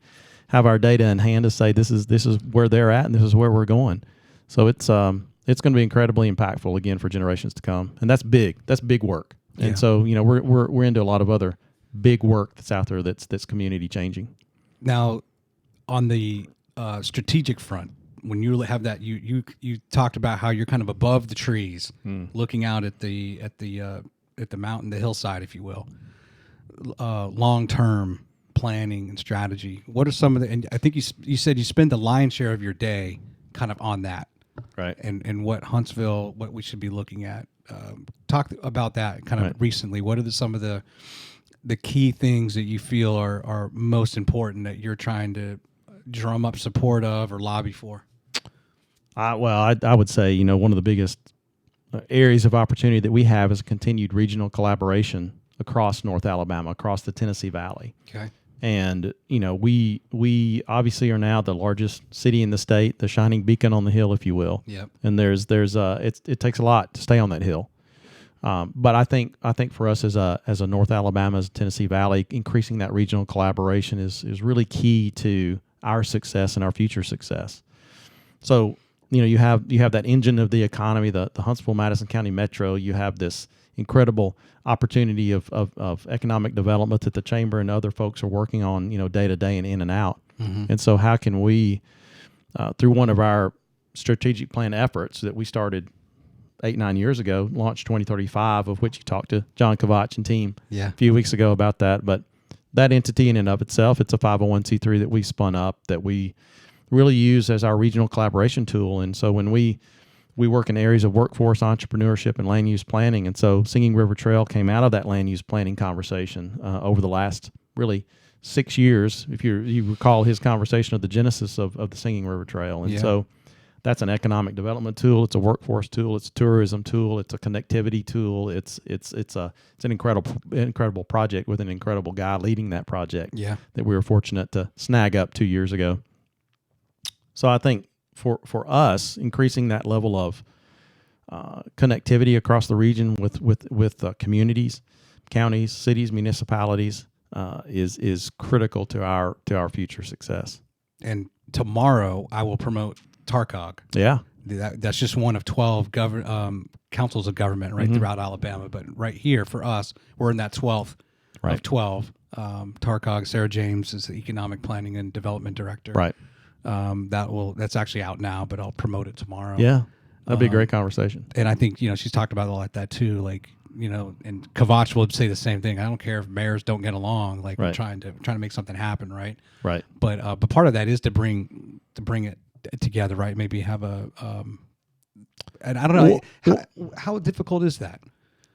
have our data in hand to say this is where they're at and this is where we're going. So it's going to be incredibly impactful again for generations to come, and that's big. That's big work. Yeah. And so we're into a lot of other big work that's out there that's community changing. Now, on the strategic front, when you have that, you talked about how you're kind of above the trees, looking out at the mountain, the hillside, if you will. Long term planning and strategy. What are some of the? And I think you said you spend the lion's share of your day kind of on that, right? And what Huntsville, what we should be looking at. Talk about that kind of recently. What are some of the key things that you feel are most important that you're trying to drum up support of or lobby for? I would say, one of the biggest areas of opportunity that we have is continued regional collaboration across North Alabama, across the Tennessee Valley. Okay. And, we obviously are now the largest city in the state, the shining beacon on the hill, if you will. Yep. And it takes a lot to stay on that hill. But I think for us as a North Alabama, as a Tennessee Valley, increasing that regional collaboration is really key to our success and our future success. So, you have that engine of the economy, the Huntsville Madison County Metro. You have this incredible opportunity of economic development that the chamber and other folks are working on, day to day and in and out. Mm-hmm. And so how can we, through one of our strategic plan efforts that we started 8-9 years ago, launched 2035, of which you talked to John Kovach and team a few weeks ago about that. But that entity in and of itself, it's a 501c3 that we spun up that we really use as our regional collaboration tool. And so when we work in areas of workforce, entrepreneurship, and land use planning. And so Singing River Trail came out of that land use planning conversation over the last really 6 years. If you recall his conversation of the genesis of the Singing River Trail. And so that's an economic development tool. It's a workforce tool. It's a tourism tool. It's a connectivity tool. It's an incredible project with an incredible guy leading that project that we were fortunate to snag up 2 years ago. So I think for us, increasing that level of connectivity across the region with communities, counties, cities, municipalities is critical to our future success. And tomorrow I will promote TARCOG. Yeah, that's just one of 12 councils of government throughout Alabama. But right here for us, we're in that 12th of 12. TARCOG. Sarah James is the Economic Planning and Development Director. Right. That's actually out now, but I'll promote it tomorrow. Yeah, that'd be a great conversation. And I think she's talked about all that too. Like and Kovach will say the same thing. I don't care if mayors don't get along. Like we're trying to make something happen, right? Right. But part of that is to bring it together, right? Maybe have a and I don't know how difficult is that.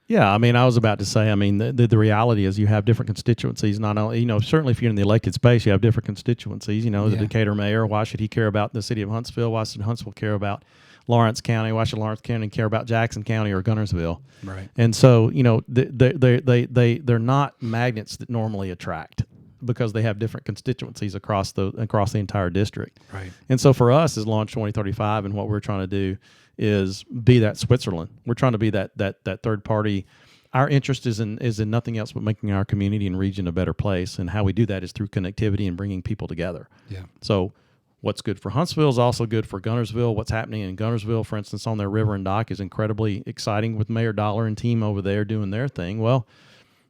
Yeah, I mean, I was about to say, the reality is you have different constituencies. Not only, certainly if you're in the elected space, you have different constituencies. The Decatur mayor, why should he care about the city of Huntsville? Why should Huntsville care about Lawrence County? Why should Lawrence County care about Jackson County or Guntersville? Right. And so, they're not magnets that normally attract because they have different constituencies across the entire district. Right. And so for us as Launch 2035 and what we're trying to do is be that Switzerland. We're trying to be that third party. Our interest is in nothing else but making our community and region a better place, and how we do that is through connectivity and bringing people together. Yeah. So what's good for Huntsville is also good for Guntersville. What's happening in Guntersville, for instance, on their river and dock is incredibly exciting with Mayor Dollar and team over there doing their thing. Well,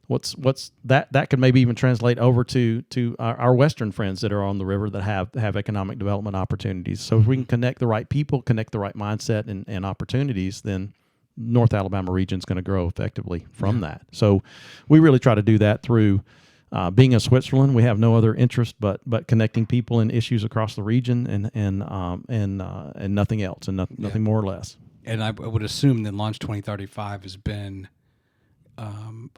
what's that could maybe even translate over to our western friends that are on the river that have economic development opportunities. So if we can connect the right people, connect the right mindset and opportunities, then North Alabama region is going to grow effectively from that. So we really try to do that through being a Switzerland. We have no other interest but connecting people and issues across the region and nothing else and nothing more or less. And I would assume that Launch 2035 has been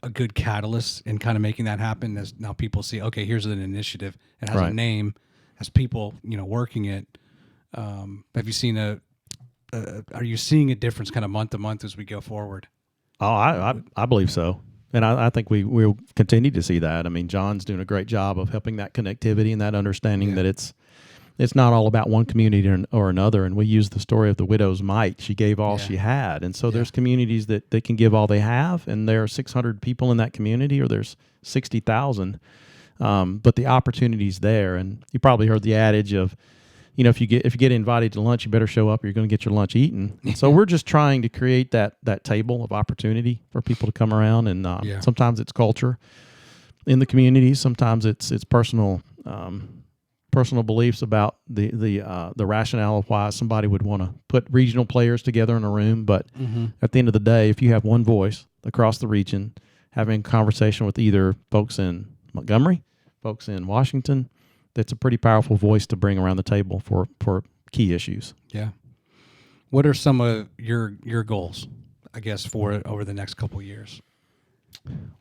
a good catalyst in kind of making that happen, as now people see, okay, here's an initiative. It has a name, has people, working it. Have you seen are you seeing a difference kind of month to month as we go forward? Oh, I believe so. And I think we'll continue to see that. I mean, John's doing a great job of helping that connectivity and that understanding that it's it's not all about one community or another. And we use the story of the widow's mite. She gave all she had. And so there's communities that they can give all they have, and there are 600 people in that community, or there's 60,000. But the opportunity's there. And you probably heard the adage of, if you get invited to lunch, you better show up, or you're going to get your lunch eaten. So we're just trying to create that table of opportunity for people to come around. And sometimes it's culture in the community. Sometimes it's personal beliefs about the rationale of why somebody would want to put regional players together in a room. But at the end of the day, if you have one voice across the region, having a conversation with either folks in Montgomery, folks in Washington, that's a pretty powerful voice to bring around the table for key issues. Yeah. What are some of your goals, I guess, for it over the next couple of years?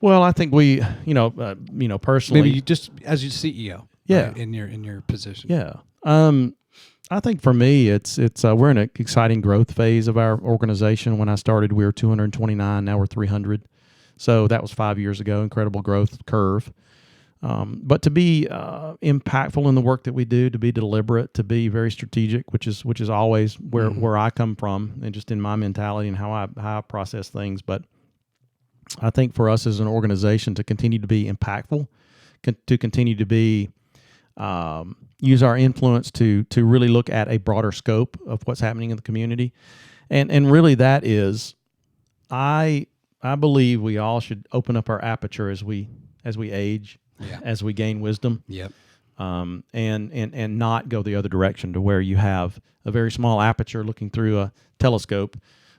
Well, I think we, personally, maybe you just as your CEO, right, in your position. Yeah. I think for me, it's we're in an exciting growth phase of our organization. When I started, we were 229. Now we're 300. So that was 5 years ago. Incredible growth curve. But to be impactful in the work that we do, to be deliberate, to be very strategic, which is always where I come from, and just in my mentality and how I process things. But I think for us as an organization to continue to be impactful, to continue to be use our influence to really look at a broader scope of what's happening in the community, and really that is, I believe we all should open up our aperture as we age. Yeah. As we gain wisdom, and not go the other direction to where you have a very small aperture looking through a telescope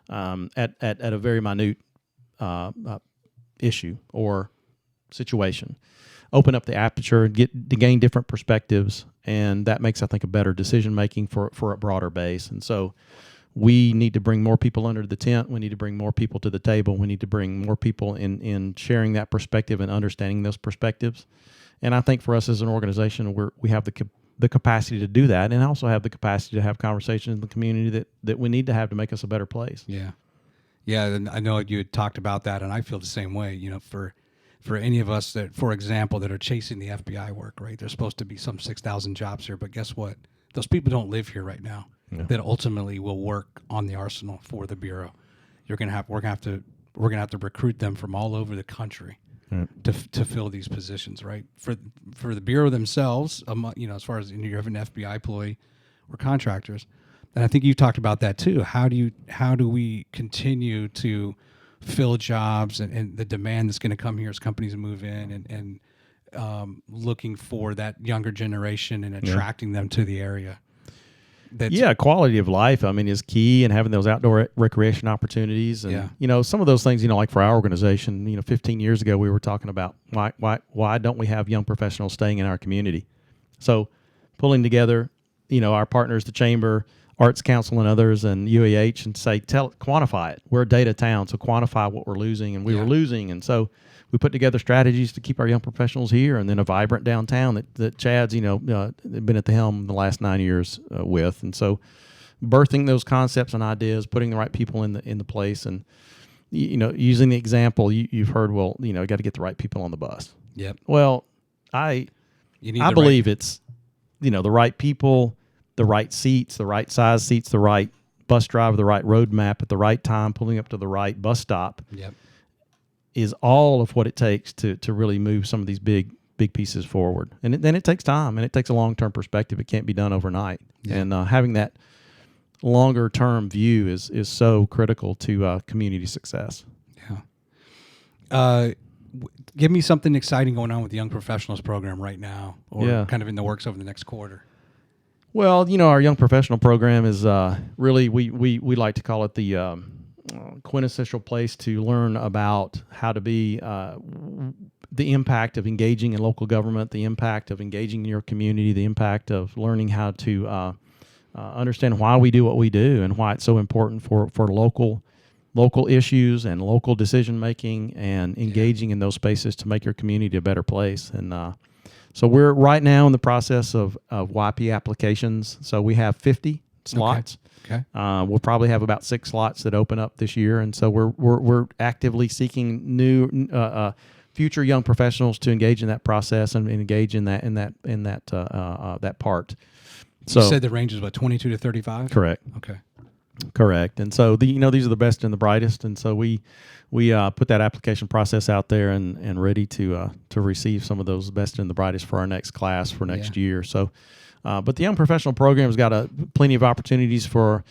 at a very minute issue or situation. Open up the aperture and get to gain different perspectives, and that makes, I think, a better decision making for a broader base. And so we need to bring more people under the tent. We need to bring more people to the table. We need to bring more people in sharing that perspective and understanding those perspectives. And I think for us as an organization, we have the capacity to do that, and also have the capacity to have conversations in the community that we need to have to make us a better place. Yeah. Yeah, and I know you had talked about that, and I feel the same way. For any of us that, for example, that are chasing the FBI work, right? There's supposed to be some 6,000 jobs here, but guess what? Those people don't live here right now. Yeah. That ultimately will work on the arsenal for the Bureau. We're gonna have to recruit them from all over the country to fill these positions, right? For the Bureau themselves, as far as you have an FBI employee or contractors, and I think you talked about that too. How do we continue to fill jobs and the demand that's going to come here as companies move in and looking for that younger generation and attracting them to the area? Quality of life, is key, and having those outdoor recreation opportunities. And, some of those things, like for our organization, 15 years ago, we were talking about why don't we have young professionals staying in our community? So pulling together, our partners, the Chamber, Arts Council and others, and UAH, and say, quantify it. We're a data town, so quantify what we're losing, and we were losing. And so we put together strategies to keep our young professionals here, and then a vibrant downtown that Chad's, been at the helm the last 9 years with. And so birthing those concepts and ideas, putting the right people in the place, and, using the example you've heard, got to get the right people on the bus. Yep. Well, I believe it's, the right people, the right seats, the right size seats, the right bus driver, the right road map at the right time, pulling up to the right bus stop. Yep. Is all of what it takes to really move some of these big pieces forward. And then it takes time, and it takes a long-term perspective. It can't be done overnight. Yeah. And having that longer-term view is so critical to community success. Yeah. Give me something exciting going on with the Young Professionals program right now, or kind of in the works over the next quarter. Well, our Young Professional program is really, we like to call it the quintessential place to learn about how to be the impact of engaging in local government, the impact of engaging in your community, the impact of learning how to understand why we do what we do and why it's so important for local issues and local decision making, and engaging in those spaces to make your community a better place. And so we're right now in the process of YP applications. So we have 50 slots. Okay. We'll probably have about 6 slots that open up this year, and so we're actively seeking new future young professionals to engage in that process and engage in that part. So you said the range is what, 22 to 35? correct. Okay. Correct. And so these are the best and the brightest, and so we put that application process out there and ready to receive some of those best and the brightest for our next class for next year. So, but the Young Professional Program's got plenty of opportunities for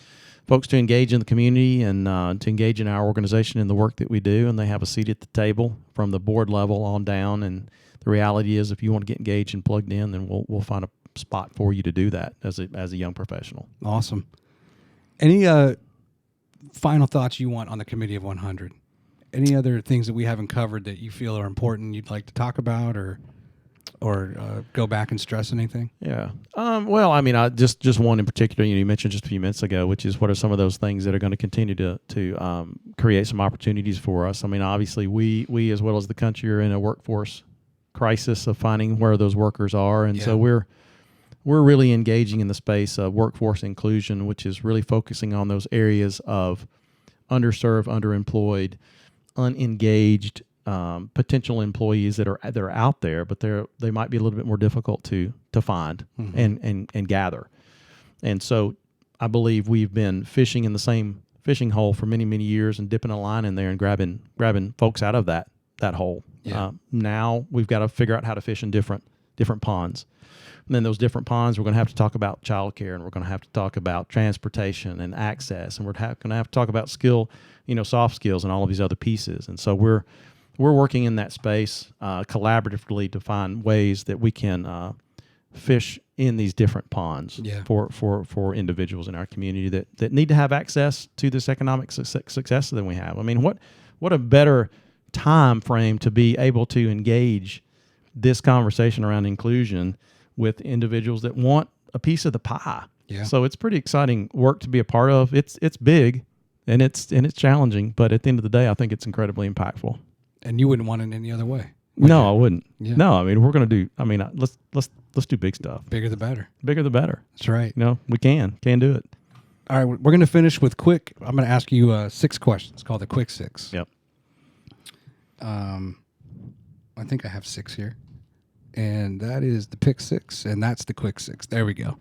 folks to engage in the community and to engage in our organization and the work that we do, and they have a seat at the table from the board level on down. And the reality is, if you want to get engaged and plugged in, then we'll find a spot for you to do that as a young professional. Awesome. Any final thoughts you want on the Committee of 100? Any other things that we haven't covered that you feel are important you'd like to talk about, or go back and stress anything? Yeah. Well, I mean, I just one in particular. You mentioned just a few minutes ago, which is what are some of those things that are going to continue to create some opportunities for us. I mean, obviously, we as well as the country are in a workforce crisis of finding where those workers are, and so we're really engaging in the space of workforce inclusion, which is really focusing on those areas of underserved, underemployed, unengaged potential employees that are out there, but they might be a little bit more difficult to find and gather. And so I believe we've been fishing in the same fishing hole for many, many years and dipping a line in there and grabbing folks out of that hole. Yeah. Now we've got to figure out how to fish in different ponds. And then those different ponds, we're going to have to talk about childcare, and we're going to have to talk about transportation and access, and we're going to have to talk about soft skills, and all of these other pieces. And so we're working in that space collaboratively to find ways that we can fish in these different ponds for individuals in our community that need to have access to this economic success than we have. I mean, what a better time frame to be able to engage this conversation around inclusion with individuals that want a piece of the pie. Yeah. So it's pretty exciting work to be a part of. It's big and it's challenging, but at the end of the day, I think it's incredibly impactful. And you wouldn't want it any other way. No, I wouldn't. Yeah. No, I mean, we're going to do. I mean, let's do big stuff. Bigger the better. Bigger the better. That's right. We can do it. All right, we're going to finish with quick. I'm going to ask you 6 questions called the Quick Six. Yep. I think I have 6 here. And that is the Pick Six, and that's the Quick Six. There we go. All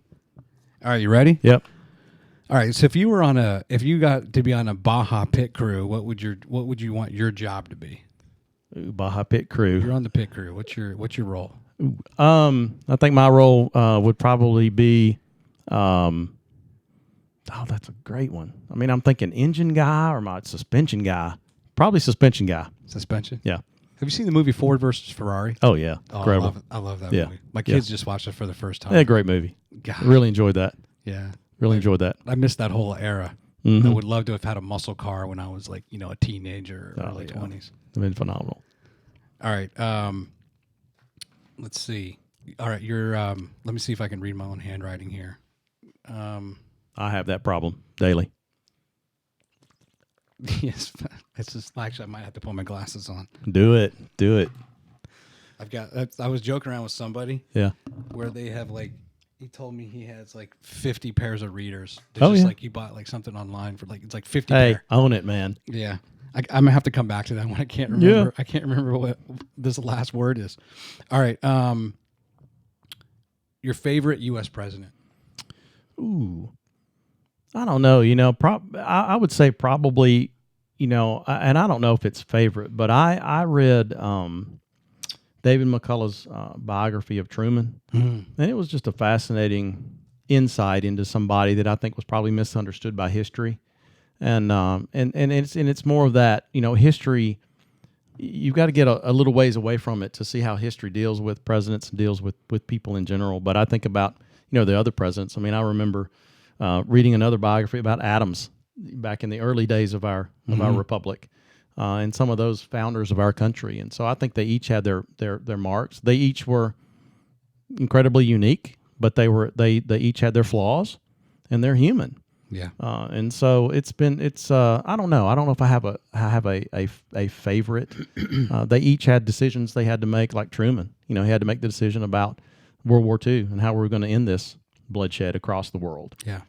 right, you ready? Yep. All right. So if you got to be on a Baja pit crew, what would you want your job to be? Ooh, Baja pit crew. You're on the pit crew. What's your role? I think my role would probably be. Oh, that's a great one. I mean, I'm thinking engine guy or my suspension guy. Probably suspension guy. Suspension. Yeah. Have you seen the movie Ford versus Ferrari? Oh, yeah. Incredible. I love that movie. My kids just watched it for the first time. Yeah, great movie. God. Really enjoyed that. Yeah. Really enjoyed that. I missed that whole era. Mm-hmm. I would love to have had a muscle car when I was like, a teenager or early 20s. It's been phenomenal. All right. Let's see. All right. You're, let me see if I can read my own handwriting here. I have that problem daily. Yes, it's just actually I might have to put my glasses on. Do it. I was joking around with somebody. Yeah. Where they have he told me he has 50 pairs of readers. Just he bought something online for it's 50. Hey, pair. Own it, man. Yeah, I'm gonna have to come back to that one. I can't remember. Yeah. I can't remember what this last word is. All right. Your favorite U.S. president? Ooh. I don't know, I would say probably, and I don't know if it's favorite, but I read David McCullough's biography of Truman, and it was just a fascinating insight into somebody that I think was probably misunderstood by history, and it's more of that, history. You've got to get a little ways away from it to see how history deals with presidents and deals with people in general. But I think about the other presidents. I mean, I remember. Reading another biography about Adams back in the early days of our republic, and some of those founders of our country, and so I think they each had their marks. They each were incredibly unique, but they each had their flaws, and they're human. Yeah. And so it's I don't know if I have a favorite. They each had decisions they had to make, like Truman. He had to make the decision about World War II and how we were going to end this bloodshed across the world. Yeah.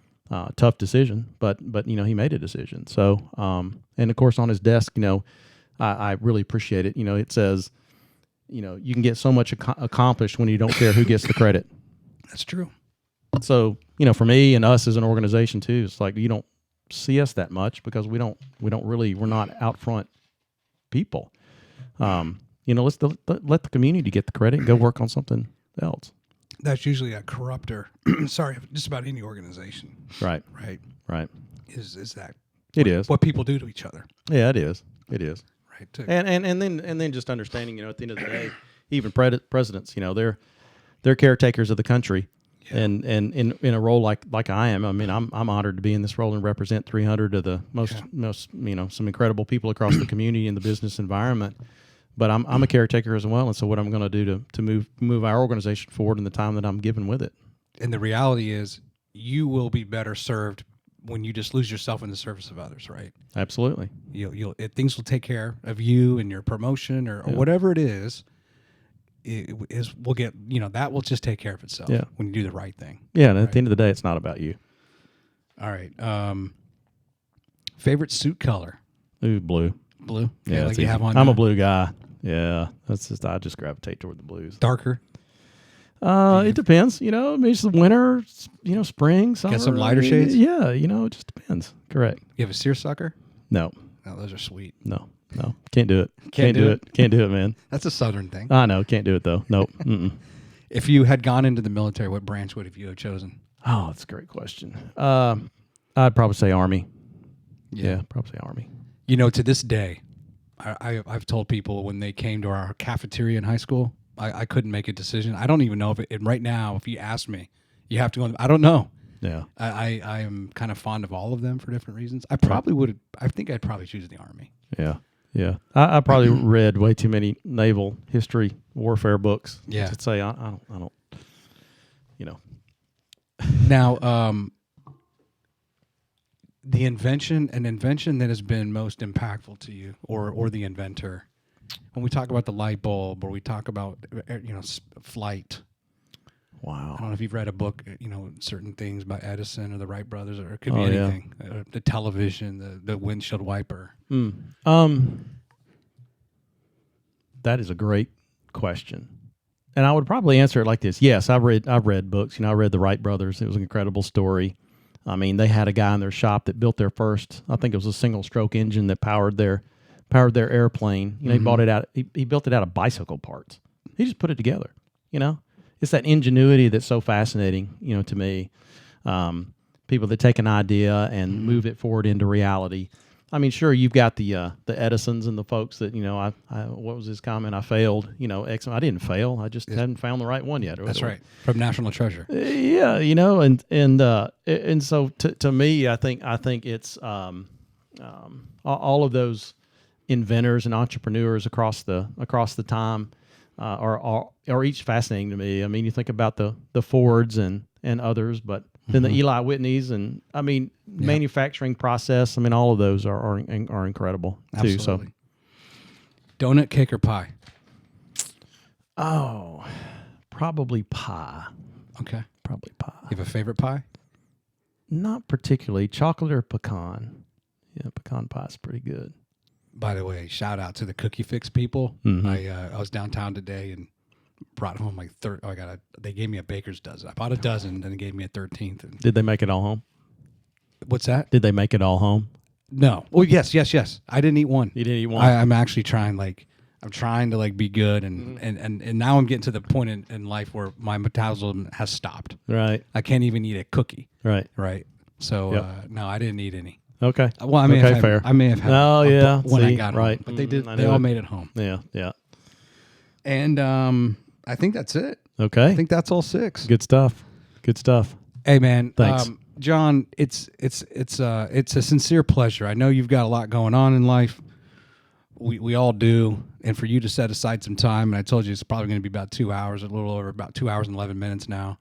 Tough decision, but he made a decision. So, and of course on his desk, I really appreciate it. It says, you can get so much accomplished when you don't care who gets the credit. That's true. So, for me and us as an organization too, it's like you don't see us that much because we're not out front people. Let's let the community get the credit and go work on something else. That's usually a corrupter. Sorry, just about any organization. Right. Right. Is that it is what people do to each other? Yeah, it is. Right. And then just understanding, at the end of the day, even presidents, they're caretakers of the country. Yeah. And in a role like I am, I mean, I'm honored to be in this role and represent 300 of the most some incredible people across the community and the business environment. But I'm a caretaker as well, and so what I'm going to do to move our organization forward in the time that I'm given with it. And the reality is, you will be better served when you just lose yourself in the service of others, right? Absolutely. Things will take care of you and your promotion or whatever it is. We'll get, that will just take care of itself when you do the right thing. Yeah, and at the end of the day, it's not about you. All right. Favorite suit color? Ooh, blue. Blue? Yeah, like you have on. I'm a blue guy. Yeah, I just gravitate toward the blues. Darker? It depends. Maybe it's the winter, spring, summer. Got some lighter shades? Yeah, it just depends. Correct. You have a seersucker? No. No, those are sweet. No. Can't do it. Can't do it. Can't do it, man. That's a Southern thing. I know. Can't do it, though. Nope. If you had gone into the military, what branch would you have chosen? Oh, that's a great question. I'd probably say Army. Yeah, probably say Army. To this day, I've told people when they came to our cafeteria in high school, I couldn't make a decision. I don't even know right now, if you ask me, you have to go. I don't know. Yeah. I am kind of fond of all of them for different reasons. I think I'd probably choose the Army. Yeah. Yeah. I probably read way too many naval history warfare books. Yeah. To say I don't. Now, the invention that has been most impactful to you, or the inventor, when we talk about the light bulb, or we talk about flight. Wow. I don't know if you've read a book, certain things by Edison or the Wright brothers, or it could be anything. Yeah. The television, the windshield wiper. That is a great question. And I would probably answer it like this. Yes, I've read books. I read the Wright brothers. It was an incredible story. I mean, they had a guy in their shop that built their first, I think it was a single stroke engine that powered their airplane. He bought it out. He built it out of bicycle parts. He just put it together. It's that ingenuity that's so fascinating, to me. People that take an idea and move it forward into reality. I mean, sure, you've got the Edisons and the folks that, what was his comment? I failed, I didn't fail. I just hadn't found the right one yet. That's right. From National Treasure. Yeah, and so to me, I think it's all of those inventors and entrepreneurs across the time are each fascinating to me. I mean, you think about the Fords and others, but then the Eli Whitneys and manufacturing process. I mean, all of those are incredible too. Absolutely. So, donut, cake, or pie? Oh, probably pie. Okay, probably pie. You have a favorite pie? Not particularly. Chocolate or pecan? Yeah, pecan pie is pretty good. By the way, shout out to the Cookie Fix people. I was downtown today and brought home my third. They gave me a baker's dozen. I bought a dozen, and they gave me a 13th. And did they make it all home? What's that? Did they make it all home? No. Oh, yes. I didn't eat one. You didn't eat one? I'm actually trying. I'm trying to be good, and now I'm getting to the point in life where my metabolism has stopped. Right. I can't even eat a cookie. Right. So no, I didn't eat any. Okay. Well, I may have fair. I may have had. When I got home, but they did. They all made it home. Yeah. And I think that's it. Okay. I think that's all 6. Good stuff. Hey man, thanks, John. It's a sincere pleasure. I know you've got a lot going on in life. We all do, and for you to set aside some time, and I told you it's probably going to be about 2 hours, a little over about 2 hours and 11 minutes now.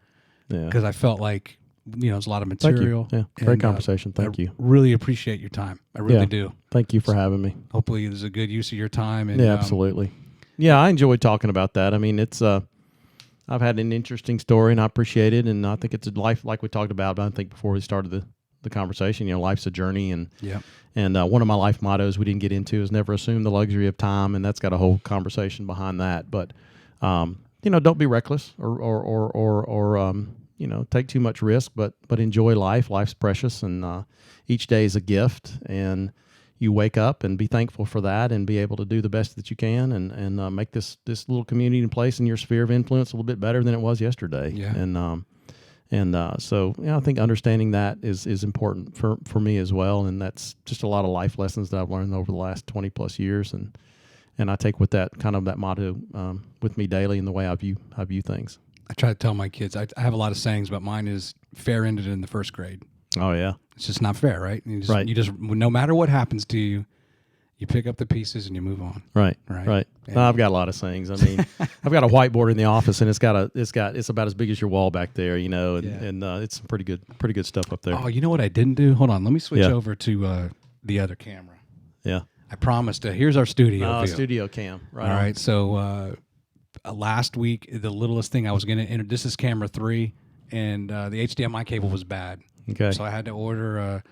Yeah. Because I felt like there's a lot of material. Thank you. Yeah. Great conversation. Thank you. Really appreciate your time. I really do. Thank you for having me. Hopefully, there's a good use of your time. And, absolutely. Yeah, I enjoyed talking about that. I mean, it's I've had an interesting story, and I appreciate it. And I think it's a life, like we talked about. I think before we started the conversation, life's a journey, and one of my life mottos we didn't get into is never assume the luxury of time, and that's got a whole conversation behind that. But don't be reckless or take too much risk, but enjoy life. Life's precious, and each day is a gift. And you wake up and be thankful for that, and be able to do the best that you can, and make this little community and place in your sphere of influence a little bit better than it was yesterday. Yeah. So I think understanding that is important for me as well, and that's just a lot of life lessons that I've learned over the last 20 plus years, and I take with that motto with me daily in the way I view things. I try to tell my kids, I have a lot of sayings, but mine is fair ended in the first grade. Oh yeah, it's just not fair, right? Right. You just no matter what happens to you, you pick up the pieces and you move on. Right. And I've got a lot of sayings. I mean, I've got a whiteboard in the office, and it's about as big as your wall back there, and it's some pretty good stuff up there. Oh, you know what I didn't do? Hold on, let me switch Yeah. over to the other camera. Yeah. I promised. Here's our studio view. Studio cam. Right. All right. So last week, the littlest thing I was going to enter. This is camera 3, and the HDMI cable was bad. Okay. So I had to order a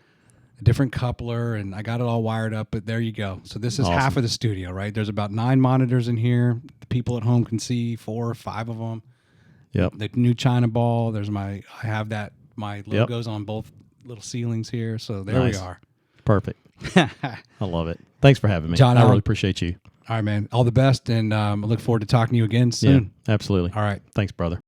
different coupler, and I got it all wired up. But there you go. So this is Awesome. half of the studio, right? There's about 9 monitors in here. The people at home can see 4 or 5 of them. Yep. The new China ball. I have my logos on both little ceilings here. So there Nice. we are. Perfect. I love it. Thanks for having me, John. I really appreciate you. All right, man. All the best, and I look forward to talking to you again soon. Yeah, absolutely. All right. Thanks, brother.